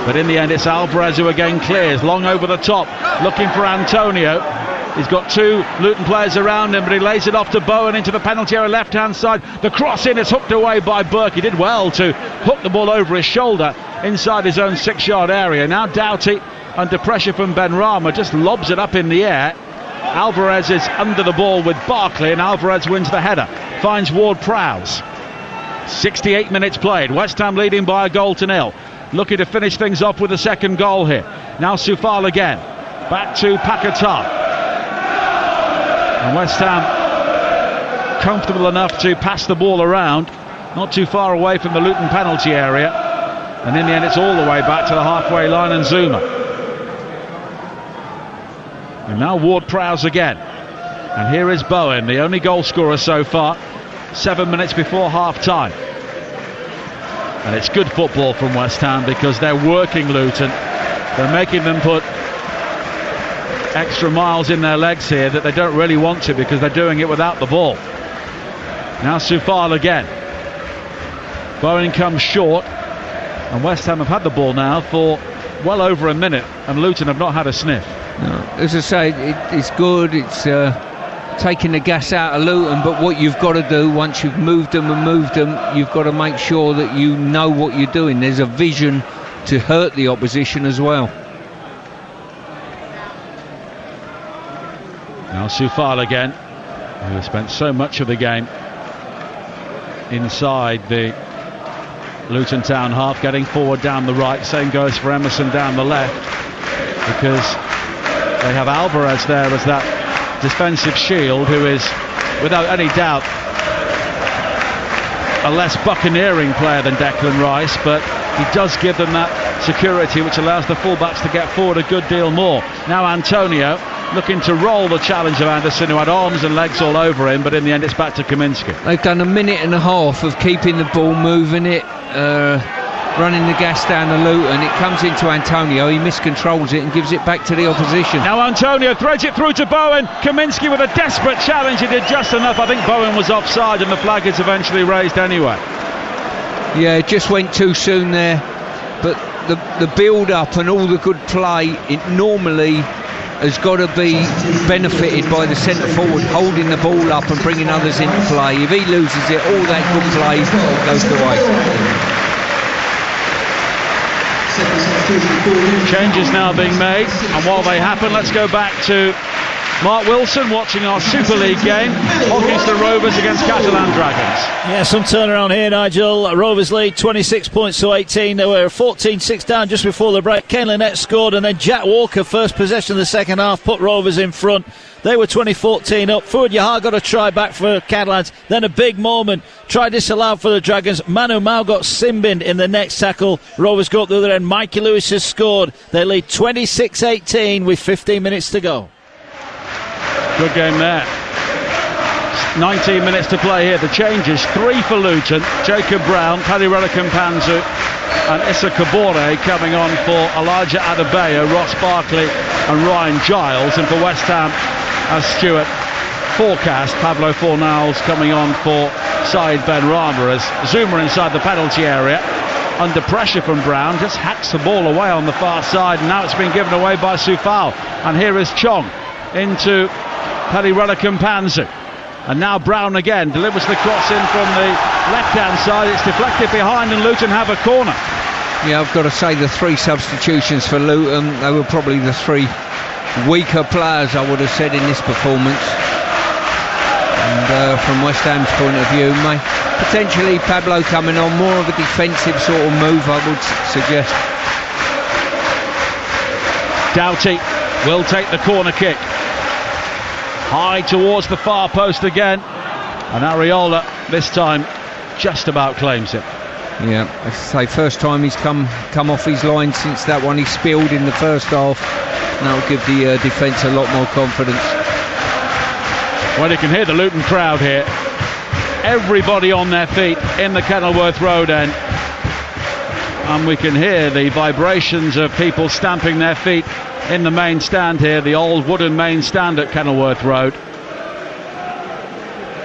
S2: But in the end it's Alvarez who again clears. Long over the top, looking for Antonio. He's got two Luton players around him, but he lays it off to Bowen into the penalty area left-hand side. The cross in is hooked away by Burke. He did well to hook the ball over his shoulder inside his own 6-yard area. Now Doughty, under pressure from Benrahma, just lobs it up in the air. Alvarez is under the ball with Barkley, and Alvarez wins the header. Finds Ward-Prowse. 68 minutes played. West Ham leading by a goal to nil. Looking to finish things off with a second goal here. Now Soufal again. Back to Paquetá. And West Ham comfortable enough to pass the ball around, not too far away from the Luton penalty area. And in the end it's all the way back to the halfway line and Zuma. And now Ward-Prowse again. And here is Bowen, the only goal scorer so far, 7 minutes before half-time. And it's good football from West Ham because they're working Luton. They're making them put extra miles in their legs here that they don't really want to because they're doing it without the ball. Now Soufal again. Bowen comes short, and West Ham have had the ball now for well over a minute, and Luton have not had a sniff.
S9: No, as I say, it's good. It's taking the gas out of Luton, but what you've got to do once you've moved them, you've got to make sure that you know what you're doing. There's a vision to hurt the opposition as well.
S2: Now Soufal again, who has spent so much of the game inside the Luton Town half, getting forward down the right. Same goes for Emerson down the left, because they have Alvarez there as that defensive shield, who is without any doubt a less buccaneering player than Declan Rice, but he does give them that security which allows the fullbacks to get forward a good deal more. Now Antonio looking to roll the challenge of Anderson, who had arms and legs all over him, but in the end it's back to Kaminski.
S9: They've done a minute and a half of keeping the ball, moving it, running the gas down the Luton. It comes into Antonio, he miscontrols it and gives it back to the opposition.
S2: Now Antonio threads it through to Bowen. Kaminski with a desperate challenge. He did just enough. I think Bowen was offside and the flag is eventually raised anyway.
S9: Yeah, it just went too soon there, but the build-up and all the good play, it normally has got to be benefited by the centre forward holding the ball up and bringing others into play. If he loses it, all that good play goes to waste.
S2: Changes now being made, and while they happen, let's go back to Mark Wilson watching our Super League game, Hawkinson Rovers against Catalan Dragons.
S15: Yeah, some turnaround here, Nigel. Rovers lead 26 points to 18. They were 14-6 down just before the break. Kane Lynette scored, and then Jack Walker, first possession of the second half, put Rovers in front. They were 20-14 up. Fuad Yahar got a try back for Catalans. Then a big moment. Try disallowed for the Dragons. Manu Mao got sin-binned in the next tackle. Rovers go up the other end. Mikey Lewis has scored. They lead 26-18 with 15 minutes to go.
S2: Good game there. 19 minutes to play here. The changes: 3 for Luton. Jacob Brown, Paddy Kampanzu and Issa Kabore coming on for Elijah Adebayo, Ross Barkley and Ryan Giles. And for West Ham, as Stuart forecast, Pablo Fornals coming on for Said Benrahma, as Zuma inside the penalty area. Under pressure from Brown, just hacks the ball away on the far side, and now it's been given away by Soufal. And here is Chong into Paddy Kampanzu. And now Brown again delivers the cross in from the left-hand side. It's deflected behind and Luton have a corner.
S9: Yeah, I've got to say the 3 substitutions for Luton, they were probably the 3 weaker players, I would have said, in this performance. And from West Ham's point of view, potentially Pablo coming on, more of a defensive sort of move, I would suggest.
S2: Doughty will take the corner kick. High towards the far post again. And Areola, this time, just about claims it.
S9: Yeah, I say first time he's come off his line since that one he spilled in the first half. And that will give the defence a lot more confidence.
S2: Well, you can hear the Luton crowd here. Everybody on their feet in the Kenilworth Road end. And we can hear the vibrations of people stamping their feet in the main stand here, the old wooden main stand at Kenilworth Road.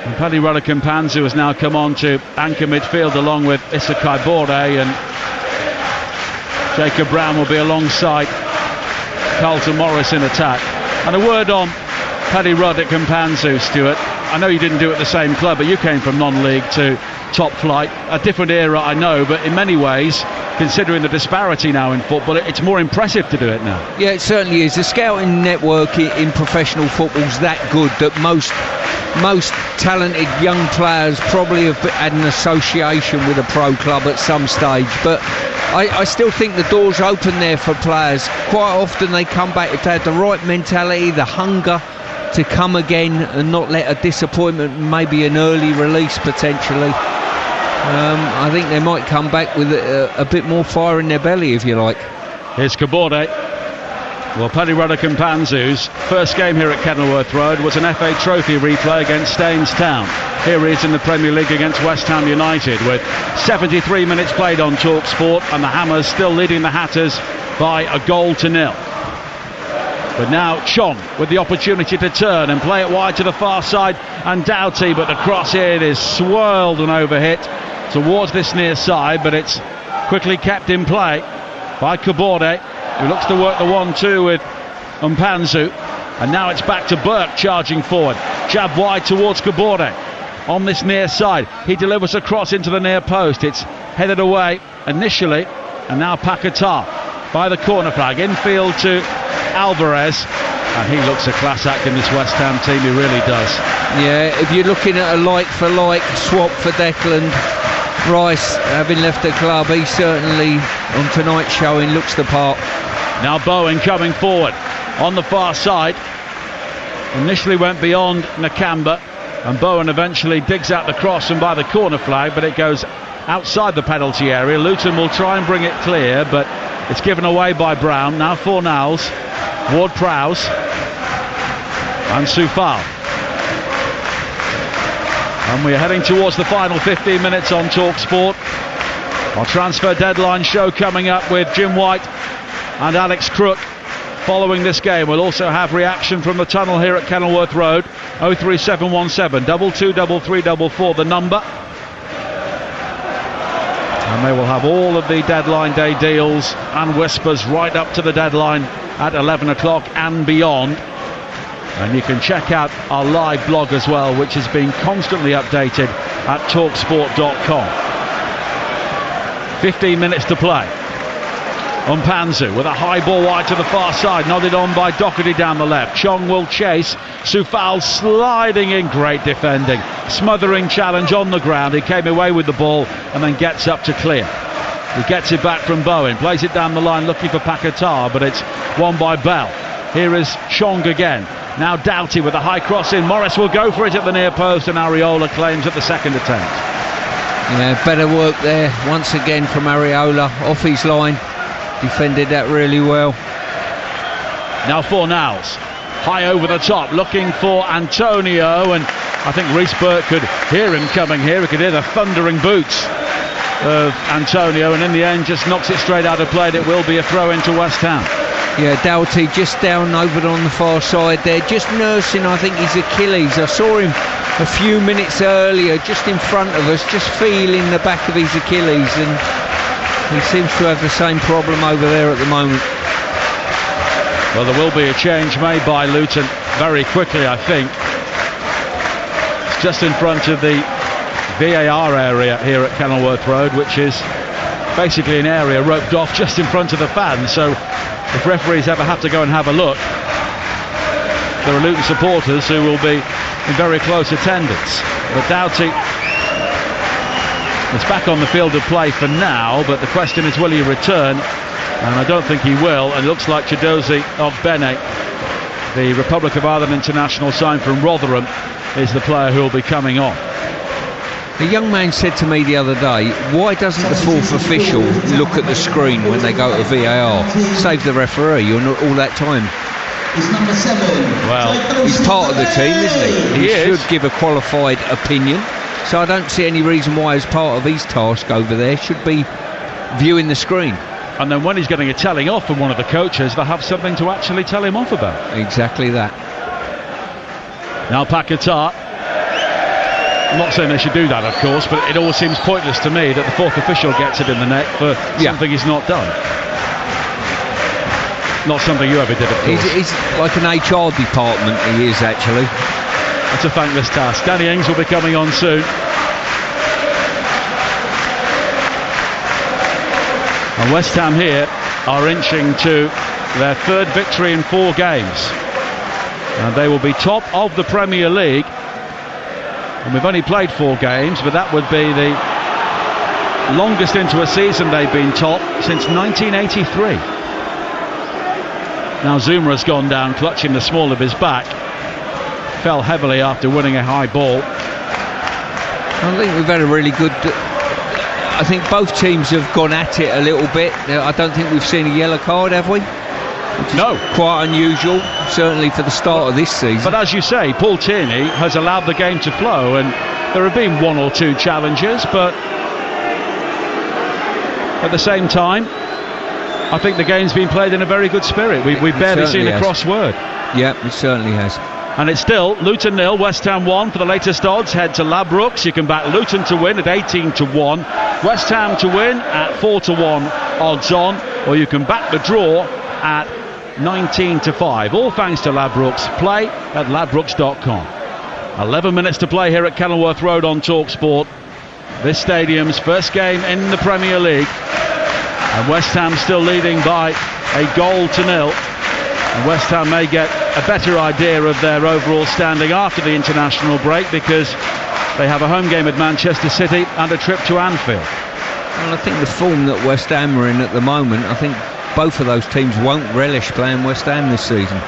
S2: And Paddy Ruddock-Mpanzu has now come on to anchor midfield along with Issa Kaibore, and Jacob Brown will be alongside Carlton Morris in attack. And a word on Paddy Ruddock-Mpanzu, Stuart. I know you didn't do it at the same club, but you came from non-league to top flight. A different era, I know, but in many ways, considering the disparity now in football, it's more impressive to do it now.
S9: Yeah, it certainly is. The scouting network in professional football is that good that most talented young players probably have had an association with a pro club at some stage, but I still think the door's open there for players. Quite often they come back if they had the right mentality, the hunger to come again and not let a disappointment, maybe an early release potentially. I think they might come back with a bit more fire in their belly, if you like.
S2: Here's Kaibore. Well, Paddy Ruddock-Mpanzu's first game here at Kenilworth Road was an FA Trophy replay against Staines Town. Here he is in the Premier League against West Ham United with 73 minutes played on Talksport, and the Hammers still leading the Hatters by 1-0. But now Chong with the opportunity to turn and play it wide to the far side, and Doughty, but the cross in is swirled and overhit towards this near side, but it's quickly kept in play by Kaibore, who looks to work the 1-2 with Mpanzu. And now it's back to Burke charging forward. Jab wide towards Kaibore on this near side. He delivers a cross into the near post. It's headed away initially, and now Paquetá by the corner flag. Infield to Alvarez, and he looks a class act in this West Ham team, he really does.
S9: Yeah, if you're looking at a like-for-like swap for Declan Rice having left the club, he certainly on tonight's showing looks the part.
S2: Now Bowen coming forward on the far side. Initially went beyond Nakamba, and Bowen eventually digs out the cross and by the corner flag, but it goes outside the penalty area. Luton will try and bring it clear, but it's given away by Brown. Now Fornals, Ward-Prowse and Soufal. And we're heading towards the final 15 minutes on Talksport. Our transfer deadline show coming up with Jim White and Alex Crook following this game. We'll also have reaction from the tunnel here at Kenilworth Road. 03717 223344 the number. And they will have all of the deadline day deals and whispers right up to the deadline at 11 o'clock and beyond. And you can check out our live blog as well, which is being constantly updated at talksport.com. 15 minutes to play. Mpanzu with a high ball wide to the far side, nodded on by Doherty down the left. Chong will chase. Soufal sliding in, great defending. Smothering challenge on the ground. He came away with the ball and then gets up to clear. He gets it back from Bowen, plays it down the line looking for Paquetá, but it's won by Bell. Here is Chong again. Now Doughty with a high cross in. Morris will go for it at the near post, and Areola claims at the second attempt.
S9: Yeah, better work there once again from Areola off his line. Defended that really well.
S2: Now Fornals, high over the top, looking for Antonio, and I think Reece Burke could hear him coming here. He could hear the thundering boots of Antonio, and in the end just knocks it straight out of play. It will be a throw into West Ham.
S9: Yeah, Doughty just down over on the far side there, just nursing, I think, his Achilles. I saw him a few minutes earlier, just in front of us, just feeling the back of his Achilles, and he seems to have the same problem over there at the moment. Well,
S2: there will be a change made by Luton very quickly, I think. just in front of the VAR area here at Kenilworth Road, which is basically an area roped off just in front of the fans. So if referees ever have to go and have a look, there are Luton supporters who will be in very close attendance. But Doughty is back on the field of play for now, but the question is, will he return? And I don't think he will. And it looks like Chidozie Ogbene, the Republic of Ireland international signed from Rotherham, is the player who will be coming on.
S9: A young man said to me the other day, why doesn't the fourth official look at the screen when they go to VAR? Save the referee all that time.
S2: Well,
S9: he's part of the team, isn't he?
S2: He
S9: should give a qualified opinion. So I don't see any reason why, as part of his task over there, should be viewing the screen.
S2: And then when he's getting a telling off from one of the coaches, they'll have something to actually tell him off about.
S9: Exactly that.
S2: Now Paquetá. I'm not saying they should do that, of course, but it always seems pointless to me that the fourth official gets it in the net for something he's not done. Not something you ever did, of course.
S9: He's like an HR department, he is, actually.
S2: That's a thankless task. Danny Ings will be coming on soon. And West Ham here are inching to their third victory in 4 games. And they will be top of the Premier League. And we've only played 4 games, but that would be the longest into a season they've been top since 1983. Now Zuma has gone down, clutching the small of his back. Fell heavily after winning a high ball.
S9: I think we've had a really good... I think both teams have gone at it a little bit. I don't think we've seen a yellow card, have we?
S2: No.
S9: Quite unusual, certainly for the start of this season.
S2: But as you say, Paul Tierney has allowed the game to flow, and there have been 1 or 2 challenges, but at the same time, I think the game's been played in a very good spirit. We've barely seen a cross word.
S9: Yeah, it certainly has.
S2: And it's still Luton 0, West Ham 1. For the latest odds, head to Ladbrokes. You can back Luton to win at 18-1, West Ham to win at 4-1 odds on, or you can back the draw at 19-5. All thanks to Ladbrokes. Play at ladbrokes.com. 11 minutes to play here at Kenilworth Road on Talksport. This stadium's first game in the Premier League, and West Ham still leading by a 1-0. And West Ham may get a better idea of their overall standing after the international break, because they have a home game at Manchester City and a trip to Anfield.
S9: Well, I think the form that West Ham are in at the moment, I think both of those teams won't relish playing West Ham this season.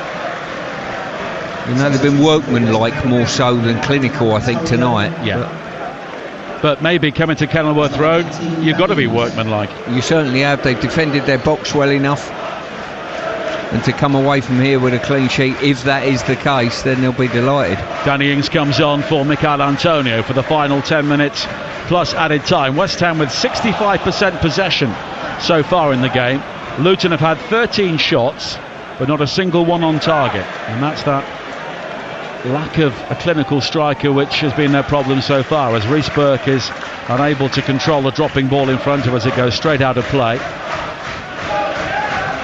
S9: You know, they've been workmanlike more so than clinical, I think, tonight.
S2: Yeah. But maybe coming to Kenilworth Road, you've got to be workmanlike.
S9: You certainly have. They've defended their box well enough. And to come away from here with a clean sheet, if that is the case, then they'll be delighted.
S2: Danny Ings comes on for Michail Antonio for the final 10 minutes plus added time. West Ham with 65% possession so far in the game. Luton have had 13 shots, but not a single one on target. And that's that lack of a clinical striker which has been their problem so far, as Reece Burke is unable to control the dropping ball in front of us. It goes straight out of play.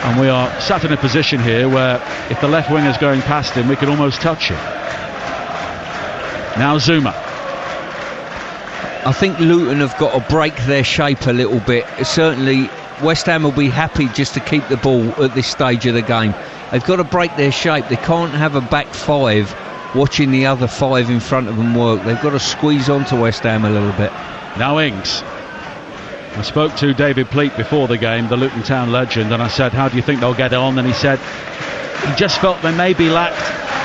S2: And we are sat in a position here where if the left winger is going past him, we can almost touch him. Now Zuma.
S9: I think Luton have got to break their shape a little bit. Certainly West Ham will be happy just to keep the ball at this stage of the game. They've got to break their shape. They can't have a back 5 watching the other 5 in front of them work. They've got to squeeze onto West Ham a little bit.
S2: Now Ings. I spoke to David Pleat before the game, the Luton Town legend, and I said, how do you think they'll get on? And he said he just felt they maybe lacked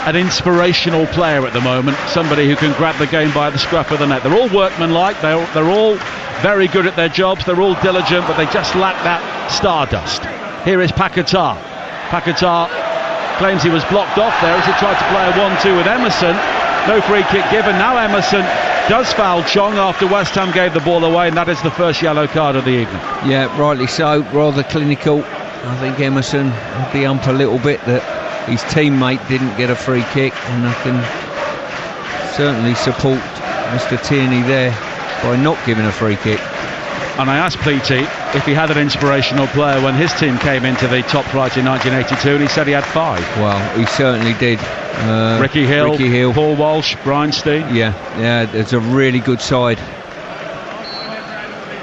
S2: an inspirational player at the moment, somebody who can grab the game by the scruff of the neck. They're all workmanlike, they're all very good at their jobs, they're all diligent, but they just lack that stardust. Here is Paquetá. Paquetá claims he was blocked off there as he tried to play a 1-2 with Emerson. No free kick given. Now Emerson does foul Chong after West Ham gave the ball away, and that is the first yellow card of the evening.
S9: Yeah, rightly so. Rather clinical. I think Emerson had the ump a little bit that his teammate didn't get a free kick, and I can certainly support Mr. Tierney there by not giving a free kick.
S2: And I asked PT if he had an inspirational player when his team came into the top flight in 1982, and he said he had 5.
S9: Well, he certainly did.
S2: Ricky Hill, Paul Walsh, Brian Steen.
S9: Yeah, it's a really good side.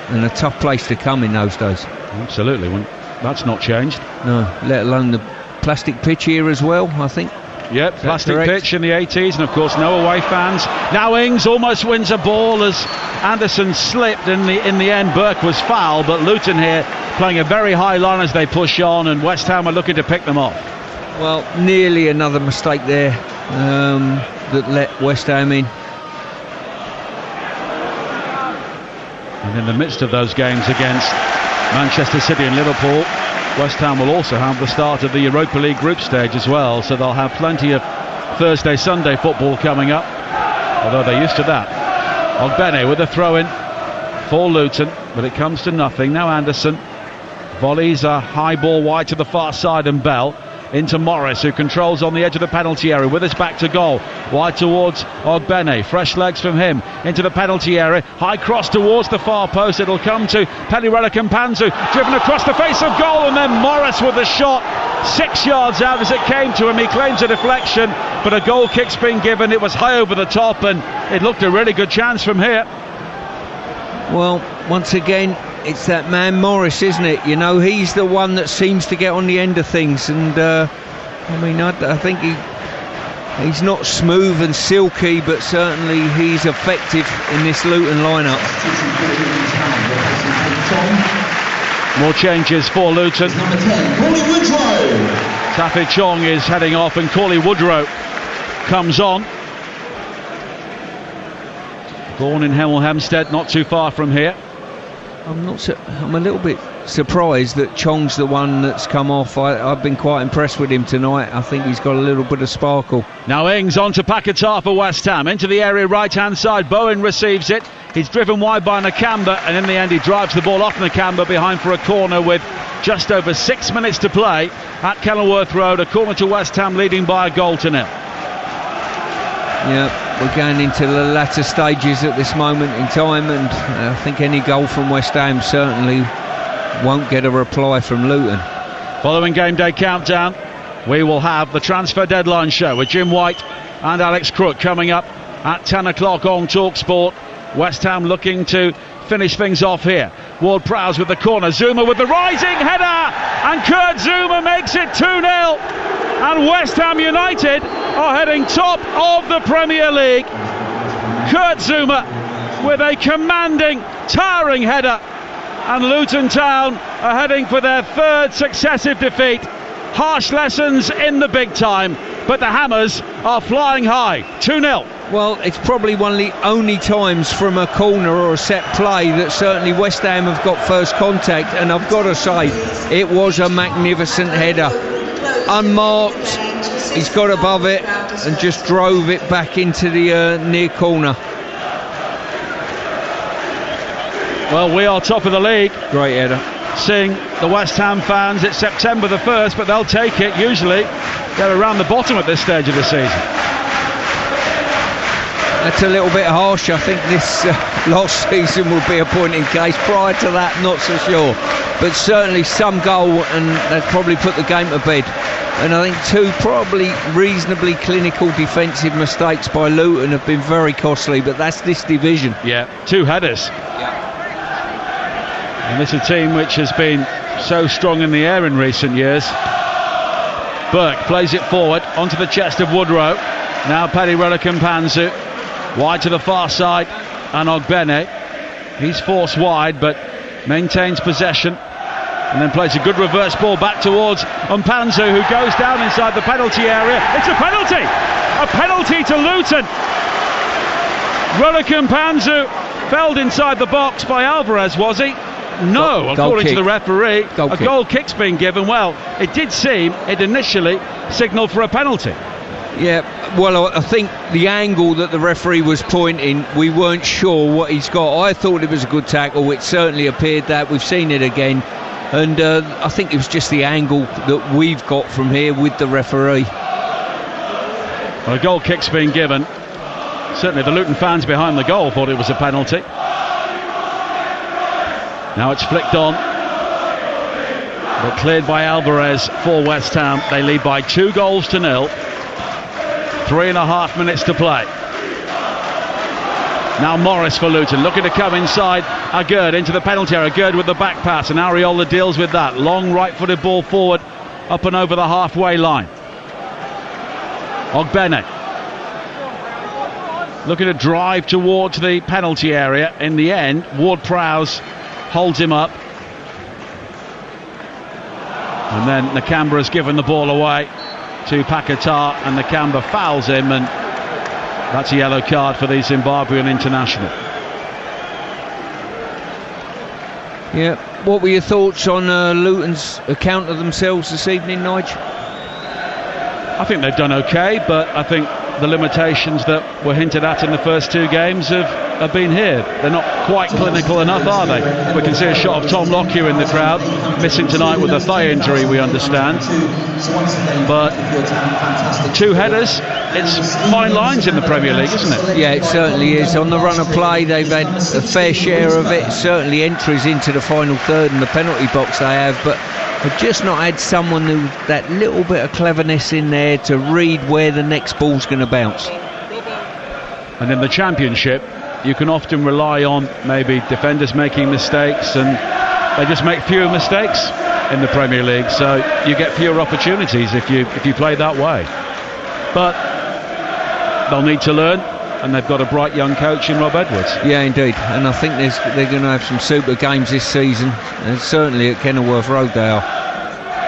S9: And a tough place to come in those days.
S2: Absolutely. That's not changed.
S9: No, let alone the plastic pitch here as well, I think.
S2: Yep, plastic pitch in the 80s, and of course no away fans. Now Ings almost wins a ball as Anderson slipped. In the end, Burke was fouled, but Luton here playing a very high line as they push on, and West Ham are looking to pick them off.
S9: Well, nearly another mistake there that let West Ham in.
S2: And in the midst of those games against Manchester City and Liverpool, West Ham will also have the start of the Europa League group stage as well, so they'll have plenty of Thursday, Sunday football coming up, although they're used to that. Ogbene with a throw-in for Luton, but it comes to nothing. Now Anderson volleys a high ball wide to the far side, and Bell into Morris, who controls on the edge of the penalty area with his back to goal, wide towards Ogbene, fresh legs from him into the penalty area, high cross towards the far post. It'll come to Pelirela Kampanzu, driven across the face of goal, and then Morris with the shot 6 yards out as it came to him. He claims a deflection, but a goal kick's been given. It was high over the top, and it looked a really good chance from here.
S9: Well, once again, it's that man Morris, isn't it? You know, he's the one that seems to get on the end of things, and I think he's not smooth and silky, but certainly he's effective in this Luton lineup.
S2: More changes for Luton. Taffy Chong is heading off, and Cauley Woodrow comes on. Born in Hemel Hempstead, not too far from here.
S9: I'm a little bit surprised that Chong's the one that's come off. I've been quite impressed with him tonight. I think he's got a little bit of sparkle.
S2: Now Ings on to Paquetá for West Ham, into the area right hand side. Bowen receives it, he's driven wide by Nakamba, and in the end he drives the ball off Nakamba behind for a corner with just over 6 minutes to play at Kenilworth Road. A corner to West Ham, leading by a goal to 0.
S9: Yeah, we're going into the latter stages at this moment in time, and I think any goal from West Ham certainly won't get a reply from Luton.
S2: Following game day countdown, we will have the transfer deadline show with Jim White and Alex Crook coming up at 10 o'clock on Talksport. West Ham looking to finish things off here. Ward-Prowse with the corner, Zuma with the rising header, and Kurt Zuma makes it 2-0, and West Ham United are heading top of the Premier League. Kurt Zuma with a commanding, towering header, and Luton Town are heading for their 3rd successive defeat. Harsh lessons in the big time, but the Hammers are flying high. 2-0.
S9: Well, it's probably one of the only times from a corner or a set play that certainly West Ham have got first contact, and I've got to say, it was a magnificent header. Unmarked, he's got above it and just drove it back into the near corner.
S2: Well, we are top of the league.
S9: Great header.
S2: Seeing the West Ham fans, it's September the 1st, but they'll take it. Usually they're around the bottom at this stage of the season.
S9: That's a little bit harsh. I think this last season will be a point in case. Prior to that, not so sure. But certainly some goal, and that's probably put the game to bed. And I think 2 probably reasonably clinical defensive mistakes by Luton have been very costly, but that's this division.
S2: Yeah, 2 headers. And this is a team which has been so strong in the air in recent years. Burke plays it forward onto the chest of Woodrow. Now Pelirela Kampanzu wide to the far side, and Ogbene, he's forced wide but maintains possession, and then plays a good reverse ball back towards Mpanzu, who goes down inside the penalty area. It's a penalty to Luton. Pelirela Kampanzu felled inside the box by Alvarez, was he? No, according to the referee. A goal kick's been given. Well, it did seem it initially signalled for a penalty.
S9: Yeah, well, I think the angle that the referee was pointing, we weren't sure what he's got. I thought it was a good tackle. It certainly appeared that. We've seen it again. And I think it was just the angle that we've got from here with the referee.
S2: Well, a goal kick's been given. Certainly the Luton fans behind the goal thought it was a penalty. Now it's flicked on, but cleared by Alvarez for West Ham. They lead by 2-0. 3.5 minutes to play. Now Morris for Luton, looking to come inside Agurd into the penalty area. Agurd with the back pass, and Areola deals with that. Long right-footed ball forward, up and over the halfway line. Ogbene looking to drive towards the penalty area. In the end, Ward-Prowse holds him up. And then Nakamba has given the ball away to Paquetá, and Nakamba fouls him, and that's a yellow card for the Zimbabwean international.
S9: Yeah, what were your thoughts on Luton's account of themselves this evening, Nigel?
S2: I think they've done okay, but I think the limitations that were hinted at in the first 2 games have been here. They're not quite clinical enough, are they? We can see a shot of Tom Lockyer in the crowd, missing tonight with a thigh injury, we understand. But 2 headers, it's fine lines in the Premier League, isn't it?
S9: Yeah, it certainly is. On the run of play, they've had a fair share of it. Certainly entries into the final third and the penalty box they have, but I've just not had someone who that little bit of cleverness in there to read where the next ball's going to bounce.
S2: And in the Championship, you can often rely on maybe defenders making mistakes, and they just make fewer mistakes in the Premier League, so you get fewer opportunities if you play that way. But they'll need to learn, and they've got a bright young coach in Rob Edwards.
S9: Yeah, indeed, and I think they're going to have some super games this season, and certainly at Kenilworth Road they are.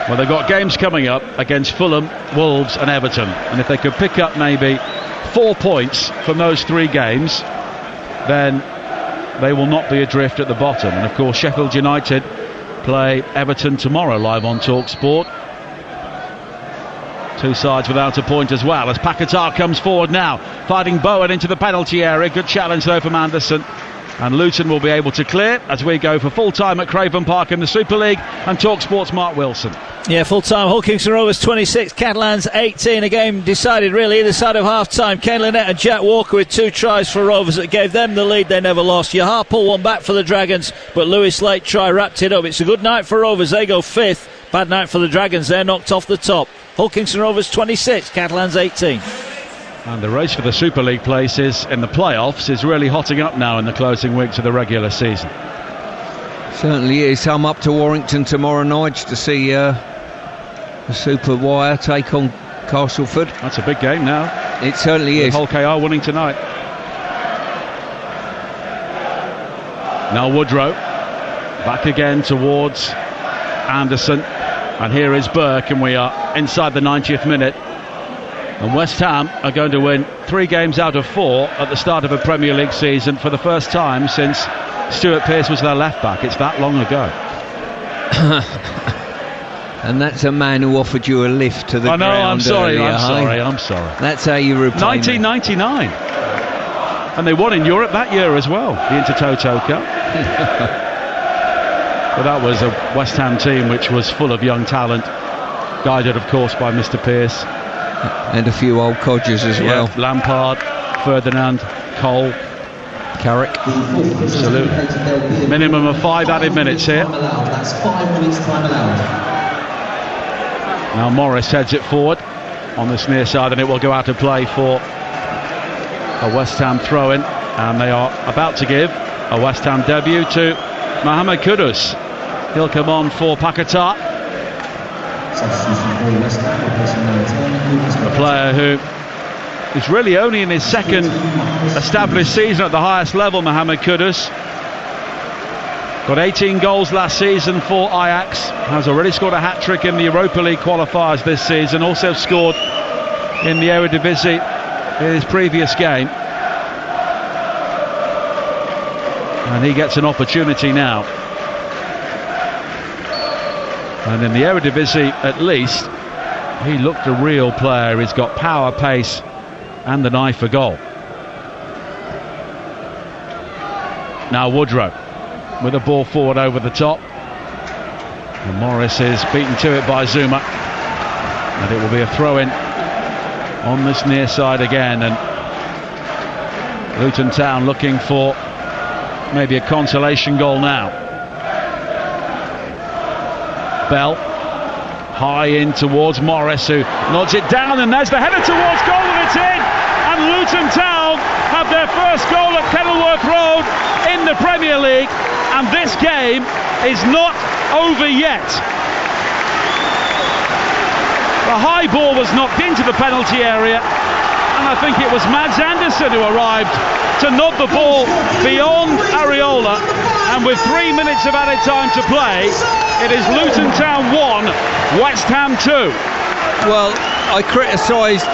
S2: Well, they've got games coming up against Fulham, Wolves and Everton, and if they could pick up maybe 4 points from those 3 games, then they will not be adrift at the bottom. And of course Sheffield United play Everton tomorrow live on Talksport. 2 sides without a point as well, as Paquetá comes forward now, fighting Bowen into the penalty area. Good challenge though from Anderson, and Luton will be able to clear as we go for full time at Craven Park in the Super League. And Talksport's Mark Wilson.
S15: Yeah, full time. Hull Kingston Rovers 26, Catalans 18. A game decided really either side of half time. Kane Lynette and Jack Walker with 2 tries for Rovers that gave them the lead they never lost. Yahar pulled one back for the Dragons, but Lewis late try wrapped it up. It's a good night for Rovers, they go 5th. Bad night for the Dragons, they're knocked off the top. Hull Kingston Rovers 26, Catalans 18.
S2: And the race for the Super League places in the playoffs is really hotting up now in the closing weeks of the regular season.
S9: Certainly is. I'm up to Warrington tomorrow night to see the Super Wire take on Castleford.
S2: That's a big game now.
S9: It certainly is.
S2: Hull KR winning tonight. Now Woodrow back again towards Anderson, and here is Burke, and we are inside the 90th minute. And West Ham are going to win 3 games out of 4 at the start of a Premier League season for the first time since Stuart Pearce was their left back. It's that long ago.
S9: And that's a man who offered you a lift to the ground.
S2: I know, I'm sorry.
S9: That's how you repay
S2: 1999. And they won in Europe that year as well, the Intertoto Cup. But that was a West Ham team which was full of young talent, guided of course by Mr Pearce.
S9: And a few old codgers as well.
S2: Lampard, Ferdinand, Cole,
S9: Carrick.
S2: Absolutely. Minimum of 5 added minutes here.
S17: That's 5 minutes time allowed.
S2: Now Morris heads it forward on this near side, and it will go out of play for a West Ham throw-in, and they are about to give a West Ham debut to Mohamed Kudus. He'll come on for Paquetá, a player who is really only in his 2nd established season at the highest level. Mohamed Kudus got 18 goals last season for Ajax, has already scored a hat-trick in the Europa League qualifiers this season, also scored in the Eredivisie in his previous game, and he gets an opportunity now. And in the Eredivisie at least, he looked a real player. He's got power, pace and the eye for goal. Now Woodrow with a ball forward over the top, and Morris is beaten to it by Zuma, and it will be a throw-in on this near side again. And Luton Town looking for maybe a consolation goal now. Bell high in towards Morris, who nods it down, and there's the header towards goal, and it's in. And Luton Town have their first goal at Kenilworth Road in the Premier League, and this game is not over yet. The high ball was knocked into the penalty area, and I think it was Mads Andersen who arrived to nod the ball beyond Areola, and with 3 minutes of added time to play, it is Luton Town 1, West Ham 2.
S9: Well, I criticised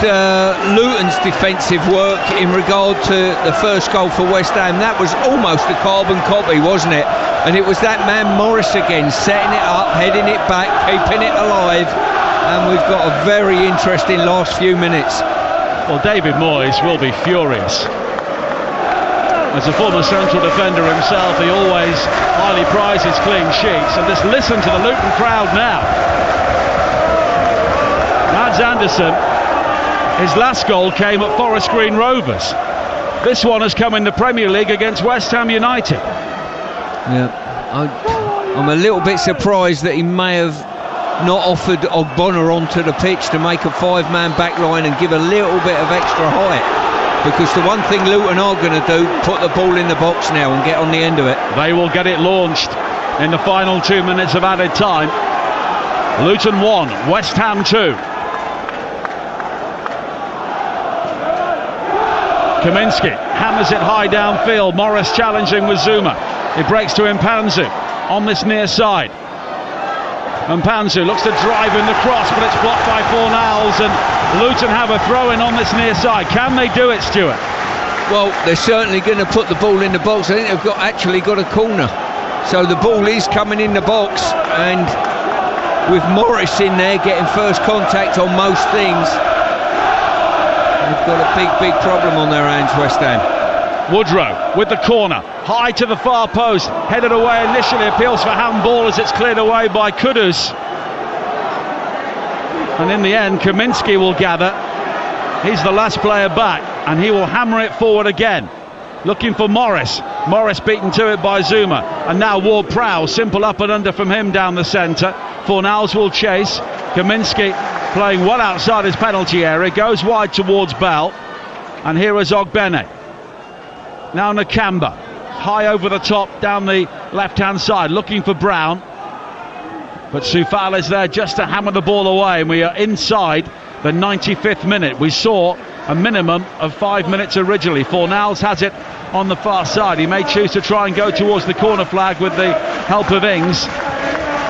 S9: Luton's defensive work in regard to the first goal for West Ham. That was almost a carbon copy, wasn't it? And it was that man Morris again, setting it up, heading it back, keeping it alive, and we've got a very interesting last few minutes.
S2: Well, David Moyes will be furious. As a former central defender himself, he always highly prizes clean sheets, and just listen to the Luton crowd now. Mads Andersen, his last goal came at Forest Green Rovers. This one has come in the Premier League against West Ham United.
S9: Yeah, I'm a little bit surprised that he may have not offered Ogbonna onto the pitch to make a five-man back line and give a little bit of extra height. Because the one thing Luton are going to do, put the ball in the box now and get on the end of it.
S2: They will get it launched in the final 2 minutes of added time. Luton 1, West Ham 2. Kaminski hammers it high downfield. Morris challenging with Zuma. It breaks to Mpanzu on this near side. Mpanzu looks to drive in the cross, but it's blocked by Fornals, and Luton have a throw-in on this near side. Can they do it, Stuart?
S9: Well, they're certainly going to put the ball in the box. I think they've actually got a corner. So the ball is coming in the box, and with Morris in there getting first contact on most things, they've got a big problem on their hands, West Ham.
S2: Woodrow with the corner, high to the far post, headed away initially, appeals for handball as it's cleared away by Kudus. And in the end, Kaminski will gather. He's the last player back, and he will hammer it forward again. Looking for Morris. Morris beaten to it by Zuma. And now Ward-Prowse, simple up and under from him down the centre. Fornals will chase. Kaminski playing well outside his penalty area, goes wide towards Bell. And here is Ogbene. Now Nakamba, high over the top down the left-hand side, looking for Brown. But Soufal is there just to hammer the ball away, and we are inside the 95th minute. We saw a minimum of 5 minutes originally. Fornals has it on the far side. He may choose to try and go towards the corner flag with the help of Ings.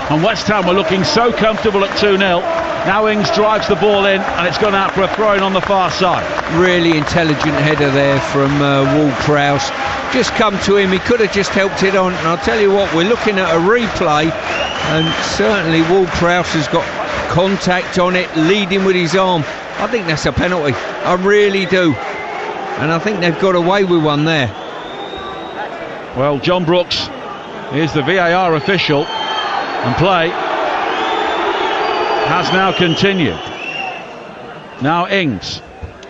S2: And West Ham were looking so comfortable at 2-0. Now Ings drives the ball in, and it's gone out for a throw-in on the far side.
S9: Really intelligent header there from Ward-Prowse. Just come to him, he could have just helped it on. And I'll tell you what, we're looking at a replay, and certainly Ward-Prowse has got contact on it, leading with his arm. I think that's a penalty, I really do. And I think they've got away with one there.
S2: Well, John Brooks is the VAR official, and play has now continued. Now Ings.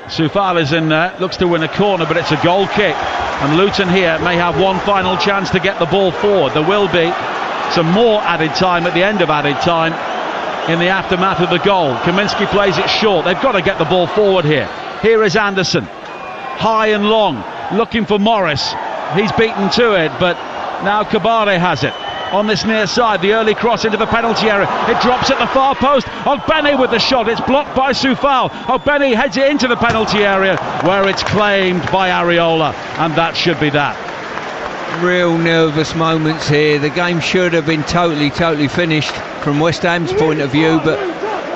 S2: Soufal is in there, looks to win a corner, but it's a goal kick. And Luton here may have one final chance to get the ball forward. There will be some more added time at the end of added time in the aftermath of the goal. Kaminski plays it short. They've got to get the ball forward here. Here is Andersen, high and long, looking for Morris. He's beaten to it, but now Kabare has it. On this near side, the early cross into the penalty area. It drops at the far post. Ogbene with the shot. It's blocked by Soufal. Ogbene heads it into the penalty area, where it's claimed by Areola, and that should be that.
S9: Real nervous moments here. The game should have been totally finished from West Ham's point of view, but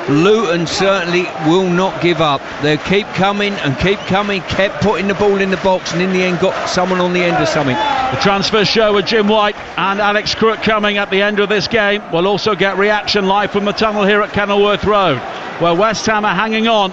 S9: Luton certainly will not give up. They'll keep coming, kept putting the ball in the box, and in the end got someone on the end of something.
S2: The transfer show with Jim White and Alex Crook coming at the end of this game. We'll also get reaction live from the tunnel here at Kenilworth Road, where West Ham are hanging on,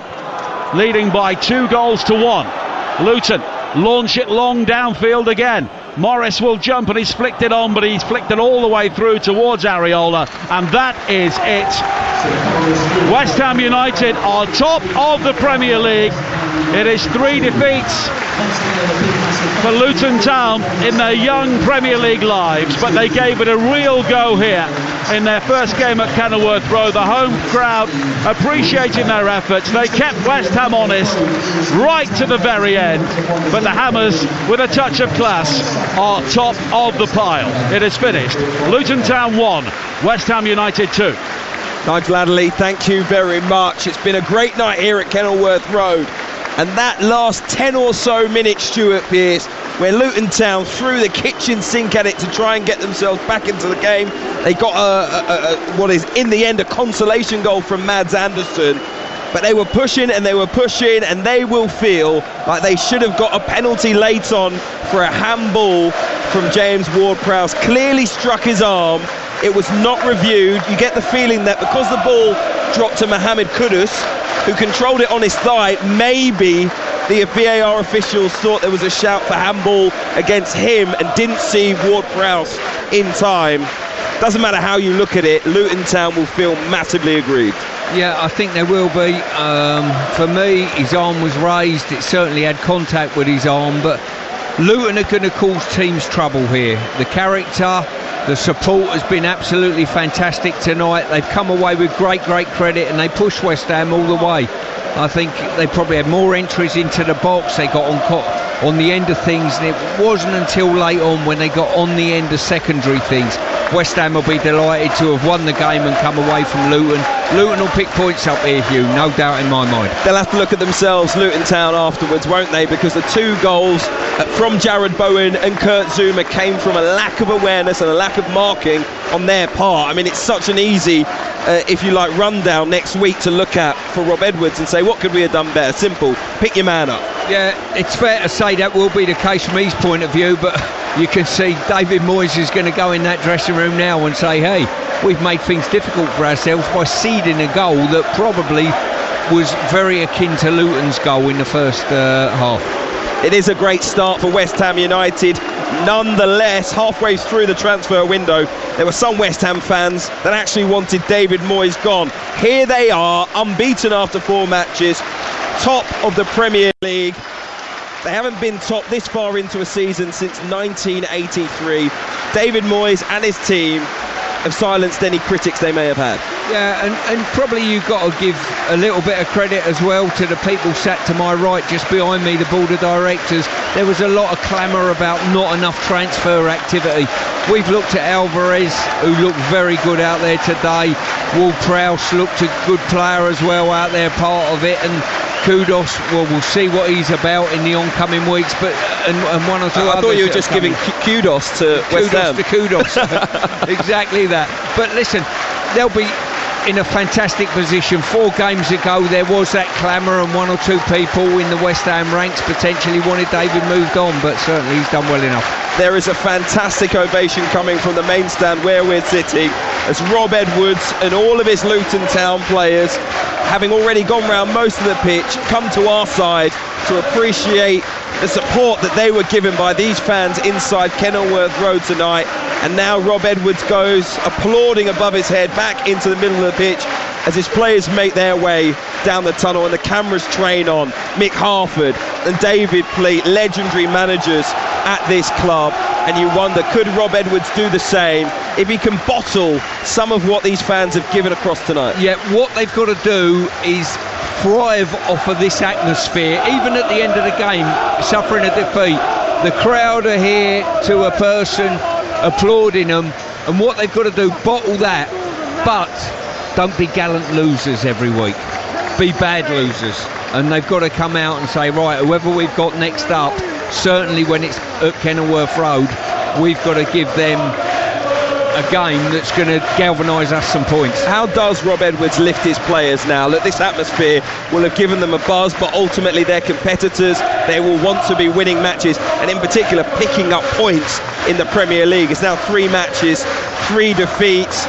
S2: leading by 2-1. Luton launch it long downfield again. Morris will jump, and he's flicked it on, but he's flicked it all the way through towards Areola, and that is it. West Ham United are top of the Premier League. It is 3 defeats for Luton Town in their young Premier League lives, but they gave it a real go here in their first game at Kenilworth Road. The home crowd appreciating their efforts. They kept West Ham honest right to the very end, but the Hammers, with a touch of class, are top of the pile. It is finished. Luton Town 1, West Ham United 2.
S1: Nigel Adderley, thank you very much. It's been a great night here at Kenilworth Road. And that last 10 or so minutes, Stuart Pearce, where Luton Town threw the kitchen sink at it to try and get themselves back into the game. They got what is in the end a consolation goal from Mads Andersen. But they were pushing and they were pushing, and they will feel like they should have got a penalty late on for a handball from James Ward-Prowse. Clearly struck his arm. It was not reviewed. You get the feeling that because the ball dropped to Mohamed Kudus, who controlled it on his thigh, maybe the VAR officials thought there was a shout for handball against him and didn't see Ward-Prowse in time. Doesn't matter how you look at it, Luton Town will feel massively aggrieved.
S9: Yeah, I think there will be. For me, his arm was raised. It certainly had contact with his arm, but Luton are going to cause teams trouble here. The character, the support has been absolutely fantastic tonight. They've come away with great credit, and they pushed West Ham all the way. I think they probably had more entries into the box. They got on the end of things, and it wasn't until late on when they got on the end of secondary things. West Ham will be delighted to have won the game and come away from Luton. Luton will pick points up here, Hugh, no doubt in my mind.
S1: They'll have to look at themselves, Luton Town, afterwards, won't they? Because the two goals from Jared Bowen and Kurt Zouma came from a lack of awareness and a lack of marking on their part. I mean, it's such an easy, if you like, rundown next week to look at for Rob Edwards and say, what could we have done better? Simple, pick your man up.
S9: Yeah, it's fair to say that will be the case from his point of view, but you can see David Moyes is going to go in that dressing room now and say, hey, we've made things difficult for ourselves by ceding a goal that probably was very akin to Luton's goal in the first half.
S1: It is a great start for West Ham United. Nonetheless, halfway through the transfer window, there were some West Ham fans that actually wanted David Moyes gone. Here they are, unbeaten after 4 matches, top of the Premier League. They haven't been top this far into a season since 1983. David Moyes and his team have silenced any critics they may have had.
S9: Yeah, and probably you've got to give a little bit of credit as well to the people sat to my right, just behind me, the board of directors. There was a lot of clamour about not enough transfer activity. We've looked at Alvarez, who looked very good out there today. Ward-Prowse looked a good player as well out there, part of it, and Kudos, well, we'll see what he's about in the oncoming weeks, but and one or two others.
S1: I thought you were just giving kudos to West Ham.
S9: Kudos. Exactly that. But listen, they'll be in a fantastic position. 4 games ago, there was that clamour, and 1 or 2 people in the West Ham ranks potentially wanted David moved on, but certainly he's done well enough.
S1: There is a fantastic ovation coming from the main stand where we're sitting, as Rob Edwards and all of his Luton Town players, having already gone round most of the pitch, come to our side to appreciate the support that they were given by these fans inside Kenilworth Road tonight. And now Rob Edwards goes applauding above his head back into the middle of the pitch as his players make their way down the tunnel and the cameras train on Mick Harford and David Pleat, legendary managers at this club. And you wonder, could Rob Edwards do the same if he can bottle some of what these fans have given across tonight?
S9: Yeah, what they've got to do is thrive off of this atmosphere, even at the end of the game, suffering a defeat. The crowd are here to a person applauding them, and what they've got to do, bottle that, but don't be gallant losers every week. Be bad losers. And they've got to come out and say, right, whoever we've got next up, certainly when it's at Kenilworth Road, we've got to give them a game that's going to galvanise us some points.
S1: How does Rob Edwards lift his players now? Look, this atmosphere will have given them a buzz, but ultimately they're competitors. They will want to be winning matches, and in particular picking up points in the Premier League. It's now 3 matches, 3 defeats,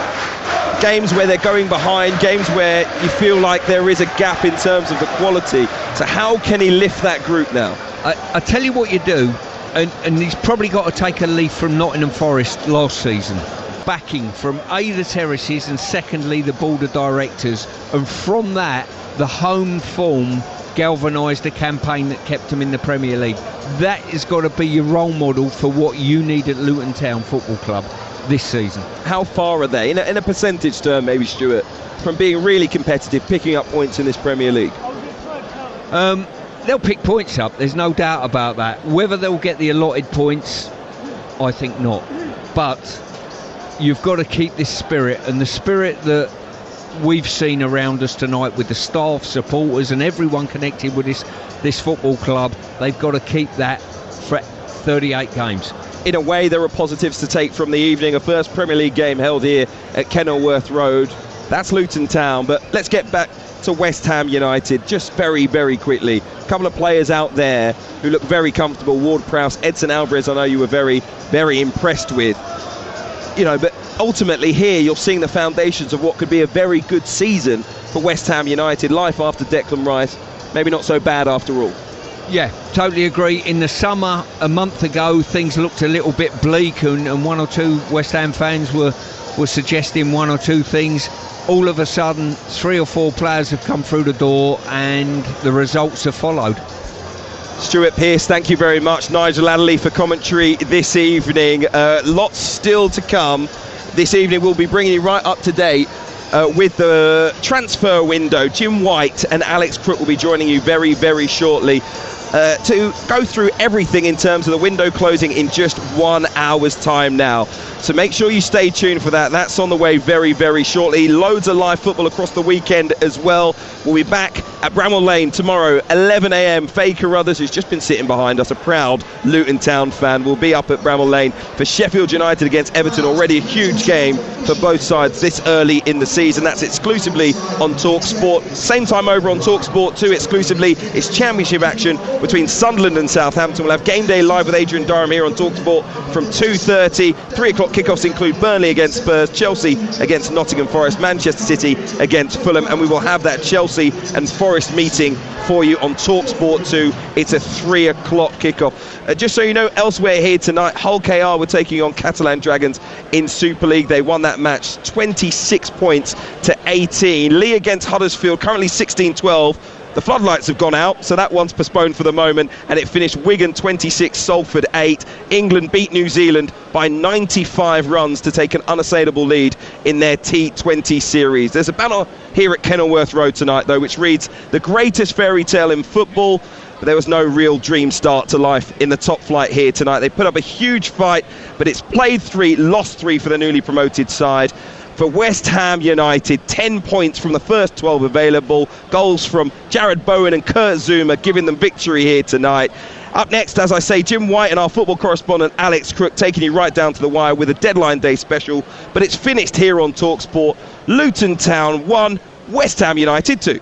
S1: games where they're going behind, games where you feel like there is a gap in terms of the quality. So how can he lift that group now?
S9: I tell you what you do, and he's probably got to take a leaf from Nottingham Forest last season. Backing from the terraces, and secondly the board of directors, and from that the home form galvanised a campaign that kept them in the Premier League. That has got to be your role model for what you need at Luton Town Football Club. this season.
S1: How far are they, in a percentage term maybe, Stuart, from being really competitive, picking up points in this Premier League?
S9: They'll pick points up, there's no doubt about that. Whether they'll get the allotted points, I think not. But you've got to keep this spirit, and the spirit that we've seen around us tonight with the staff, supporters and everyone connected with this football club, they've got to keep that for 38 games.
S1: In a way, there are positives to take from the evening. A first Premier League game held here at Kenilworth Road. That's Luton Town, but let's get back to West Ham United just very, very quickly. A couple of players out there who look very comfortable. Ward-Prowse, Edson Alvarez, I know you were very, very impressed with. But ultimately here you're seeing the foundations of what could be a very good season for West Ham United. Life after Declan Rice, maybe not so bad after all.
S9: Yeah, totally agree. In the summer, a month ago, things looked a little bit bleak, and one or two West Ham fans were suggesting one or two things. All of a sudden, 3 or 4 players have come through the door, and the results have followed.
S1: Stuart Pearce, thank you very much. Nigel Adderley for commentary this evening. Lots still to come. This evening we'll be bringing you right up to date with the transfer window. Jim White and Alex Crook will be joining you very, very shortly to go through everything in terms of the window closing in just 1 hour's time now. So make sure you stay tuned for that. That's on the way very, very shortly. Loads of live football across the weekend as well. We'll be back at Bramall Lane tomorrow, 11 a.m. Faye Carruthers, who's just been sitting behind us, a proud Luton Town fan, will be up at Bramall Lane for Sheffield United against Everton. Already a huge game for both sides this early in the season. That's exclusively on Talksport. Same time over on Talksport 2 exclusively. It's championship action between Sunderland and Southampton. We'll have Game Day live with Adrian Durham here on Talksport from 2:30. 3 o'clock kickoffs include Burnley against Spurs, Chelsea against Nottingham Forest, Manchester City against Fulham, and we will have that Chelsea and Forest meeting for you on Talksport 2. It's a 3 o'clock kickoff. Just so you know, elsewhere here tonight, Hull KR were taking on Catalan Dragons in Super League. They won that match 26 points to 18. Lee against Huddersfield, currently 16-12. The floodlights have gone out, so that one's postponed for the moment, and it finished Wigan 26, Salford 8. England beat New Zealand by 95 runs to take an unassailable lead in their T20 series. There's a banner here at Kenilworth Road tonight, though, which reads, "The greatest fairy tale in football." But there was no real dream start to life in the top flight here tonight. They put up a huge fight, but it's played 3, lost 3 for the newly promoted side. For West Ham United, 10 points from the first 12 available. Goals from Jared Bowen and Kurt Zouma giving them victory here tonight. Up next, as I say, Jim White and our football correspondent Alex Crook taking you right down to the wire with a deadline day special. But it's finished here on Talksport. Luton Town 1, West Ham United 2.